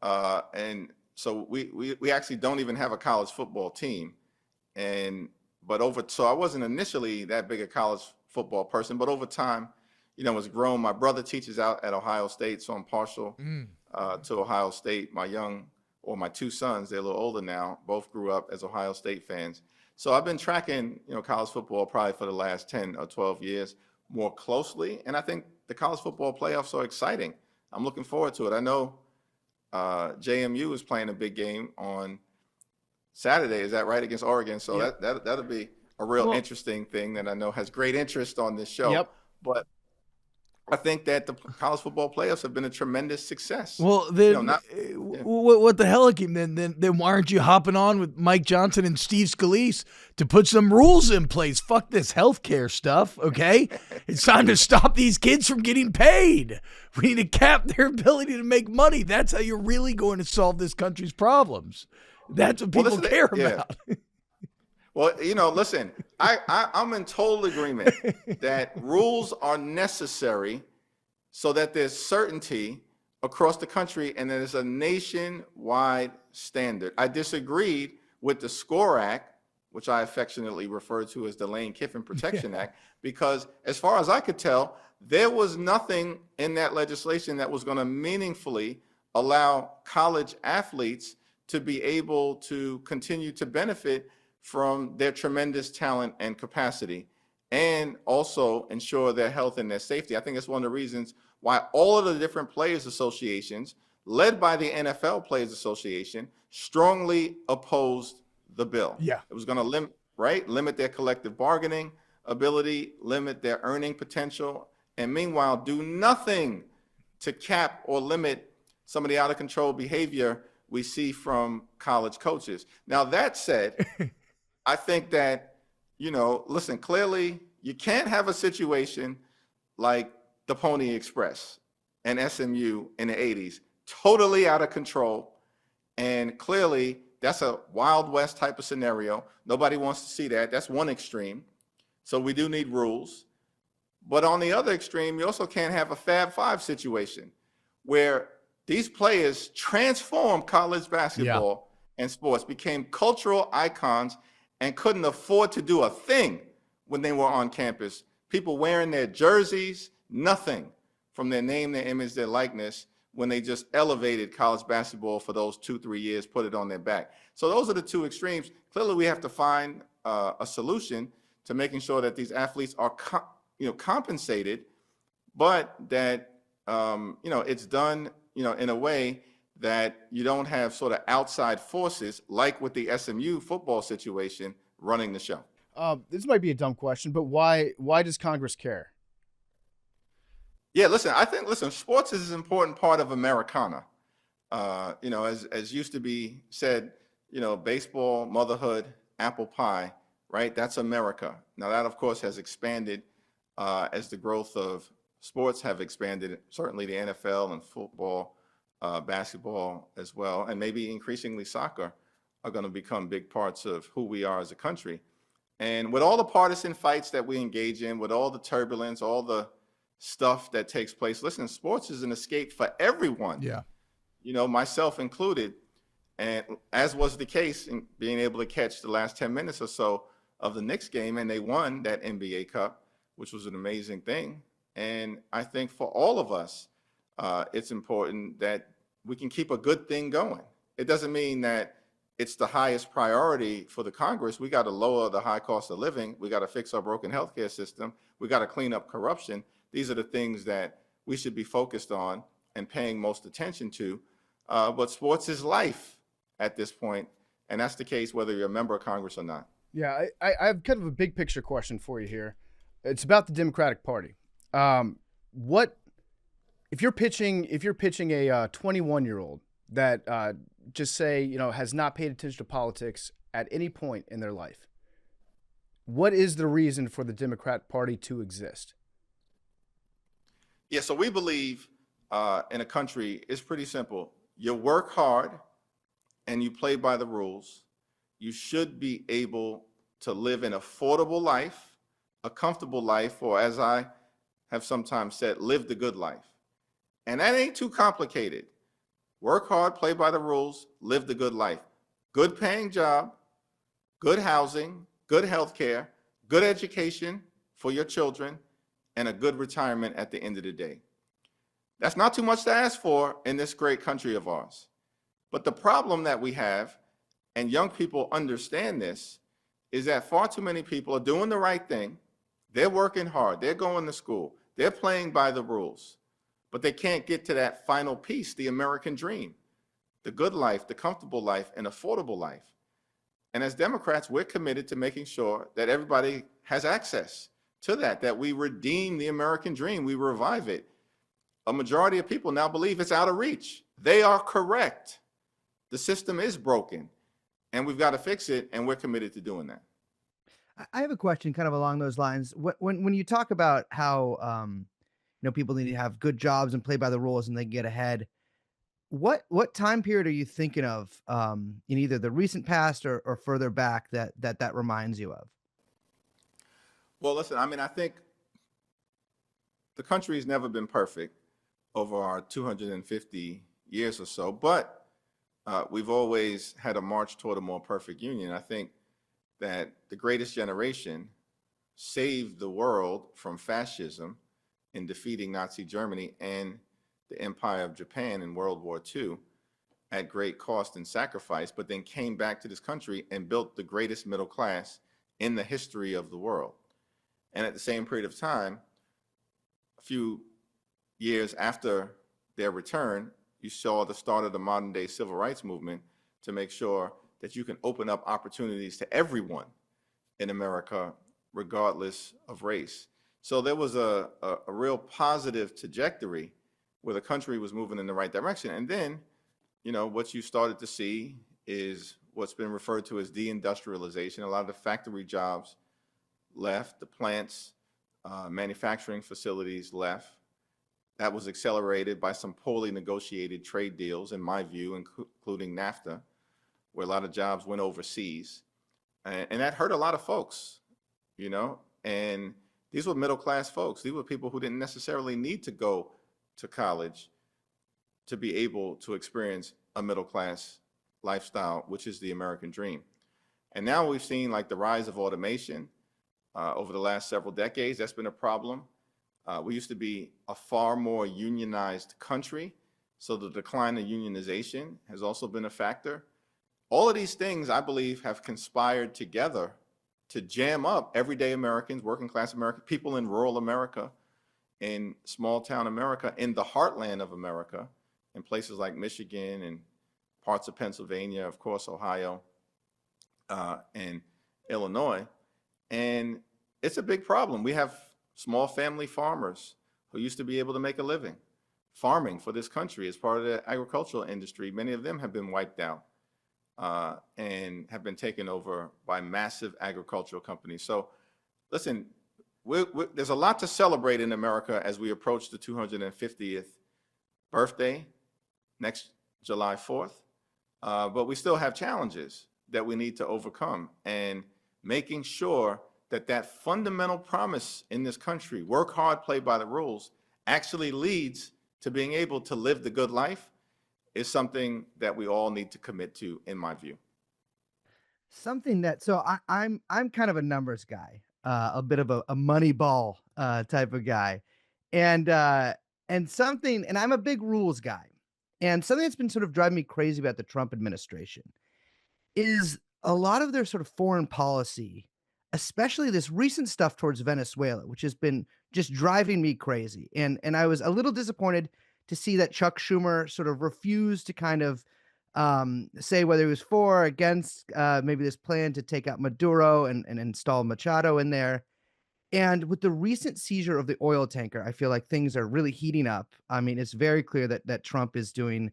and so we actually don't even have a college football team, so I wasn't initially that big a college football person, but over time, it's grown. My brother teaches out at Ohio State, so I'm partial to Ohio State. My two sons, they're a little older now, both grew up as Ohio State fans. So I've been tracking, college football probably for the last 10 or 12 years more closely, and I think the college football playoffs are exciting. I'm looking forward to it. I know JMU is playing a big game on Saturday. Is that right, against Oregon? So that'll be a real interesting thing that I know has great interest on this show. Yep. But I think that the college football playoffs have been a tremendous success. Well, then, yeah. what the hell, Hakeem? Then why aren't you hopping on with Mike Johnson and Steve Scalise to put some rules in place? Fuck this healthcare stuff, okay? It's time to stop these kids from getting paid. We need to cap their ability to make money. That's how you're really going to solve this country's problems. That's what people care about. Well, listen, I'm in total agreement that rules are necessary so that there's certainty across the country and there's a nationwide standard. I disagreed with the SCORE Act, which I affectionately refer to as the Lane Kiffin Protection Act, because as far as I could tell, there was nothing in that legislation that was going to meaningfully allow college athletes to be able to continue to benefit from their tremendous talent and capacity, and also ensure their health and their safety. I think that's one of the reasons why all of the different players associations, led by the NFL Players Association, strongly opposed the bill. Yeah. It was going to limit their collective bargaining ability, limit their earning potential, and meanwhile do nothing to cap or limit some of the out of control behavior we see from college coaches. Now, that said, I think that, listen, clearly you can't have a situation like the Pony Express and SMU in the 80s, totally out of control. And clearly that's a Wild West type of scenario. Nobody wants to see that. That's one extreme. So we do need rules. But on the other extreme, you also can't have a Fab Five situation where these players transformed college basketball and sports, became cultural icons, and couldn't afford to do a thing when they were on campus. People wearing their jerseys, nothing from their name, their image, their likeness, when they just elevated college basketball for those 2-3 years, put it on their back. So those are the two extremes. Clearly, we have to find a solution to making sure that these athletes are compensated, but that it's done in a way that you don't have sort of outside forces like with the SMU football situation running the show. This might be a dumb question, but why does Congress care? Yeah, I think sports is an important part of Americana. As used to be said, baseball, motherhood, apple pie, right? That's America. Now that, of course, has expanded as the growth of sports have expanded, certainly the NFL and football, basketball as well, and maybe increasingly soccer are going to become big parts of who we are as a country. And with all the partisan fights that we engage in, with all the turbulence, all the stuff that takes place, listen, sports is an escape for everyone. Yeah. Myself included, and as was the case in being able to catch the last 10 minutes or so of the Knicks game, and they won that NBA Cup, which was an amazing thing. And I think for all of us, it's important that we can keep a good thing going. It doesn't mean that it's the highest priority for the Congress. We got to lower the high cost of living. We got to fix our broken healthcare system. We got to clean up corruption. These are the things that we should be focused on and paying most attention to. But sports is life at this point, and that's the case whether you're a member of Congress or not. Yeah, I have kind of a big picture question for you here. It's about the Democratic Party. What if you're pitching a 21-year-old that just say has not paid attention to politics at any point in their life? What is the reason for the Democrat Party to exist? Yeah, so we believe in a country, it's pretty simple. You work hard and you play by the rules. You should be able to live an affordable life, a comfortable life, or as I have sometimes said, live the good life. And that ain't too complicated. Work hard, play by the rules, live the good life. Good paying job, good housing, good health care, good education for your children, and a good retirement at the end of the day. That's not too much to ask for in this great country of ours. But the problem that we have, and young people understand this, is that far too many people are doing the right thing. They're working hard. They're going to school. They're playing by the rules. But they can't get to that final piece, the American dream, the good life, the comfortable life, and affordable life. And as Democrats, we're committed to making sure that everybody has access to that we redeem the American dream, we revive it. A majority of people now believe it's out of reach. They are correct. The system is broken, and we've got to fix it, and we're committed to doing that. I have a question kind of along those lines. When you talk about how people need to have good jobs and play by the rules and they can get ahead, what time period are you thinking of in either the recent past or further back that reminds you of? Well, listen, I mean, I think the country has never been perfect over our 250 years or so, but we've always had a march toward a more perfect union. I think that the greatest generation saved the world from fascism in defeating Nazi Germany and the Empire of Japan in World War II at great cost and sacrifice, but then came back to this country and built the greatest middle class in the history of the world. And at the same period of time, a few years after their return, you saw the start of the modern day civil rights movement to make sure that you can open up opportunities to everyone in America, regardless of race. So there was a real positive trajectory where the country was moving in the right direction. And then, what you started to see is what's been referred to as deindustrialization. A lot of the factory jobs left, the plants, manufacturing facilities left. That was accelerated by some poorly negotiated trade deals, in my view, including NAFTA, where a lot of jobs went overseas. And that hurt a lot of folks, and these were middle-class folks. These were people who didn't necessarily need to go to college to be able to experience a middle-class lifestyle, which is the American dream. And now we've seen like the rise of automation over the last several decades. That's been a problem. We used to be a far more unionized country, so the decline of unionization has also been a factor. All of these things, I believe, have conspired together to jam up everyday Americans, working class Americans, people in rural America, in small town America, in the heartland of America, in places like Michigan and parts of Pennsylvania, of course, Ohio, and Illinois. And it's a big problem. We have small family farmers who used to be able to make a living farming for this country as part of the agricultural industry. Many of them have been wiped out and have been taken over by massive agricultural companies. So listen, there's a lot to celebrate in America as we approach the 250th birthday next July 4th. But we still have challenges that we need to overcome, and making sure that that fundamental promise in this country, work hard, play by the rules, actually leads to being able to live the good life is something that we all need to commit to, in my view. Something that I'm kind of a numbers guy, a bit of a money ball type of guy, and I'm a big rules guy, and something that's been sort of driving me crazy about the Trump administration is a lot of their sort of foreign policy, especially this recent stuff towards Venezuela, which has been just driving me crazy. And I was a little disappointed to see that Chuck Schumer sort of refused to kind of say whether he was for or against maybe this plan to take out Maduro and install Machado in there. And with the recent seizure of the oil tanker, I feel like things are really heating up. I mean, it's very clear that Trump is doing,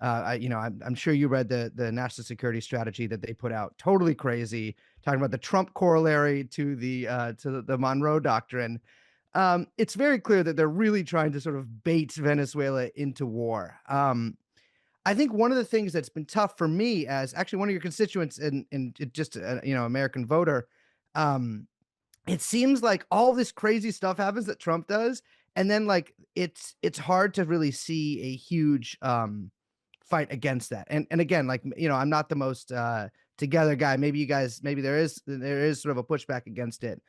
I'm sure you read the national security strategy that they put out, totally crazy, talking about the Trump corollary to the Monroe Doctrine. It's very clear that they're really trying to sort of bait Venezuela into war. I think one of the things that's been tough for me as actually one of your constituents and just American voter, it seems like all this crazy stuff happens that Trump does, and then like it's hard to really see a huge fight against that. And again, like I'm not the most together guy. Maybe there is sort of a pushback against it.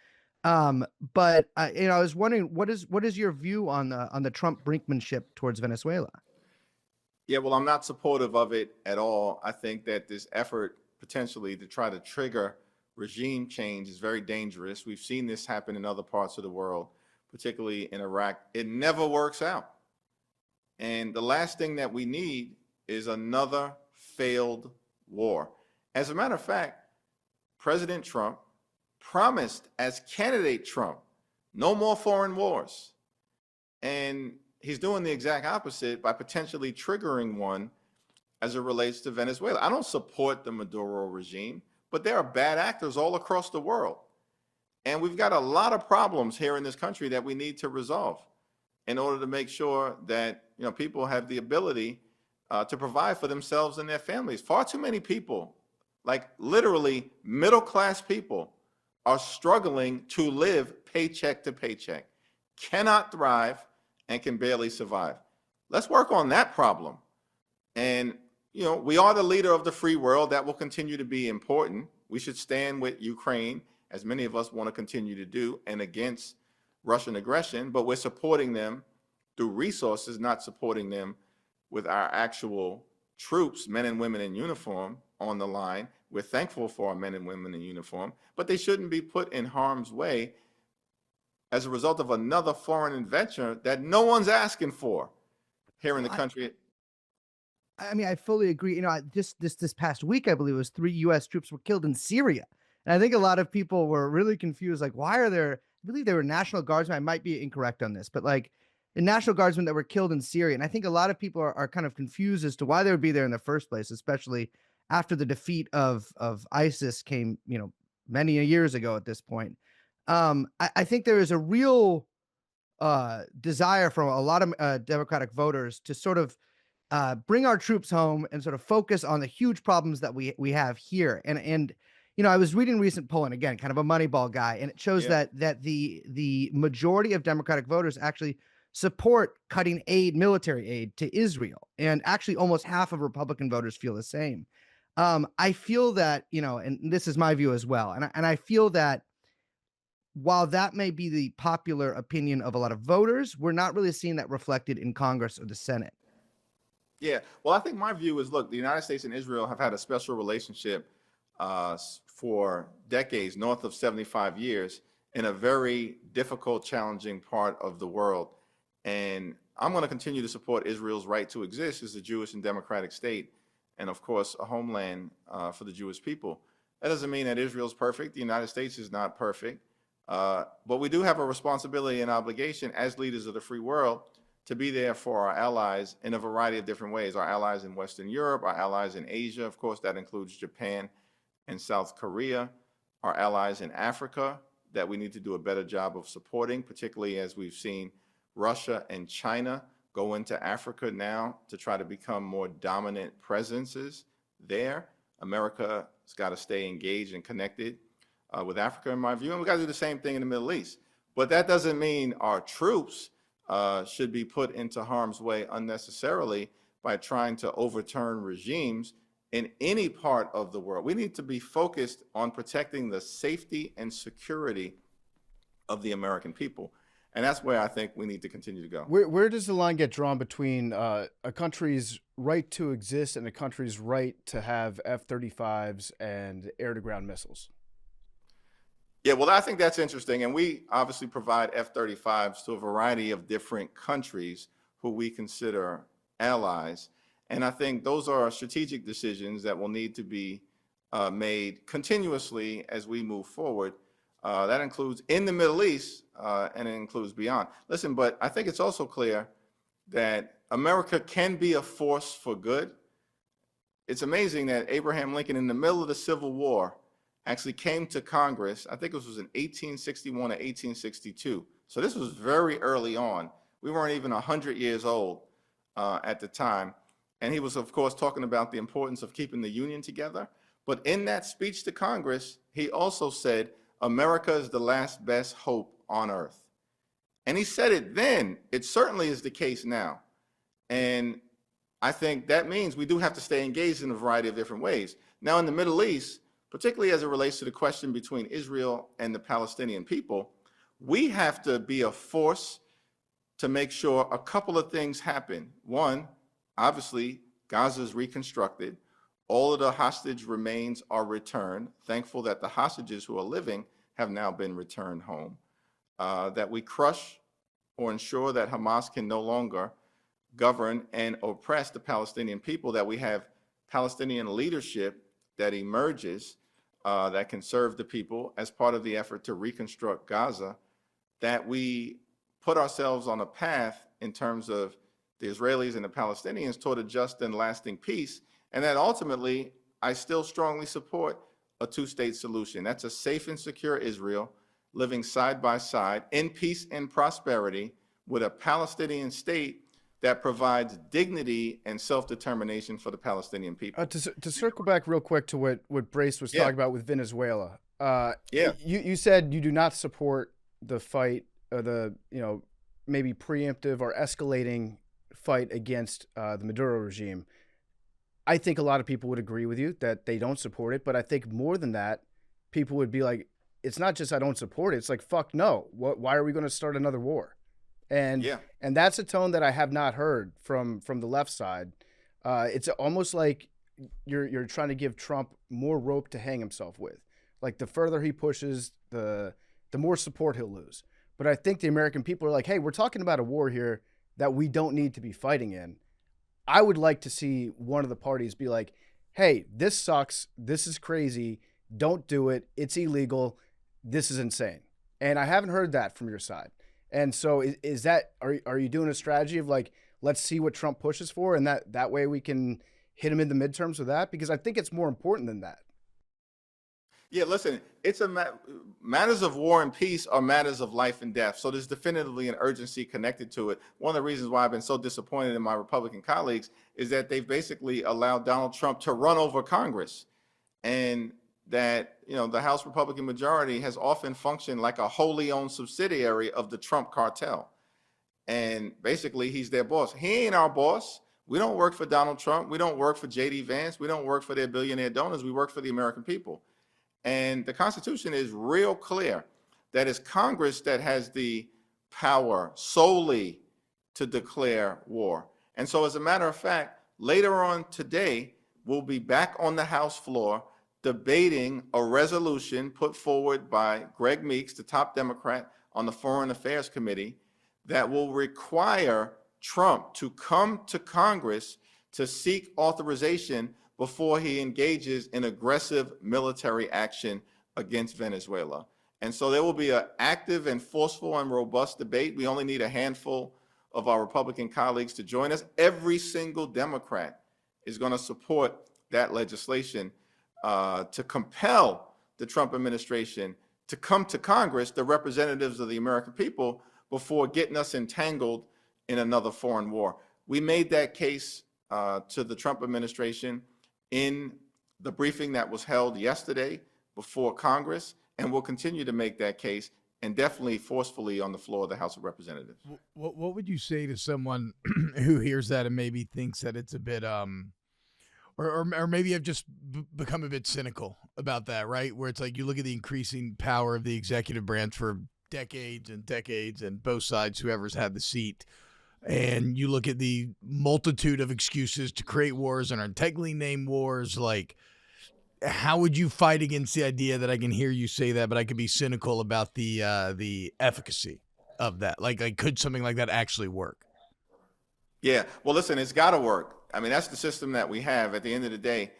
But I was wondering what is your view on the Trump brinkmanship towards Venezuela? Yeah, well, I'm not supportive of it at all. I think that this effort potentially to try to trigger regime change is very dangerous. We've seen this happen in other parts of the world, particularly in Iraq. It never works out. And the last thing that we need is another failed war. As a matter of fact, President Trump promised as candidate Trump No more foreign wars. And he's doing the exact opposite by potentially triggering one as it relates to Venezuela. I don't support the Maduro regime, but there are bad actors all across the world. And we've got a lot of problems here in this country that we need to resolve in order to make sure that people have the ability to provide for themselves and their families. Far too many people, like literally middle-class people, are struggling to live paycheck to paycheck, cannot thrive, and can barely survive. Let's work on that problem. And, we are the leader of the free world. That will continue to be important. We should stand with Ukraine, as many of us want to continue to do, and against Russian aggression, but we're supporting them through resources, not supporting them with our actual troops, men and women in uniform, on the line. We're thankful for our men and women in uniform, but they shouldn't be put in harm's way as a result of another foreign invention that no one's asking for here in the country. I mean, I fully agree. This past week, I believe it was 3 U.S. troops were killed in Syria. And I think a lot of people were really confused. Like, why are there, I believe they were National Guardsmen. I might be incorrect on this, but like the National Guardsmen that were killed in Syria. And I think a lot of people are kind of confused as to why they would be there in the first place, especially after the defeat of ISIS came, many years ago at this point. I think there is a real desire from a lot of Democratic voters to sort of bring our troops home and sort of focus on the huge problems that we have here. And I was reading recent polling, again, kind of a Moneyball guy, and it shows that the majority of Democratic voters actually support cutting military aid to Israel. And actually almost half of Republican voters feel the same. I feel that, and this is my view as well. And I feel that while that may be the popular opinion of a lot of voters, we're not really seeing that reflected in Congress or the Senate. Yeah, well, I think my view is, look, the United States and Israel have had a special relationship for decades, north of 75 years, in a very difficult, challenging part of the world. And I'm going to continue to support Israel's right to exist as a Jewish and democratic state, and of course, a homeland for the Jewish people. That doesn't mean that Israel's perfect. The United States is not perfect. But we do have a responsibility and obligation as leaders of the free world to be there for our allies in a variety of different ways. Our allies in Western Europe, our allies in Asia, of course, that includes Japan and South Korea, our allies in Africa that we need to do a better job of supporting, particularly as we've seen Russia and China go into Africa now to try to become more dominant presences there. America's got to stay engaged and connected with Africa, in my view, and we got to do the same thing in the Middle East. But that doesn't mean our troops should be put into harm's way unnecessarily by trying to overturn regimes in any part of the world. We need to be focused on protecting the safety and security of the American people. And that's where I think we need to continue to go. Where does the line get drawn between a country's right to exist and a country's right to have F-35s and air-to-ground missiles? Yeah, well, I think that's interesting. And we obviously provide F-35s to a variety of different countries who we consider allies. And I think those are strategic decisions that will need to be made continuously as we move forward. That includes in the Middle East, and it includes beyond. Listen, but I think it's also clear that America can be a force for good. It's amazing that Abraham Lincoln, in the middle of the Civil War, actually came to Congress. I think it was in 1861 or 1862. So this was very early on. We weren't even 100 years old at the time. And he was, of course, talking about the importance of keeping the Union together. But in that speech to Congress, he also said, America is the last best hope on earth. And he said it then. It certainly is the case now. And I think that means we do have to stay engaged in a variety of different ways. Now, in the Middle East, particularly as it relates to the question between Israel and the Palestinian people, we have to be a force to make sure a couple of things happen. One, obviously, Gaza is reconstructed. All of the hostage remains are returned. Thankful that the hostages who are living have now been returned home. That we crush or ensure that Hamas can no longer govern and oppress the Palestinian people, that we have Palestinian leadership that emerges that can serve the people as part of the effort to reconstruct Gaza. that we put ourselves on a path in terms of the Israelis and the Palestinians toward a just and lasting peace, and that ultimately I still strongly support a two-state solution. That's a safe and secure Israel living side by side in peace and prosperity with a Palestinian state that provides dignity and self-determination for the Palestinian people. To circle back real quick to what Brace was talking about with Venezuela. Yeah. You said you do not support the fight, the maybe preemptive or escalating fight against the Maduro regime. I think a lot of people would agree with you that they don't support it, but I think more than that, people would be like, it's not just I don't support it. It's like, fuck no. Why are we going to start another war? And that's a tone that I have not heard from the left side. It's almost like you're trying to give Trump more rope to hang himself with. Like the further he pushes, the more support he'll lose. But I think the American people are like, hey, we're talking about a war here that we don't need to be fighting in. I would like to see one of the parties be like, hey, this sucks. This is crazy. Don't do it. It's illegal. This is insane. And I haven't heard that from your side. And so is that, are you doing a strategy of like, let's see what Trump pushes for, and that way we can hit him in the midterms with that? Because I think it's more important than that. Yeah, listen, it's matters of war and peace are matters of life and death. So there's definitively an urgency connected to it. One of the reasons why I've been so disappointed in my Republican colleagues is that they've basically allowed Donald Trump to run over Congress, and that the House Republican majority has often functioned like a wholly owned subsidiary of the Trump cartel. And basically, he's their boss. He ain't our boss. We don't work for Donald Trump. We don't work for J.D. Vance. We don't work for their billionaire donors. We work for the American people. And the Constitution is real clear that it's Congress that has the power solely to declare war. And so as a matter of fact, later on today, we'll be back on the House floor debating a resolution put forward by Greg Meeks, the top Democrat on the Foreign Affairs Committee, that will require Trump to come to Congress to seek authorization before he engages in aggressive military action against Venezuela. And so there will be an active and forceful and robust debate. We only need a handful of our Republican colleagues to join us. Every single Democrat is going to support that legislation to compel the Trump administration to come to Congress, the representatives of the American people, before getting us entangled in another foreign war. We made that case to the Trump administration in the briefing that was held yesterday before Congress, and we'll continue to make that case, and definitely forcefully on the floor of the House of Representatives. What would you say to someone who hears that and maybe thinks that it's a bit or maybe I've just become a bit cynical about that, right? Where it's like you look at the increasing power of the executive branch for decades and decades, and both sides, whoever's had the seat, and you look at the multitude of excuses to create wars and are technically named wars. Like, how would you fight against the idea that I can hear you say that, but I could be cynical about the efficacy of that? Like, could something like that actually work? Yeah, well, listen, it's got to work. I mean, that's the system that we have. At the end of the day,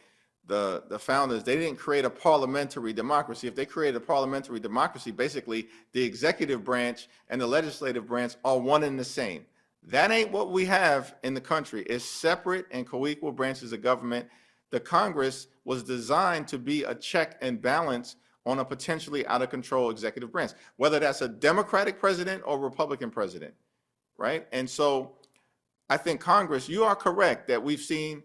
the founders, they didn't create a parliamentary democracy. If they created a parliamentary democracy, basically the executive branch and the legislative branch are one and the same. That ain't what we have in the country. It's separate and co-equal branches of government. The Congress was designed to be a check and balance on a potentially out of control executive branch, whether that's a Democratic president or Republican president, right? And so I think Congress, you are correct that we've seen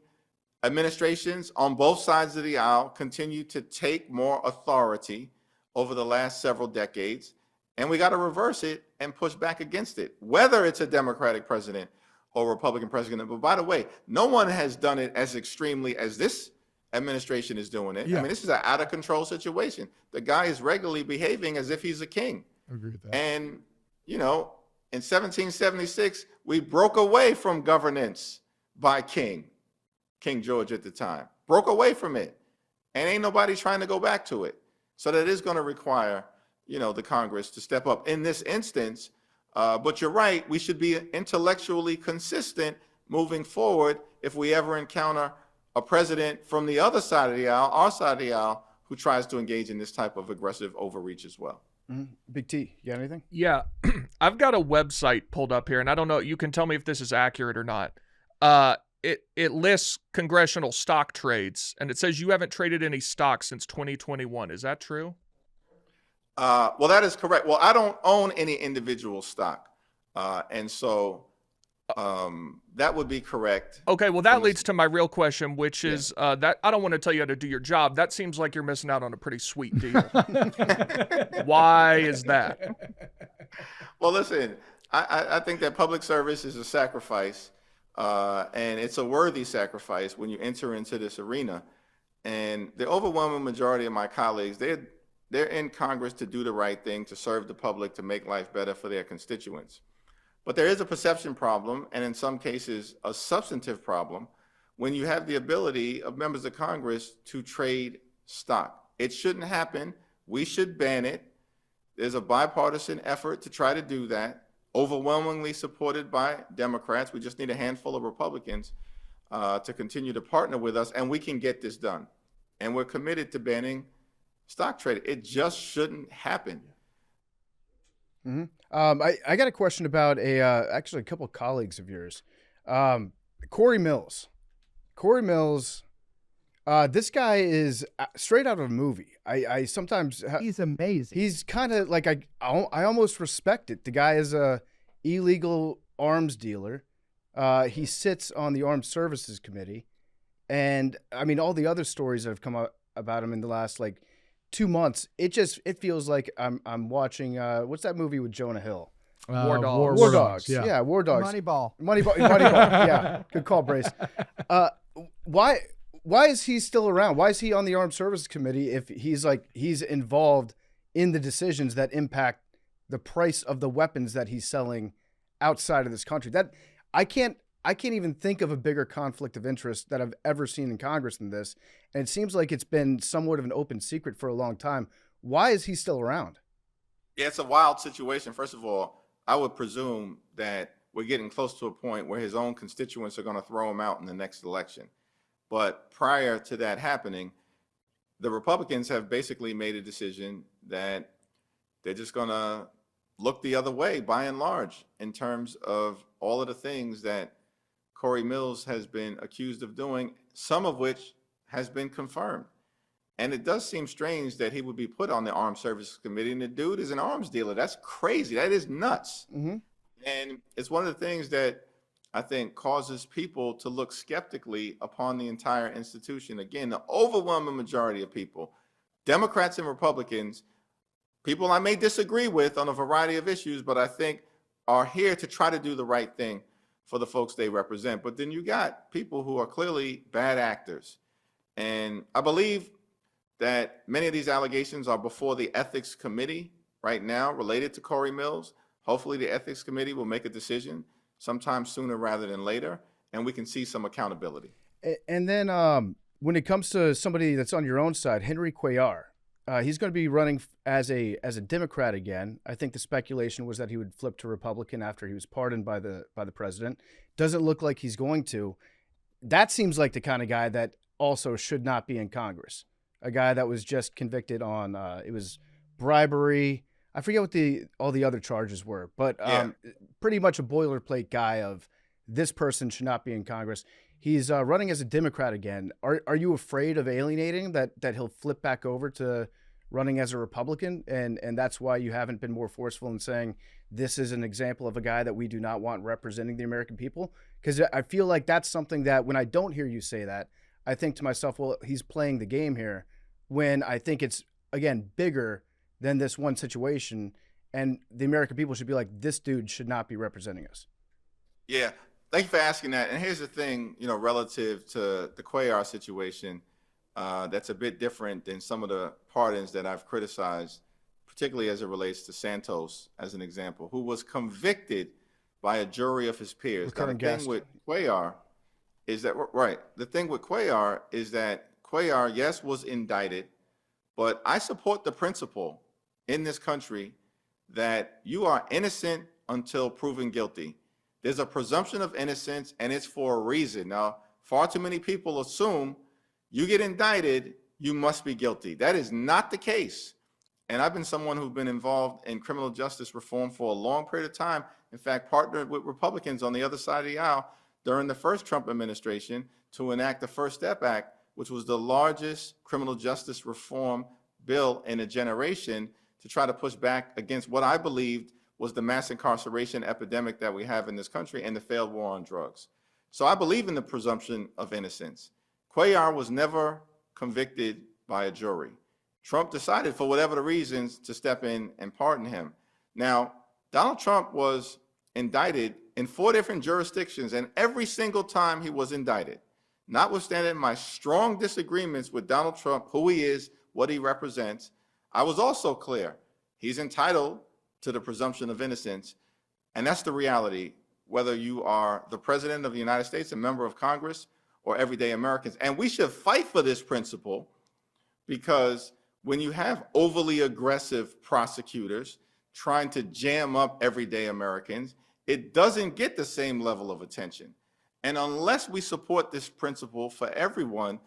administrations on both sides of the aisle continue to take more authority over the last several decades, and we got to reverse it and push back against it, whether it's a Democratic president or Republican president. But by the way, no one has done it as extremely as this administration is doing it. Yeah. I mean, this is an out of control situation. The guy is regularly behaving as if he's a king. I agree with that. And, in 1776, we broke away from governance by King George at the time, broke away from it, and ain't nobody trying to go back to it. So that is going to require, the Congress to step up in this instance. But you're right, we should be intellectually consistent moving forward if we ever encounter a president from the other side of the aisle, our side of the aisle, who tries to engage in this type of aggressive overreach as well. Big T, you got anything? Yeah, I've got a website pulled up here, and I don't know. You can tell me if this is accurate or not. It lists congressional stock trades, and it says you haven't traded any stock since 2021. Is that true? Well, that is correct. Well, I don't own any individual stock, and so that would be correct. Okay, well, that leads to my real question, which is that I don't want to tell you how to do your job. That seems like you're missing out on a pretty sweet deal. Why is that? Well, listen, I think that public service is a sacrifice, and it's a worthy sacrifice when you enter into this arena. And the overwhelming majority of my colleagues, they're in Congress to do the right thing, to serve the public, to make life better for their constituents. But there is a perception problem, and in some cases, a substantive problem, when you have the ability of members of Congress to trade stock. It shouldn't happen. We should ban it. There's a bipartisan effort to try to do that, overwhelmingly supported by Democrats. We just need a handful of Republicans to continue to partner with us, and we can get this done. And we're committed to banning stock trading. It just shouldn't happen. Mm-hmm. I got a question about actually a couple of colleagues of yours. Corey Mills. Corey Mills, this guy is straight out of a movie. I sometimes he's amazing. He's kind of like I almost respect it. The guy is a illegal arms dealer. He sits on the Armed Services Committee, and I mean all the other stories that have come out about him in the last 2 months, it feels like I'm watching what's that movie with Jonah Hill? War Dogs. War Dogs. Yeah. Yeah, War Dogs. Moneyball. Moneyball. Yeah, good call, Brace. Why is he still around? Why is he on the Armed Services Committee if he's involved in the decisions that impact the price of the weapons that he's selling outside of this country? That I can't even think of a bigger conflict of interest that I've ever seen in Congress than this. And it seems like it's been somewhat of an open secret for a long time. Why is he still around? Yeah, it's a wild situation. First of all, I would presume that we're getting close to a point where his own constituents are going to throw him out in the next election. But prior to that happening, the Republicans have basically made a decision that they're just going to look the other way by and large in terms of all of the things that Corey Mills has been accused of doing, some of which has been confirmed. And it does seem strange that he would be put on the Armed Services Committee, and the dude is an arms dealer. That's crazy. That is nuts. Mm-hmm. And it's one of the things that I think causes people to look skeptically upon the entire institution. Again, the overwhelming majority of people, Democrats and Republicans, people I may disagree with on a variety of issues, but I think are here to try to do the right thing for the folks they represent. But then you got people who are clearly bad actors. And I believe that many of these allegations are before the Ethics Committee right now related to Corey Mills. Hopefully the Ethics Committee will make a decision sometime sooner rather than later, and we can see some accountability. And then when it comes to somebody that's on your own side, Henry Cuellar, he's going to be running as a Democrat again. I think the speculation was that he would flip to Republican after he was pardoned by the president. Doesn't look like he's going to. That seems like the kind of guy that also should not be in Congress. A guy that was just convicted on it was bribery. I forget what all the other charges were, but pretty much a boilerplate guy of this person should not be in Congress. He's running as a Democrat again. Are you afraid of alienating that he'll flip back over to running as a Republican, and that's why you haven't been more forceful in saying this is an example of a guy that we do not want representing the American people? Because I feel like that's something that when I don't hear you say that, I think to myself, well, he's playing the game here, when I think it's, again, bigger than this one situation, and the American people should be like, this dude should not be representing us. Yeah, thank you for asking that. And here's the thing, relative to the Cuellar situation, that's a bit different than some of the pardons that I've criticized, particularly as it relates to Santos, as an example, who was convicted by a jury of his peers. Now, the thing with Cuellar is that, the thing with Cuellar is that Cuellar, yes, was indicted, but I support the principle in this country that you are innocent until proven guilty. There's a presumption of innocence, and it's for a reason. Now, far too many people assume you get indicted, you must be guilty. That is not the case. And I've been someone who's been involved in criminal justice reform for a long period of time. In fact, partnered with Republicans on the other side of the aisle during the first Trump administration to enact the First Step Act, which was the largest criminal justice reform bill in a generation to try to push back against what I believed was the mass incarceration epidemic that we have in this country and the failed war on drugs. So I believe in the presumption of innocence. Cuellar was never convicted by a jury. Trump decided, for whatever the reasons, to step in and pardon him. Now, Donald Trump was indicted in 4 different jurisdictions, and every single time he was indicted, notwithstanding my strong disagreements with Donald Trump, who he is, what he represents, I was also clear. He's entitled to the presumption of innocence, and that's the reality, whether you are the President of the United States, a member of Congress, or everyday Americans. And we should fight for this principle, because when you have overly aggressive prosecutors trying to jam up everyday Americans, it doesn't get the same level of attention. And unless we support this principle for everyone,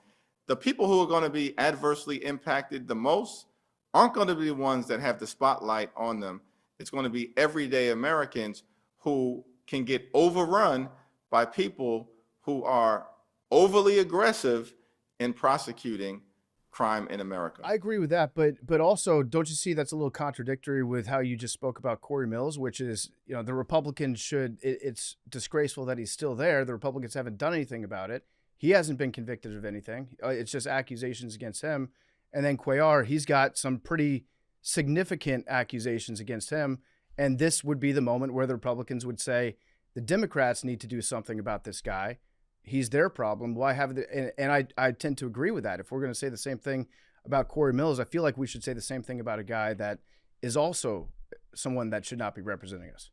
the people who are going to be adversely impacted the most aren't going to be the ones that have the spotlight on them. It's going to be everyday Americans who can get overrun by people who are overly aggressive in prosecuting crime in America. I agree with that, but also, don't you see that's a little contradictory with how you just spoke about Corey Mills, which is, the Republicans it's disgraceful that he's still there. The Republicans haven't done anything about it. He hasn't been convicted of anything. It's just accusations against him. And then Cuellar, he's got some pretty significant accusations against him. And this would be the moment where the Republicans would say, the Democrats need to do something about this guy. He's their problem. Why have I tend to agree with that. If we're going to say the same thing about Corey Mills, I feel like we should say the same thing about a guy that is also someone that should not be representing us.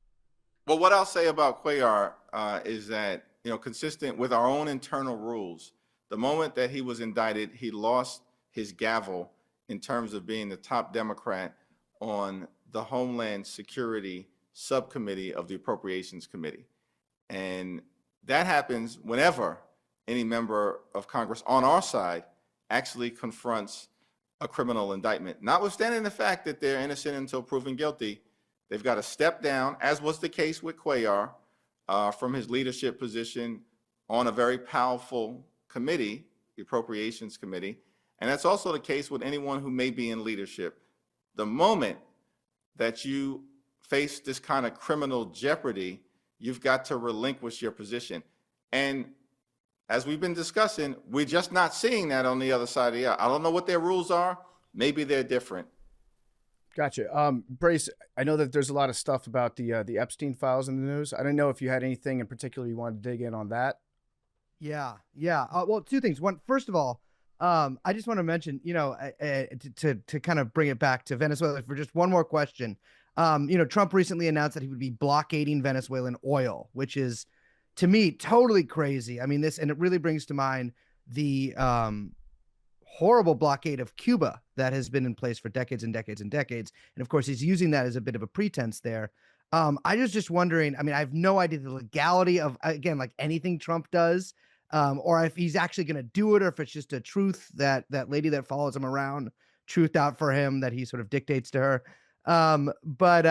Well, what I'll say about Cuellar is that, consistent with our own internal rules, the moment that he was indicted, he lost his gavel in terms of being the top Democrat on the Homeland Security Subcommittee of the Appropriations Committee. And that happens whenever any member of Congress on our side actually confronts a criminal indictment. Notwithstanding the fact that they're innocent until proven guilty, they've got to step down, as was the case with Cuellar, from his leadership position on a very powerful committee, the Appropriations Committee. And that's also the case with anyone who may be in leadership. The moment that you face this kind of criminal jeopardy, you've got to relinquish your position. And as we've been discussing, we're just not seeing that on the other side of the aisle. I don't know what their rules are. Maybe they're different. Gotcha. Brace, I know that there's a lot of stuff about the Epstein files in the news. I don't know if you had anything in particular you wanted to dig in on that. Yeah. Well, 2 things. One, first of all, I just want to mention, to kind of bring it back to Venezuela for just one more question. Trump recently announced that he would be blockading Venezuelan oil, which is, to me, totally crazy. I mean, and it really brings to mind the horrible blockade of Cuba that has been in place for decades and decades and decades. And of course, he's using that as a bit of a pretense there. I was just wondering, I mean, I have no idea the legality of, again, like anything Trump does, or if he's actually going to do it, or if it's just a truth that lady that follows him around truthed out for him that he sort of dictates to her. But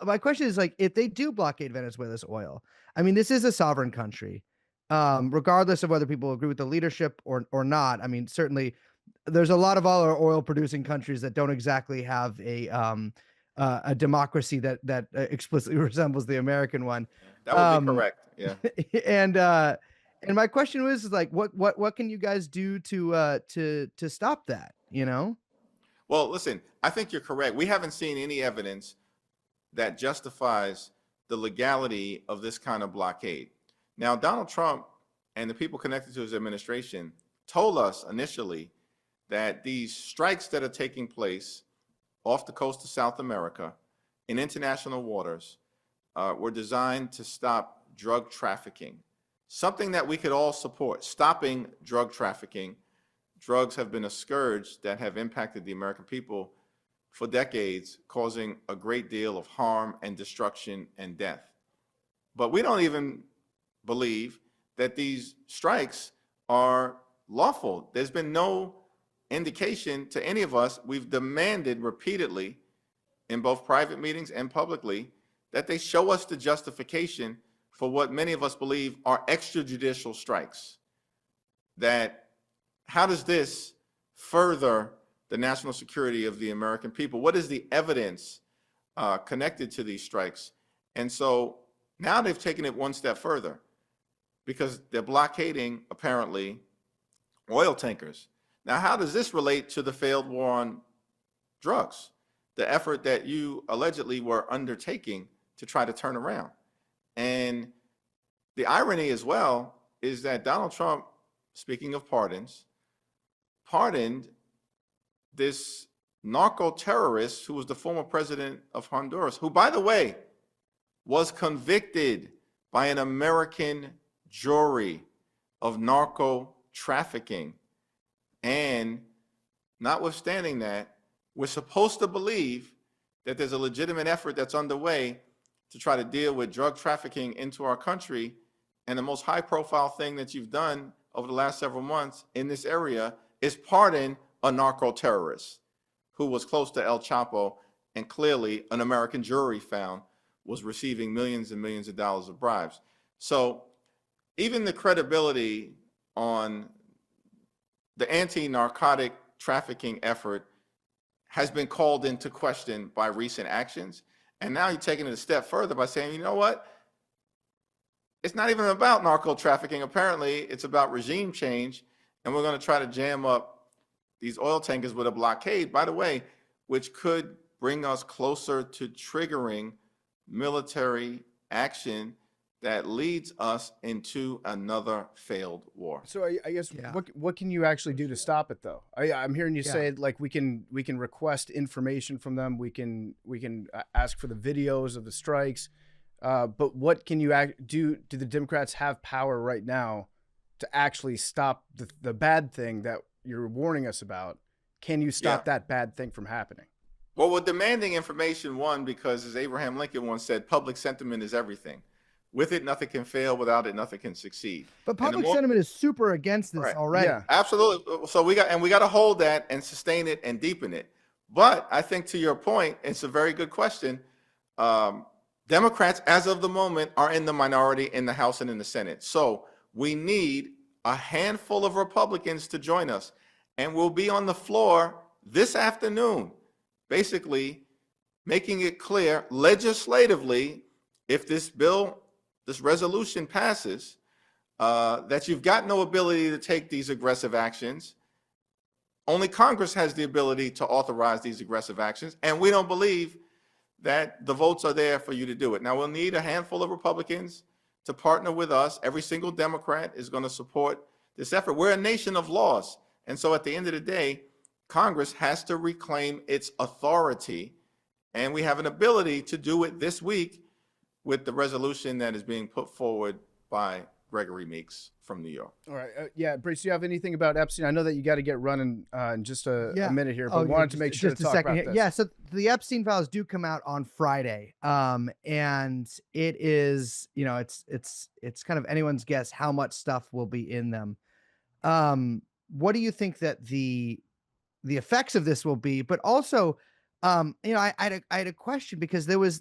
my question is, like, if they do blockade Venezuela's oil, I mean, this is a sovereign country, regardless of whether people agree with the leadership or not. I mean, certainly there's a lot of other oil producing countries that don't exactly have a democracy that explicitly resembles the American one. That would be correct. Yeah. And my question was, like, what can you guys do to stop that? Well, listen, I think you're correct. We haven't seen any evidence that justifies the legality of this kind of blockade. Now, Donald Trump and the people connected to his administration told us initially that these strikes that are taking place off the coast of South America in international waters were designed to stop drug trafficking, something that we could all support, stopping drug trafficking. Drugs have been a scourge that have impacted the American people for decades, causing a great deal of harm and destruction and death. But we don't even believe that these strikes are lawful. There's been no indication to any of us. We've demanded repeatedly in both private meetings and publicly that they show us the justification for what many of us believe are extrajudicial strikes. That how does this further the national security of the American people? What is the evidence connected to these strikes? And so now they've taken it one step further because they're blockading, apparently, oil tankers. Now, how does this relate to the failed war on drugs, the effort that you allegedly were undertaking to try to turn around? And the irony as well is that Donald Trump, speaking of pardons, pardoned this narco-terrorist who was the former president of Honduras, who, by the way, was convicted by an American jury of narco trafficking. And notwithstanding that, we're supposed to believe that there's a legitimate effort that's underway to try to deal with drug trafficking into our country. And the most high-profile thing that you've done over the last several months in this area is pardon a narco-terrorist who was close to El Chapo and clearly an American jury found was receiving millions and millions of dollars of bribes. So even the credibility on the anti-narcotic trafficking effort has been called into question by recent actions. And now you're taking it a step further by saying, you know what? It's not even about narco trafficking. Apparently, it's about regime change. And we're going to try to jam up these oil tankers with a blockade, by the way, which could bring us closer to triggering military action that leads us into another failed war. So I guess what can you actually do to stop it though? I'm hearing you say like we can request information from them. We can ask for the videos of the strikes. But what can you do? Do the Democrats have power right now to actually stop the bad thing that you're warning us about? Can you stop that bad thing from happening? Well, we're demanding information, one, because as Abraham Lincoln once said, public sentiment is everything. With it, nothing can fail. Without it, nothing can succeed. But public sentiment is super against this already. Yeah. Absolutely. So we got to hold that and sustain it and deepen it. But I think to your point, it's a very good question. Democrats, as of the moment, are in the minority in the House and in the Senate. So we need a handful of Republicans to join us. And we'll be on the floor this afternoon, basically making it clear legislatively, if this resolution passes, that you've got no ability to take these aggressive actions. Only Congress has the ability to authorize these aggressive actions, and we don't believe that the votes are there for you to do it. Now, we'll need a handful of Republicans to partner with us. Every single Democrat is going to support this effort. We're a nation of laws, and so at the end of the day, Congress has to reclaim its authority, and we have an ability to do it this week with the resolution that is being put forward by Gregory Meeks from New York. All right. Brace, do you have anything about Epstein? I know that you got to get running in just a minute here, but wanted to make sure to talk about this. Yeah, so the Epstein files do come out on Friday. And it is, it's kind of anyone's guess how much stuff will be in them. What do you think that the effects of this will be? But also, I had a question because there was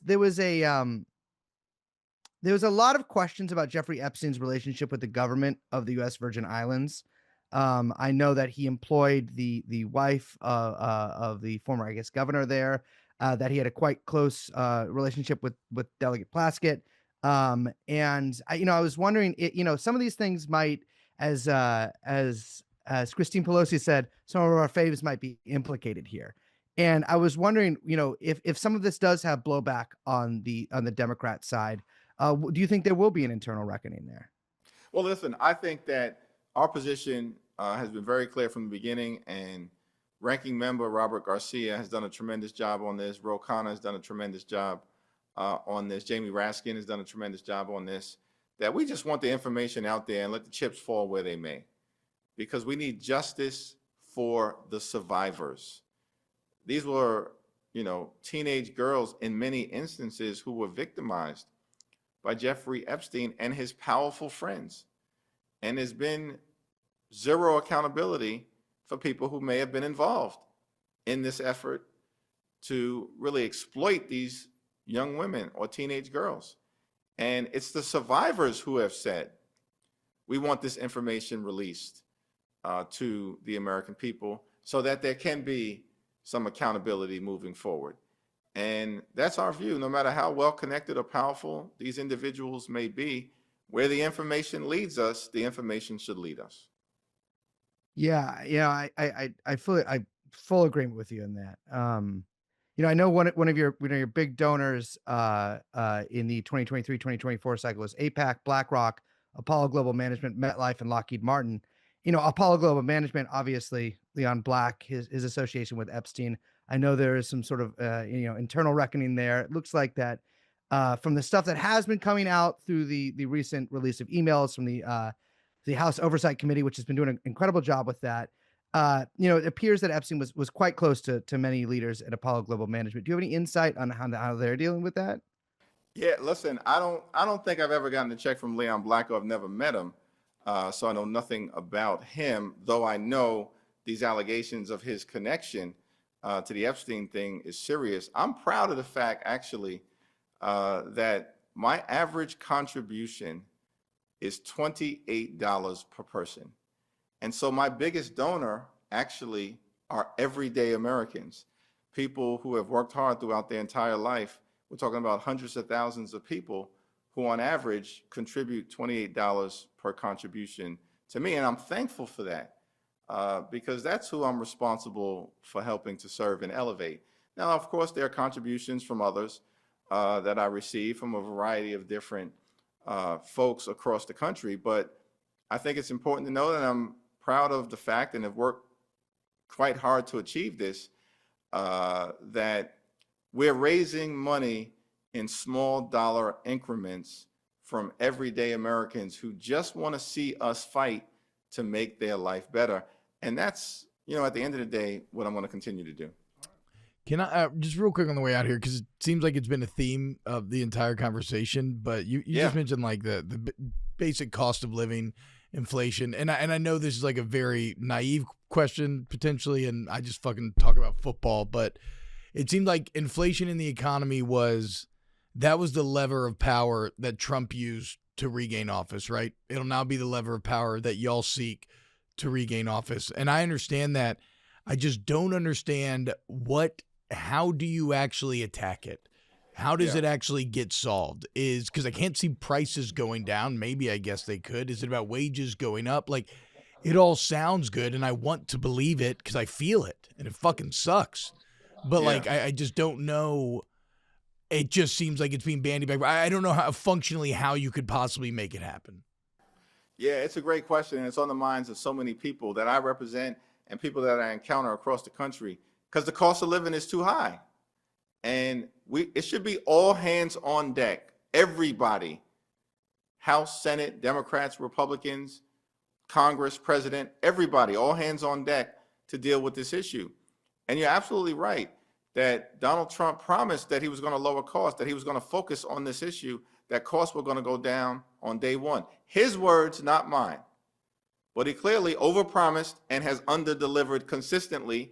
a lot of questions about Jeffrey Epstein's relationship with the government of the U.S. Virgin Islands. I know that he employed the wife of the former, I guess, governor there, that he had a quite close relationship with Delegate Plaskett. And I was wondering, some of these things might, as Christine Pelosi said, some of our faves might be implicated here. And I was wondering, if some of this does have blowback on the Democrat side, do you think there will be an internal reckoning there? Well, listen, I think that our position has been very clear from the beginning, and Ranking Member Robert Garcia has done a tremendous job on this. Ro Khanna has done a tremendous job on this. Jamie Raskin has done a tremendous job on this, that we just want the information out there and let the chips fall where they may, because we need justice for the survivors. These were, teenage girls in many instances who were victimized by Jeffrey Epstein and his powerful friends. And there's been zero accountability for people who may have been involved in this effort to really exploit these young women or teenage girls. And it's the survivors who have said, we want this information released to the American people so that there can be some accountability moving forward. And that's our view. No matter how well connected or powerful these individuals may be, where the information leads us, the information should lead us. Yeah, I full agreement with you in that. I know one of your big donors in the 2023-2024 cycle is APAC, BlackRock, Apollo Global Management, MetLife, and Lockheed Martin. Apollo Global Management, obviously, Leon Black, his association with Epstein. I know there is some sort of internal reckoning there. It looks like that from the stuff that has been coming out through the recent release of emails from the House Oversight Committee, which has been doing an incredible job with that. It appears that Epstein was quite close to many leaders at Apollo Global Management. Do you have any insight on how they're dealing with that? Yeah, listen, I don't think I've ever gotten a check from Leon Black, or I've never met him. So I know nothing about him, though I know these allegations of his connection to the Epstein thing is serious. I'm proud of the fact, actually, that my average contribution is $28 per person. And so my biggest donor actually are everyday Americans, people who have worked hard throughout their entire life. We're talking about hundreds of thousands of people who on average contribute $28 per contribution to me. And I'm thankful for that because that's who I'm responsible for helping to serve and elevate. Now, of course, there are contributions from others that I receive from a variety of different folks across the country. But I think it's important to know that I'm proud of the fact, and have worked quite hard to achieve this, that we're raising money in small dollar increments from everyday Americans who just want to see us fight to make their life better. And that's, at the end of the day, what I'm going to continue to do. Can I just real quick on the way out here, because it seems like it's been a theme of the entire conversation, but you just mentioned like the basic cost of living, inflation, and I know this is like a very naive question potentially, and I just fucking talk about football, but it seemed like inflation in the economy was the lever of power that Trump used to regain office, right? It'll now be the lever of power that y'all seek to regain office, and I understand that. I just don't understand how do you actually attack it? How does it actually get solved? Is because I can't see prices going down. Maybe I guess they could. Is it about wages going up? Like, it all sounds good, and I want to believe it because I feel it, and it fucking sucks. But like, I just don't know. It just seems like it's being bandied back. I don't know how you could possibly make it happen. Yeah, it's a great question, and it's on the minds of so many people that I represent and people that I encounter across the country, because the cost of living is too high. And it should be all hands on deck. Everybody, House, Senate, Democrats, Republicans, Congress, President, everybody, all hands on deck to deal with this issue. And you're absolutely right that Donald Trump promised that he was going to lower costs, that he was going to focus on this issue, that costs were going to go down on day one. His words, not mine. But he clearly overpromised and has underdelivered consistently,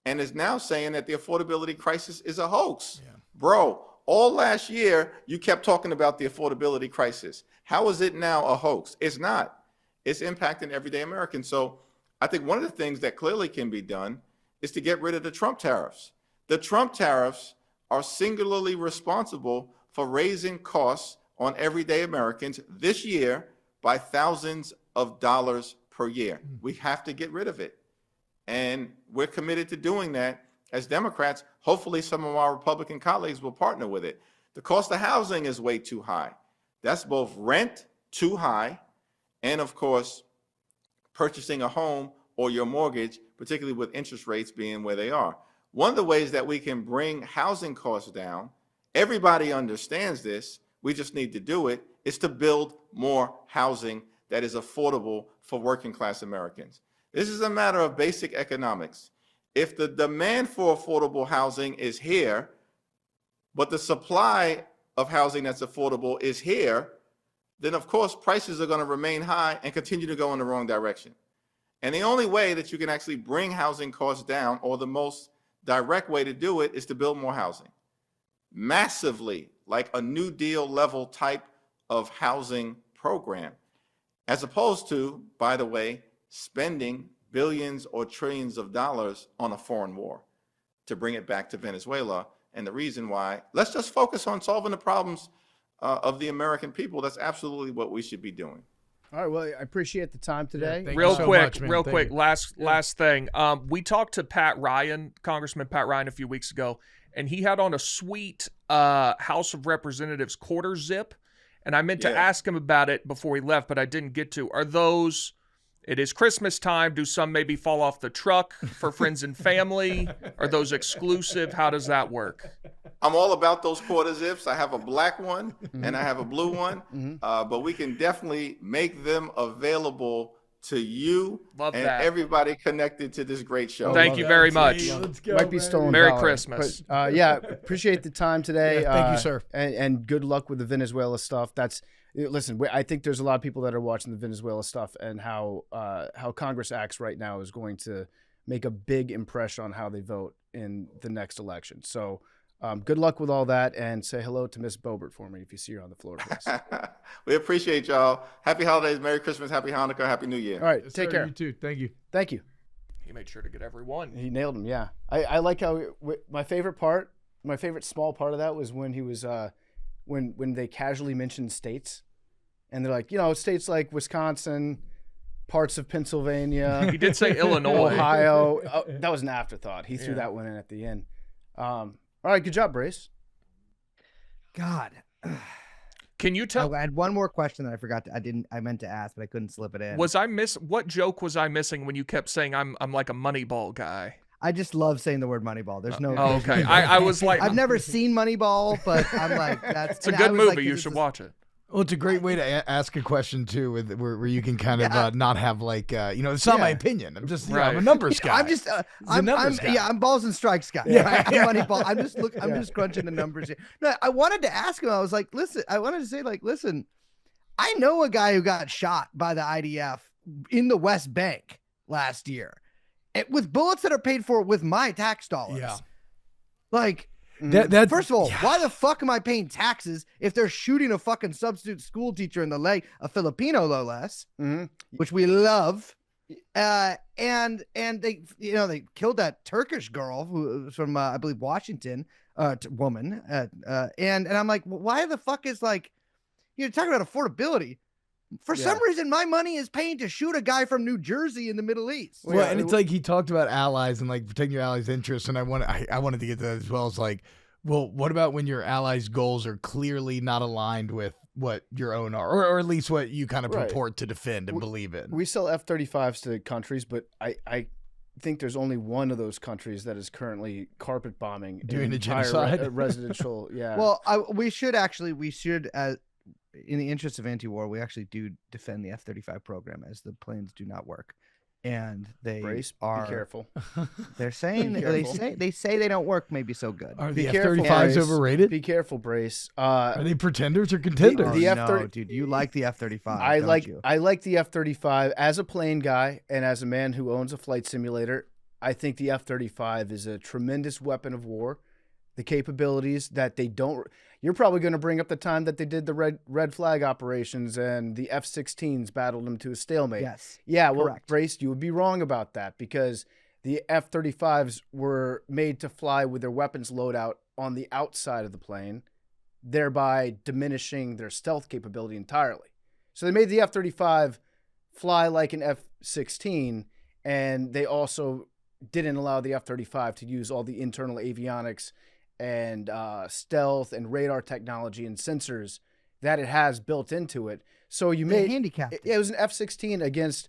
and is now saying that the affordability crisis is a hoax. Yeah. Bro, all last year, you kept talking about the affordability crisis. How is it now a hoax? It's not. It's impacting everyday Americans. So I think one of the things that clearly can be done is to get rid of the Trump tariffs. The Trump tariffs are singularly responsible for raising costs on everyday Americans this year by thousands of dollars per year. We have to get rid of it. And we're committed to doing that as Democrats. Hopefully some of our Republican colleagues will partner with it. The cost of housing is way too high. That's both rent, too high, and of course, purchasing a home or your mortgage, particularly with interest rates being where they are. One of the ways that we can bring housing costs down, everybody understands this, we just need to do it, is to build more housing that is affordable for working class Americans. This is a matter of basic economics. If the demand for affordable housing is here, but the supply of housing that's affordable is here, then of course prices are going to remain high and continue to go in the wrong direction. And the only way that you can actually bring housing costs down, or the most direct way to do it, is to build more housing. Massively, like a New Deal level type of housing program, as opposed to, by the way, spending billions or trillions of dollars on a foreign war to bring it back to Venezuela. And the reason why, let's just focus on solving the problems of the American people. That's absolutely what we should be doing. All right. Well, I appreciate the time today. thank you Real so quick, much, man. Thank you. last thing. We talked to Pat Ryan, Congressman Pat Ryan, a few weeks ago, and he had on a sweet House of Representatives quarter zip, and I meant to ask him about it before he left, but I didn't get to. Are those? It is Christmas time. Do some maybe fall off the truck for friends and family? Are those exclusive? How does that work? I'm all about those quarter zips. I have a black one and I have a blue one, but we can definitely make them available to you Love and that. everybody connected to this great show. Thank you very much. Let's go, Might be man. stolen Merry valor. Christmas. But, yeah, appreciate the time today. Yeah, thank you, sir. And good luck with the Venezuela stuff. Listen, I think there's a lot of people that are watching the Venezuela stuff, and how Congress acts right now is going to make a big impression on how they vote in the next election. So good luck with all that, and say hello to Miss Boebert for me if you see her on the floor, please. We appreciate y'all. Happy holidays, Merry Christmas, Happy Hanukkah, Happy New Year. All right, Yes, take sir, care. You too. Thank you. Thank you. He made sure to get everyone. He nailed him. Yeah, I like how my favorite small part of that was when he was when they casually mentioned states, and they're like, states like Wisconsin, parts of Pennsylvania. He did say Illinois. Ohio. Oh, that was an afterthought. He threw that one in at the end. All right, good job, Brace. God. Can you tell? I had one more question that I forgot. I meant to ask, but I couldn't slip it in. What joke was I missing when you kept saying I'm like a Moneyball guy? I just love saying the word Moneyball. There's no. Oh, okay. I was like, I've never seen Moneyball, but I'm like, that's. it's a good movie. You should watch it. Well, it's a great way to ask a question too, where you can kind of not have like it's not my opinion. I'm just I'm a numbers guy. I'm just I'm balls and strikes guy. Yeah. Right? I'm Moneyball. I'm just crunching the numbers here. No, I wanted to ask him. I was like, listen. I wanted to say listen. I know a guy who got shot by the IDF in the West Bank last year, with bullets that are paid for with my tax dollars. Yeah. Like. That's, First of all, why the fuck am I paying taxes if they're shooting a fucking substitute school teacher in the leg, a Filipino no less, which we love, and they they killed that Turkish girl who was from I believe Washington, woman, and I'm like, why the fuck is you're talking about affordability? For some reason, my money is paying to shoot a guy from New Jersey in the Middle East. Well, and it's like he talked about allies and protecting your allies' interests, and I wanted to get to that as well. It's like, well, what about when your allies' goals are clearly not aligned with what your own are, or at least what you kind of purport to defend and believe in? We sell F-35s to countries, but I think there's only one of those countries that is currently carpet bombing, doing a genocide, residential. Yeah. Well, we should in the interest of anti-war, we actually do defend the F-35 program, as the planes do not work, and they Brace, are. Be careful. They're saying they say they don't work maybe so good. Are Be the careful, F-35s Brace. overrated? Be careful, Brace. Are they pretenders or contenders? No, dude, you like the F-35. I don't like the F-35 as a plane guy and as a man who owns a flight simulator. I think the F-35 is a tremendous weapon of war. The capabilities that they don't. You're probably going to bring up the time that they did the red flag operations and the F-16s battled them to a stalemate. Yes. Yeah. Well, correct. Brace, you would be wrong about that, because the F-35s were made to fly with their weapons loadout on the outside of the plane, thereby diminishing their stealth capability entirely. So they made the F-35 fly like an F-16, and they also didn't allow the F-35 to use all the internal avionics and stealth and radar technology and sensors that it has built into it. So you made handicapped. It was an F-16 against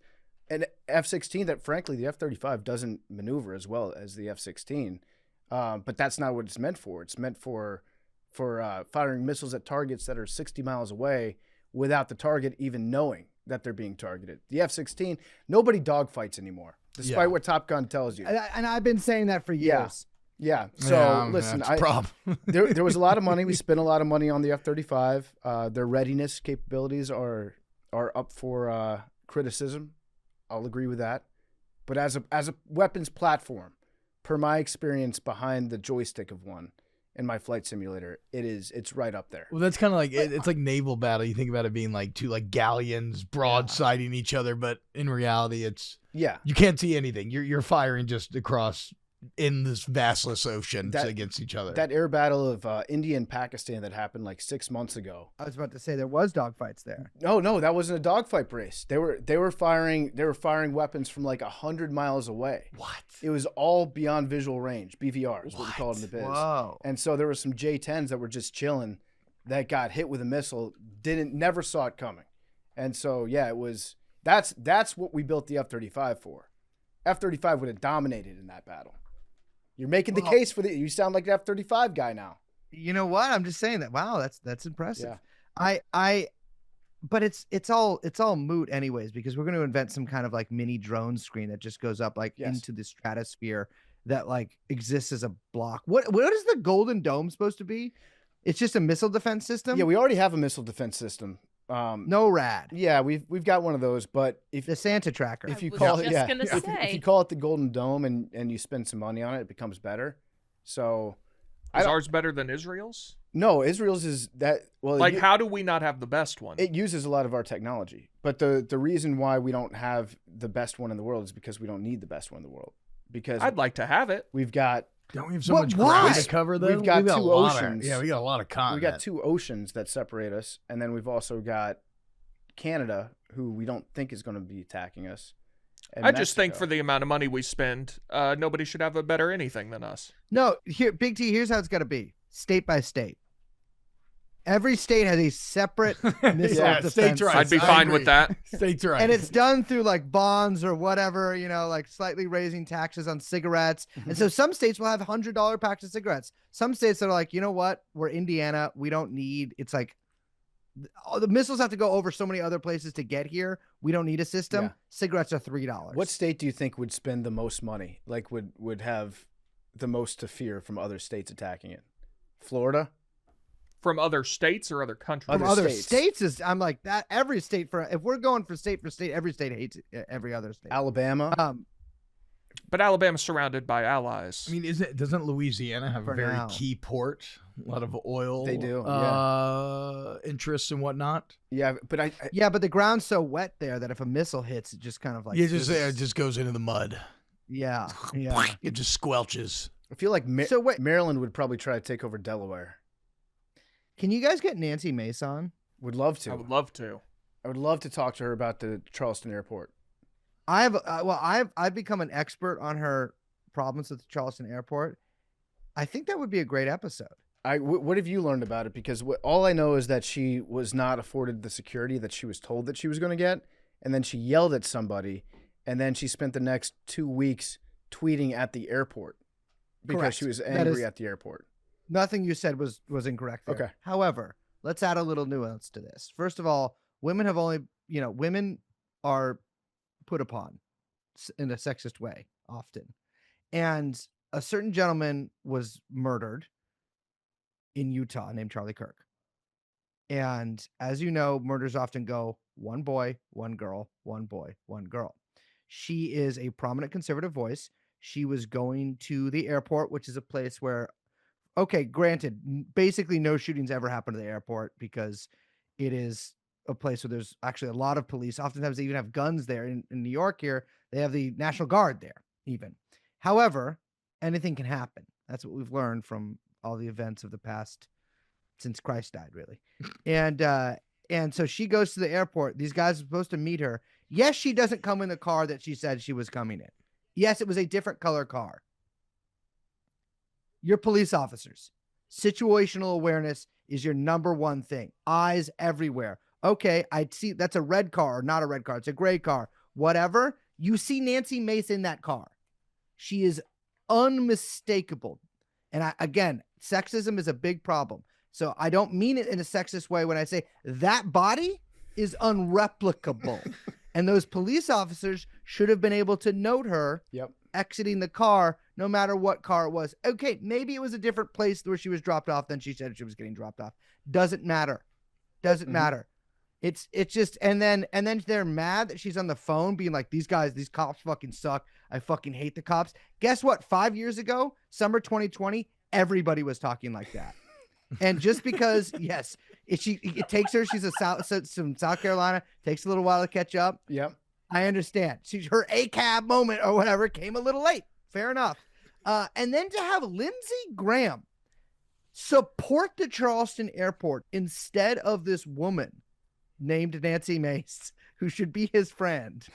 an F-16 that, frankly, the F-35 doesn't maneuver as well as the F-16. But that's not what it's meant for. It's meant for firing missiles at targets that are 60 miles away without the target even knowing that they're being targeted. The F-16, nobody dogfights anymore, despite what Top Gun tells you. And I've been saying that for years. Yeah. So listen, that's a problem. there was a lot of money. We spent a lot of money on the F-35. Their readiness capabilities are up for criticism. I'll agree with that. But as a weapons platform, per my experience behind the joystick of one in my flight simulator, it's right up there. Well, that's kind of like it's like naval battle. You think about it being like two like galleons broadsiding each other, but in reality, it's you can't see anything. You're firing just across in this vastless ocean against each other. That air battle of India and Pakistan that happened like 6 months ago. I was about to say there was dogfights there. No, that wasn't a dogfight, Brace. They were firing weapons from like 100 miles away. What? It was all beyond visual range. BVR is what we call it in the biz. Whoa. And so there were some J-10s that were just chilling that got hit with a missile, never saw it coming. And so it was that's what we built the F-35 for. F-35 would have dominated in that battle. You're making the case for you sound like the F-35 guy now. You know what? I'm just saying that. Wow, that's impressive. Yeah. But it's all moot anyways, because we're going to invent some kind of like mini drone screen that just goes up like into the stratosphere that like exists as a block. What is the Golden Dome supposed to be? It's just a missile defense system? Yeah, we already have a missile defense system. NORAD. Yeah, we've got one of those, but if the Santa tracker. If you I was call just it gonna say. if you call it the Golden Dome and you spend some money on it, it becomes better. So Is ours better than Israel's? No, Israel's is that well. Like, how do we not have the best one? It uses a lot of our technology, but the reason why we don't have the best one in the world is because we don't need the best one in the world. Because I'd like to have it. We've got. Don't we have so much ground to cover, though? We've got two oceans. oceans. We got a lot of continent. We got two oceans that separate us, and then we've also got Canada, who we don't think is going to be attacking us. I just think for the amount of money we spend, nobody should have a better anything than us. No, here, Big T, here's how it's got to be. State by state. Every state has a separate missile defense. States' rights. I'd be fine with that. States' rights. And it's done through like bonds or whatever, like slightly raising taxes on cigarettes. And so some states will have $100 packs of cigarettes. Some states are like, you know what? We're Indiana. We don't need, it's like, the missiles have to go over so many other places to get here. We don't need a system. Yeah. Cigarettes are $3. What state do you think would spend the most money? Like would have the most to fear from other states attacking it? Florida? From other states or other countries? From other states is, I'm like that. Every state if we're going for state, every state hates every other state. Alabama. But Alabama's surrounded by allies. I mean, doesn't Louisiana have a very key port? A lot of oil. They do. Interests and whatnot. Yeah, but but the ground's so wet there that if a missile hits, it just kind of like it just goes into the mud. Yeah. It just squelches. I feel like Maryland would probably try to take over Delaware. Can you guys get Nancy Mace on? Would love to. I would love to. I would love to talk to her about the Charleston airport. I've become an expert on her problems with the Charleston airport. I think that would be a great episode. What have you learned about it? Because all I know is that she was not afforded the security that she was told that she was going to get, and then she yelled at somebody, and then she spent the next 2 weeks tweeting at the airport because she was angry at the airport. Nothing you said was incorrect there. Okay. However, let's add a little nuance to this. First of all, women are put upon in a sexist way often. And a certain gentleman was murdered in Utah named Charlie Kirk. And as you know, murders often go one boy, one girl, one boy, one girl. She is a prominent conservative voice. She was going to the airport, which is a place where, okay, granted, basically no shootings ever happen to the airport because it is a place where there's actually a lot of police. Oftentimes they even have guns there. In New York here, they have the National Guard there even. However, anything can happen. That's what we've learned from all the events of the past since Christ died, really. And so she goes to the airport. These guys are supposed to meet her. Yes, she doesn't come in the car that she said she was coming in. Yes, it was a different color car. You're police officers. Situational awareness is your number one thing. Eyes everywhere. Okay, I see that's a red car or not a red car. It's a gray car. Whatever. You see Nancy Mace in that car. She is unmistakable. And again, sexism is a big problem. So I don't mean it in a sexist way when I say that body is unreplicable. And those police officers should have been able to note her exiting the car, no matter what car it was. Okay, maybe it was a different place where she was dropped off than she said she was getting dropped off. Doesn't matter. Doesn't matter. It's just, and then they're mad that she's on the phone being like, these cops fucking suck. I fucking hate the cops. Guess what? 5 years ago, summer 2020, everybody was talking like that. And just because, yes, it takes her, she's from South Carolina, takes a little while to catch up. Yep. I understand. Her ACAB moment or whatever came a little late. Fair enough. And then to have Lindsey Graham support the Charleston airport instead of this woman named Nancy Mace, who should be his friend.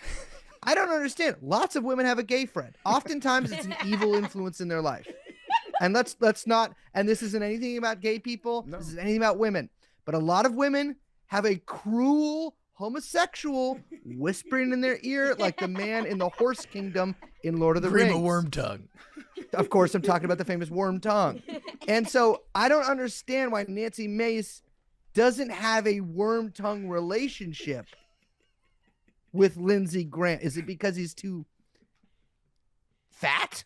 I don't understand. Lots of women have a gay friend. Oftentimes it's an evil influence in their life. And let's not, and this isn't anything about gay people. No. This is anything about women. But a lot of women have a cruel homosexual whispering in their ear like the man in the horse kingdom in Lord of the Rings. Worm tongue. Of course, I'm talking about the famous worm tongue. And so I don't understand why Nancy Mace doesn't have a worm tongue relationship with Lindsey Graham. Is it because he's too fat?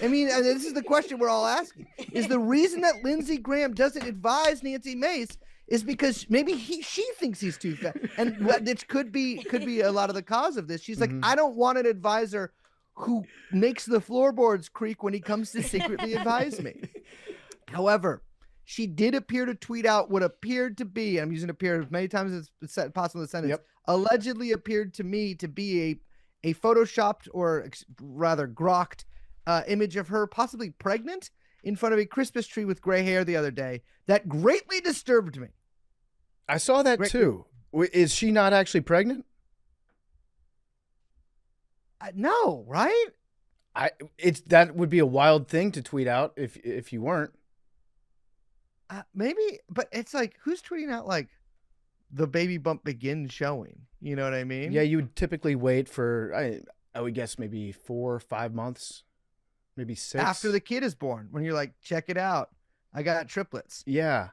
I mean, this is the question we're all asking. Is the reason that Lindsey Graham doesn't advise Nancy Mace is because maybe she thinks he's too fat, and it could be a lot of the cause of this. She's like, I don't want an advisor who makes the floorboards creak when he comes to secretly advise me. However, she did appear to tweet out what appeared to be, I'm using appear as many times as possible in the sentence, allegedly appeared to me to be a photoshopped or rather grokked image of her possibly pregnant in front of a Christmas tree with gray hair the other day that greatly disturbed me. I saw that too. Is she not actually pregnant? No, right? That would be a wild thing to tweet out if you weren't. Maybe, but it's like, who's tweeting out like the baby bump begins showing? You know what I mean? Yeah, you would typically wait for, I would guess maybe 4 or 5 months, maybe 6. After the kid is born, when you're like, check it out, I got triplets. Yeah.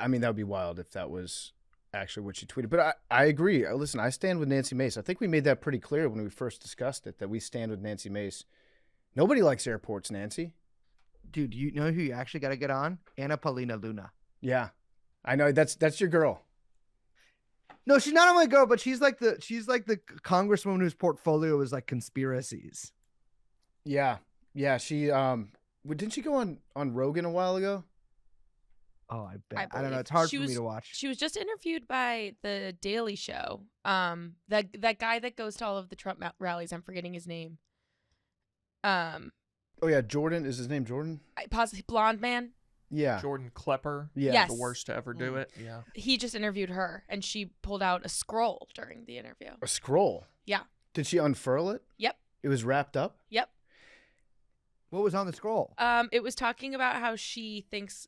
I mean, that would be wild if that was actually what she tweeted. But I agree. Listen, I stand with Nancy Mace. I think we made that pretty clear when we first discussed it, that we stand with Nancy Mace. Nobody likes airports, Nancy. Dude, you know who you actually got to get on? Anna Paulina Luna. Yeah. I know. That's your girl. No, she's not only a girl, but she's like the congresswoman whose portfolio is like conspiracies. Yeah. Yeah. She, didn't she go on Rogan a while ago? Oh, I bet. I don't know. It's hard for me to watch. She was just interviewed by The Daily Show. That guy that goes to all of the Trump rallies. I'm forgetting his name. Oh yeah, Jordan. Is his name Jordan? Possibly blonde man. Yeah. Jordan Klepper. Yeah. Yes. The worst to ever do it. Yeah. He just interviewed her, and she pulled out a scroll during the interview. A scroll? Yeah. Did she unfurl it? Yep. It was wrapped up? Yep. What was on the scroll? It was talking about how she thinks,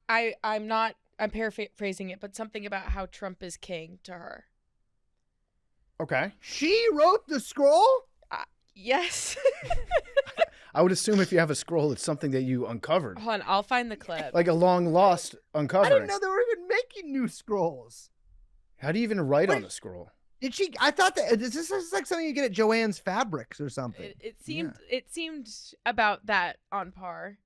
I'm paraphrasing it, but something about how Trump is king to her. Okay. She wrote the scroll? Yes. I would assume if you have a scroll, it's something that you uncovered. Hold on, I'll find the clip. Like a long lost uncovering. I didn't know they were even making new scrolls. How do you even write on a scroll? Did she? I thought that this is like something you get at Joann's Fabrics or something. It seemed about that on par.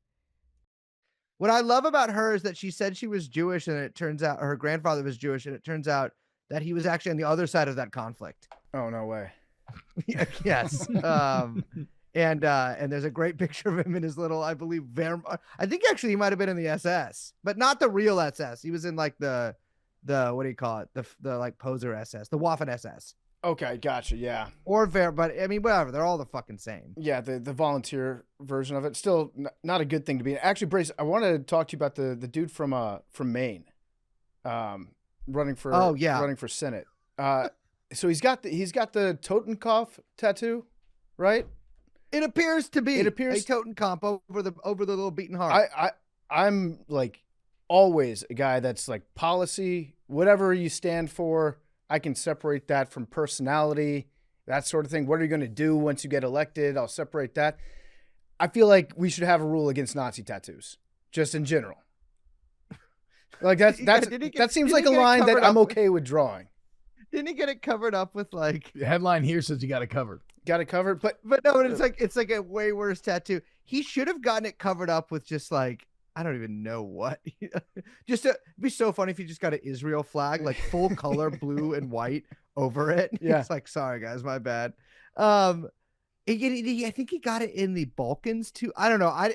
What I love about her is that she said she was Jewish, and it turns out her grandfather was Jewish, and it turns out that he was actually on the other side of that conflict. Oh, no way. Yes. And there's a great picture of him in his little, I believe, I think actually he might have been in the SS, but not the real SS. He was in like the what do you call it? The like poser SS, the Waffen SS. Okay, gotcha. Yeah. Or but I mean, whatever. They're all the fucking same. Yeah, the volunteer version of it. Still not a good thing to be. Actually, Brace, I wanted to talk to you about the dude from Maine, running for Senate. So he's got the Totenkopf tattoo, right? It appears to be a Totenkopf over the little beaten heart. I'm like always a guy that's like policy, whatever you stand for, I can separate that from personality, that sort of thing. What are you going to do once you get elected? I'll separate that. I feel like we should have a rule against Nazi tattoos, just in general. Like that seems like a line that I'm okay with drawing. Didn't he get it covered up with like the headline here says you got it covered. Got it covered, but no, it's like a way worse tattoo. He should have gotten it covered up with just like, I don't even know what. It'd be so funny if you just got an Israel flag, like full color, blue and white over it. Yeah. It's like, sorry guys, my bad. I think he got it in the Balkans too. I don't know.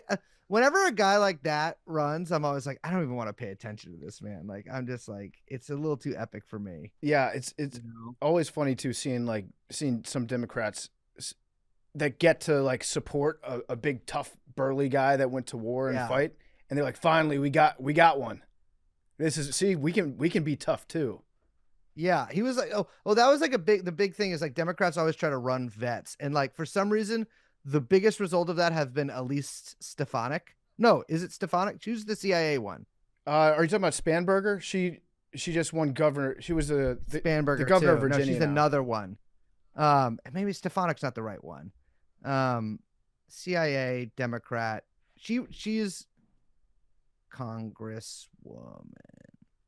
Whenever a guy like that runs, I'm always like, I don't even want to pay attention to this man. Like, I'm just like, it's a little too epic for me. Yeah, it's always funny too seeing some Democrats that get to like support a big tough burly guy that went to war and fight, and they're like, finally we got one. This is we can be tough too. Yeah, he was like, oh, that was like the big thing is like Democrats always try to run vets, and like for some reason the biggest result of that have been Elise Stefanik. No, is it Stefanik? Choose the CIA one. Are you talking about Spanberger? She just won governor. She was Spanberger, the governor of too. Virginia. No, she's now. another one. Maybe Stefanik's not the right one. CIA Democrat. She's Congresswoman.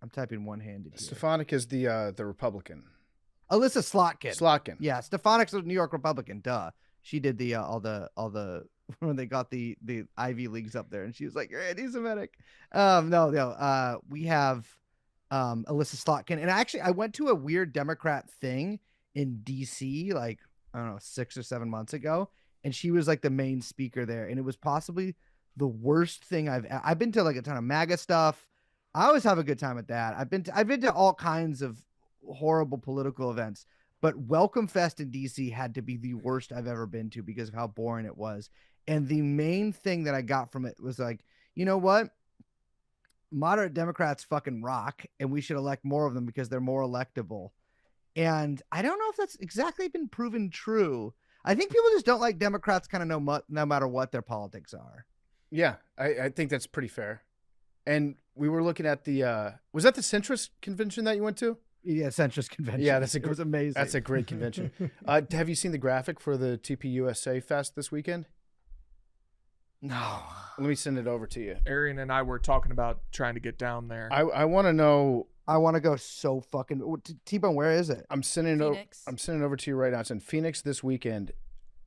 I'm typing one-handed here. Stefanik is the Republican. Alyssa Slotkin. Slotkin. Yeah, Stefanik's a New York Republican. Duh. She did the all the when they got the Ivy Leagues up there, and she was like, "You're anti-Semitic." No. We have Alyssa Slotkin, and actually, I went to a weird Democrat thing in DC, like I don't know, 6 or 7 months ago, and she was like the main speaker there, and it was possibly the worst thing I've been to, like a ton of MAGA stuff. I always have a good time at that. I've been to all kinds of horrible political events, but Welcome Fest in DC had to be the worst I've ever been to because of how boring it was. And the main thing that I got from it was like, you know what? Moderate Democrats fucking rock, and we should elect more of them because they're more electable. And I don't know if that's exactly been proven true. I think people just don't like Democrats kind of no matter what their politics are. Yeah, I think that's pretty fair. And we were looking at the was that the centrist convention that you went to? Yeah, centrist convention. Yeah, it was amazing. That's a great convention. Have you seen the graphic for the TPUSA Fest this weekend? No. Let me send it over to you. Arian and I were talking about trying to get down there. I want to know. I want to go so fucking. T-Bone, where is it? I'm sending it. I'm sending it over to you right now. It's in Phoenix this weekend.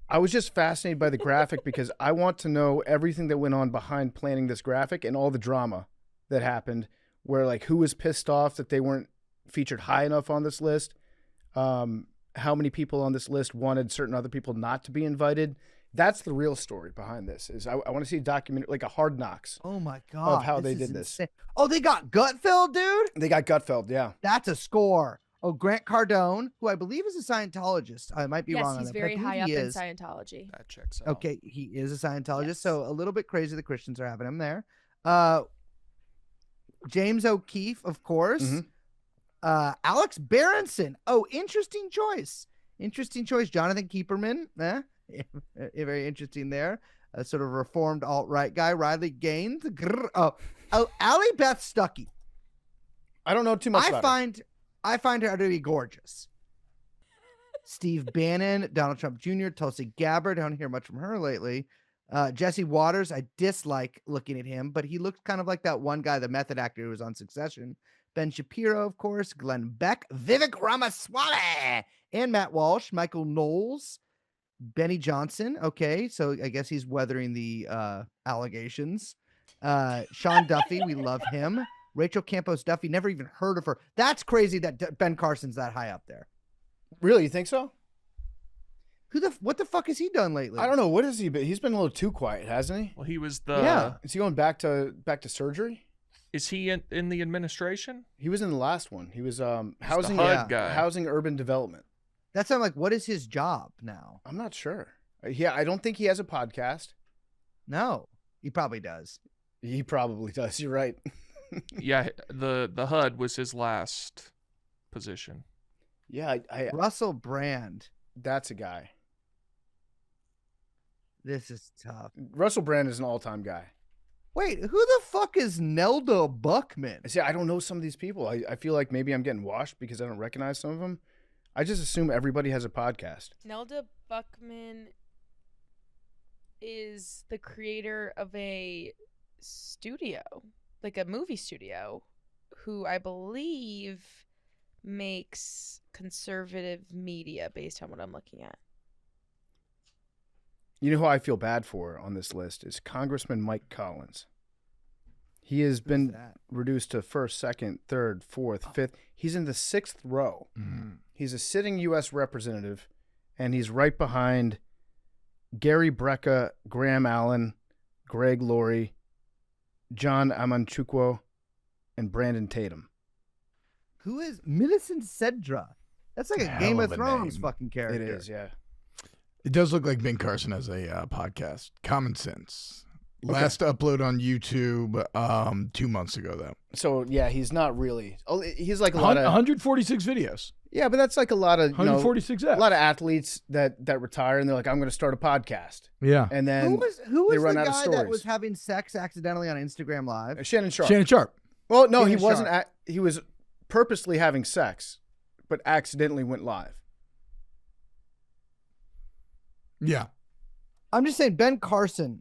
I was just fascinated by the graphic because I want to know everything that went on behind planning this graphic and all the drama that happened, where like who was pissed off that they weren't featured high enough on this list, how many people on this list wanted certain other people not to be invited. That's the real story behind this. Is I want to see a documentary, like a Hard Knocks. Oh my god! Of how they did this. Oh, they got Gutfeld, dude. They got Gutfeld, yeah. That's a score. Oh, Grant Cardone, who I believe is a Scientologist. I might be wrong on that. Yes, he's very high up in Scientology. That checks out. Okay, he is a Scientologist, Yes. so a little bit crazy the Christians are having him there. James O'Keefe, of course. Mm-hmm. Alex Berenson. Oh, interesting choice. Jonathan Keeperman. Very interesting there. A sort of reformed alt-right guy. Riley Gaines. Allie Beth Stuckey. I don't know too much about her. I find her to be gorgeous. Steve Bannon, Donald Trump Jr., Tulsi Gabbard. Don't hear much from her lately. Jesse Waters, I dislike looking at him, but he looks kind of like that one guy, the method actor who was on Succession. Ben Shapiro, of course, Glenn Beck, Vivek Ramaswamy, and Matt Walsh, Michael Knowles, Benny Johnson. Okay, so I guess he's weathering the allegations. Sean Duffy, we love him. Rachel Campos Duffy, never even heard of her. That's crazy that Ben Carson's that high up there. Really, you think so? What the fuck has he done lately? I don't know. What has he been? He's been a little too quiet, hasn't he? Well, he was the. Yeah. Is he going back to surgery? Is he in the administration? He was in the last one. He was housing HUD guy. housing urban development. That's not like, what is his job now? I'm not sure. Yeah, I don't think he has a podcast. No, he probably does. He probably does. You're right. Yeah, the HUD was his last position. Yeah, Russell Brand. That's a guy. This is tough. Russell Brand is an all-time guy. Wait, who the fuck is Nelda Buckman? See, I don't know some of these people. I feel like maybe I'm getting washed because I don't recognize some of them. I just assume everybody has a podcast. Nelda Buckman is the creator of a studio, like a movie studio, who I believe makes conservative media based on what I'm looking at. You know who I feel bad for on this list is Congressman Mike Collins. He has been reduced to first, second, third, fourth, fifth. He's in the sixth row. Mm-hmm. He's a sitting U.S. representative, and he's right behind Gary Brecka, Graham Allen, Greg Laurie, John Amanchukwu, and Brandon Tatum. Who is Millicent Cedra? That's like a Hell Game of of a Thrones name. fucking character. It is, yeah. It does look like Ben Carson has a podcast. Common Sense. Last upload on YouTube 2 months ago, though. So, yeah, he's not really. Oh, he's like a lot of. 146 videos. Yeah, but that's like a lot of. 146 a lot of athletes that retire and they're like, I'm going to start a podcast. Yeah. And then Who they was run the out of guy stories. that was having sex accidentally on Instagram Live? Shannon Sharp. Shannon Sharp. Well, no, he Shannon wasn't. Sharp. He was purposely having sex, but accidentally went live. Yeah. I'm just saying, Ben Carson.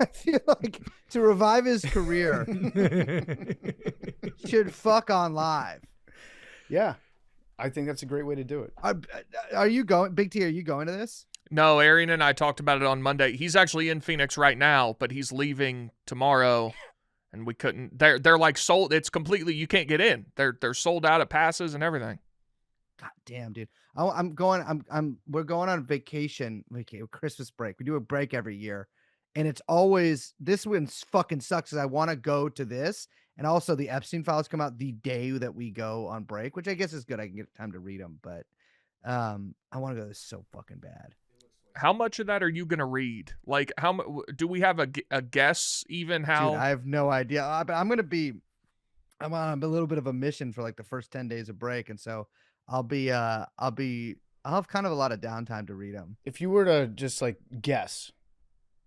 I feel like to revive his career, should fuck on live. Yeah, I think that's a great way to do it. Are you going, Big T? Are you going to this? No, Arian and I talked about it on Monday. He's actually in Phoenix right now, but he's leaving tomorrow, and we couldn't. They're like sold. It's completely. You can't get in. They're sold out of passes and everything. God damn, dude. I'm going. We're going on vacation. Christmas break. We do a break every year. And it's always, this one fucking sucks because I want to go to this. And also the Epstein files come out the day that we go on break, which I guess is good. I can get time to read them. But I want to go to this so fucking bad. How much of that are you going to read? Like, do we have a guess even how? Dude, I have no idea. I'm on a little bit of a mission for like the first 10 days of break. And so I'll have kind of a lot of downtime to read them. If you were to just like guess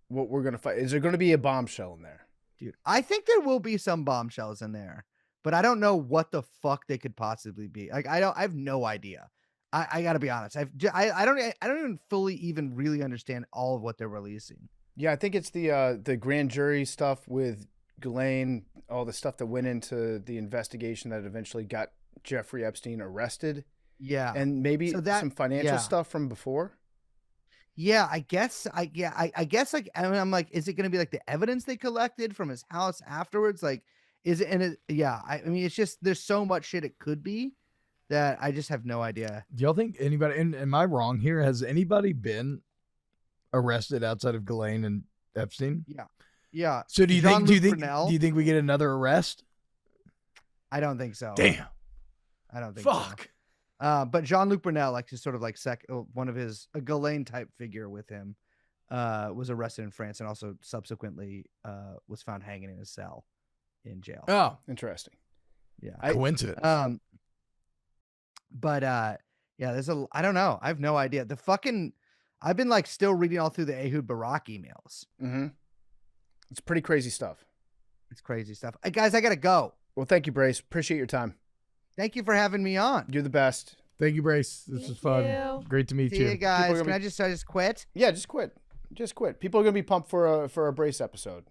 what we're going to fight, is there going to be a bombshell in there? Dude, I think there will be some bombshells in there, but I don't know what the fuck they could possibly be. Like, I have no idea. I gotta be honest. I don't even fully even really understand all of what they're releasing. Yeah, I think it's the grand jury stuff with Ghislaine, all the stuff that went into the investigation that eventually got Jeffrey Epstein arrested. Yeah. And maybe some financial stuff from before. Yeah, I guess like, I mean, I'm like, is it going to be like the evidence they collected from his house afterwards? Like, is it? And I mean, it's just, there's so much shit it could be that I just have no idea. Do y'all think anybody, and am I wrong here? Has anybody been arrested outside of Ghislaine and Epstein? Yeah. Yeah. So do you think we get another arrest? I don't think so. Damn. I don't think Fuck. so. But Jean-Luc Brunel, like just sort of like one of his, a Ghislaine type figure with him, was arrested in France and also subsequently was found hanging in his cell in jail. Oh, interesting. Yeah. Coincidence. But yeah, I don't know. I have no idea. I've been like still reading all through the Ehud Barak emails. Mm-hmm. It's pretty crazy stuff. It's crazy stuff. Hey, guys, I got to go. Well, thank you, Brace. Appreciate your time. Thank you for having me on. You're the best. Thank you, Brace. This was fun. you. Great to meet See you guys. Can I just quit? Yeah, just quit. Just quit. People are going to be pumped for a Brace episode.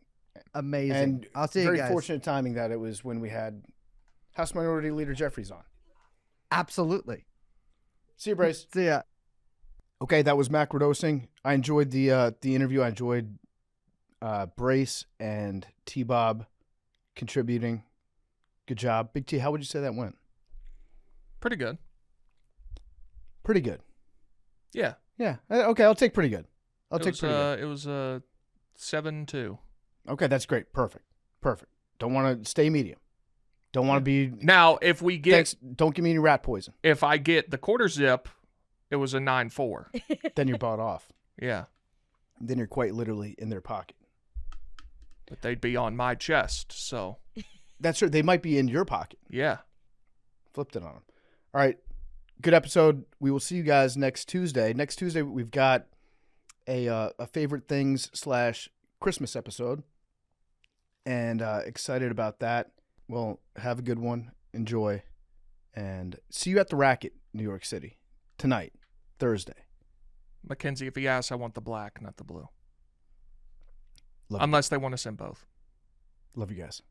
Amazing. And I'll see you very guys. fortunate timing that it was when we had House Minority Leader Jeffries on. Absolutely. See you, Brace. See ya. Okay, that was macrodosing. I enjoyed the interview. I enjoyed Brace and T-Bob contributing. Good job. Big T, how would you say that went? Pretty good. Pretty good. Yeah. Yeah. Okay, I'll take pretty good. I'll take pretty good. It was 7-2. Okay, that's great. Perfect. Don't want to stay medium. Don't want to be. Now, if we get, Thanks. Don't give me any rat poison. if I get the quarter zip, it was a 9-4. Then you're bought off. Yeah, Then you're quite literally in their pocket. but they'd be on my chest. So That's true. They might be in your pocket. yeah, Flipped it on them. All right. Good episode. We will see you guys next Tuesday. Next Tuesday, we've got a favorite things / Christmas episode. And excited about that. Well, have a good one. Enjoy. And see you at the Racket, New York City, tonight, Thursday. Mackenzie, if he asks, I want the black, not the blue. Love Unless they want to send both. you guys.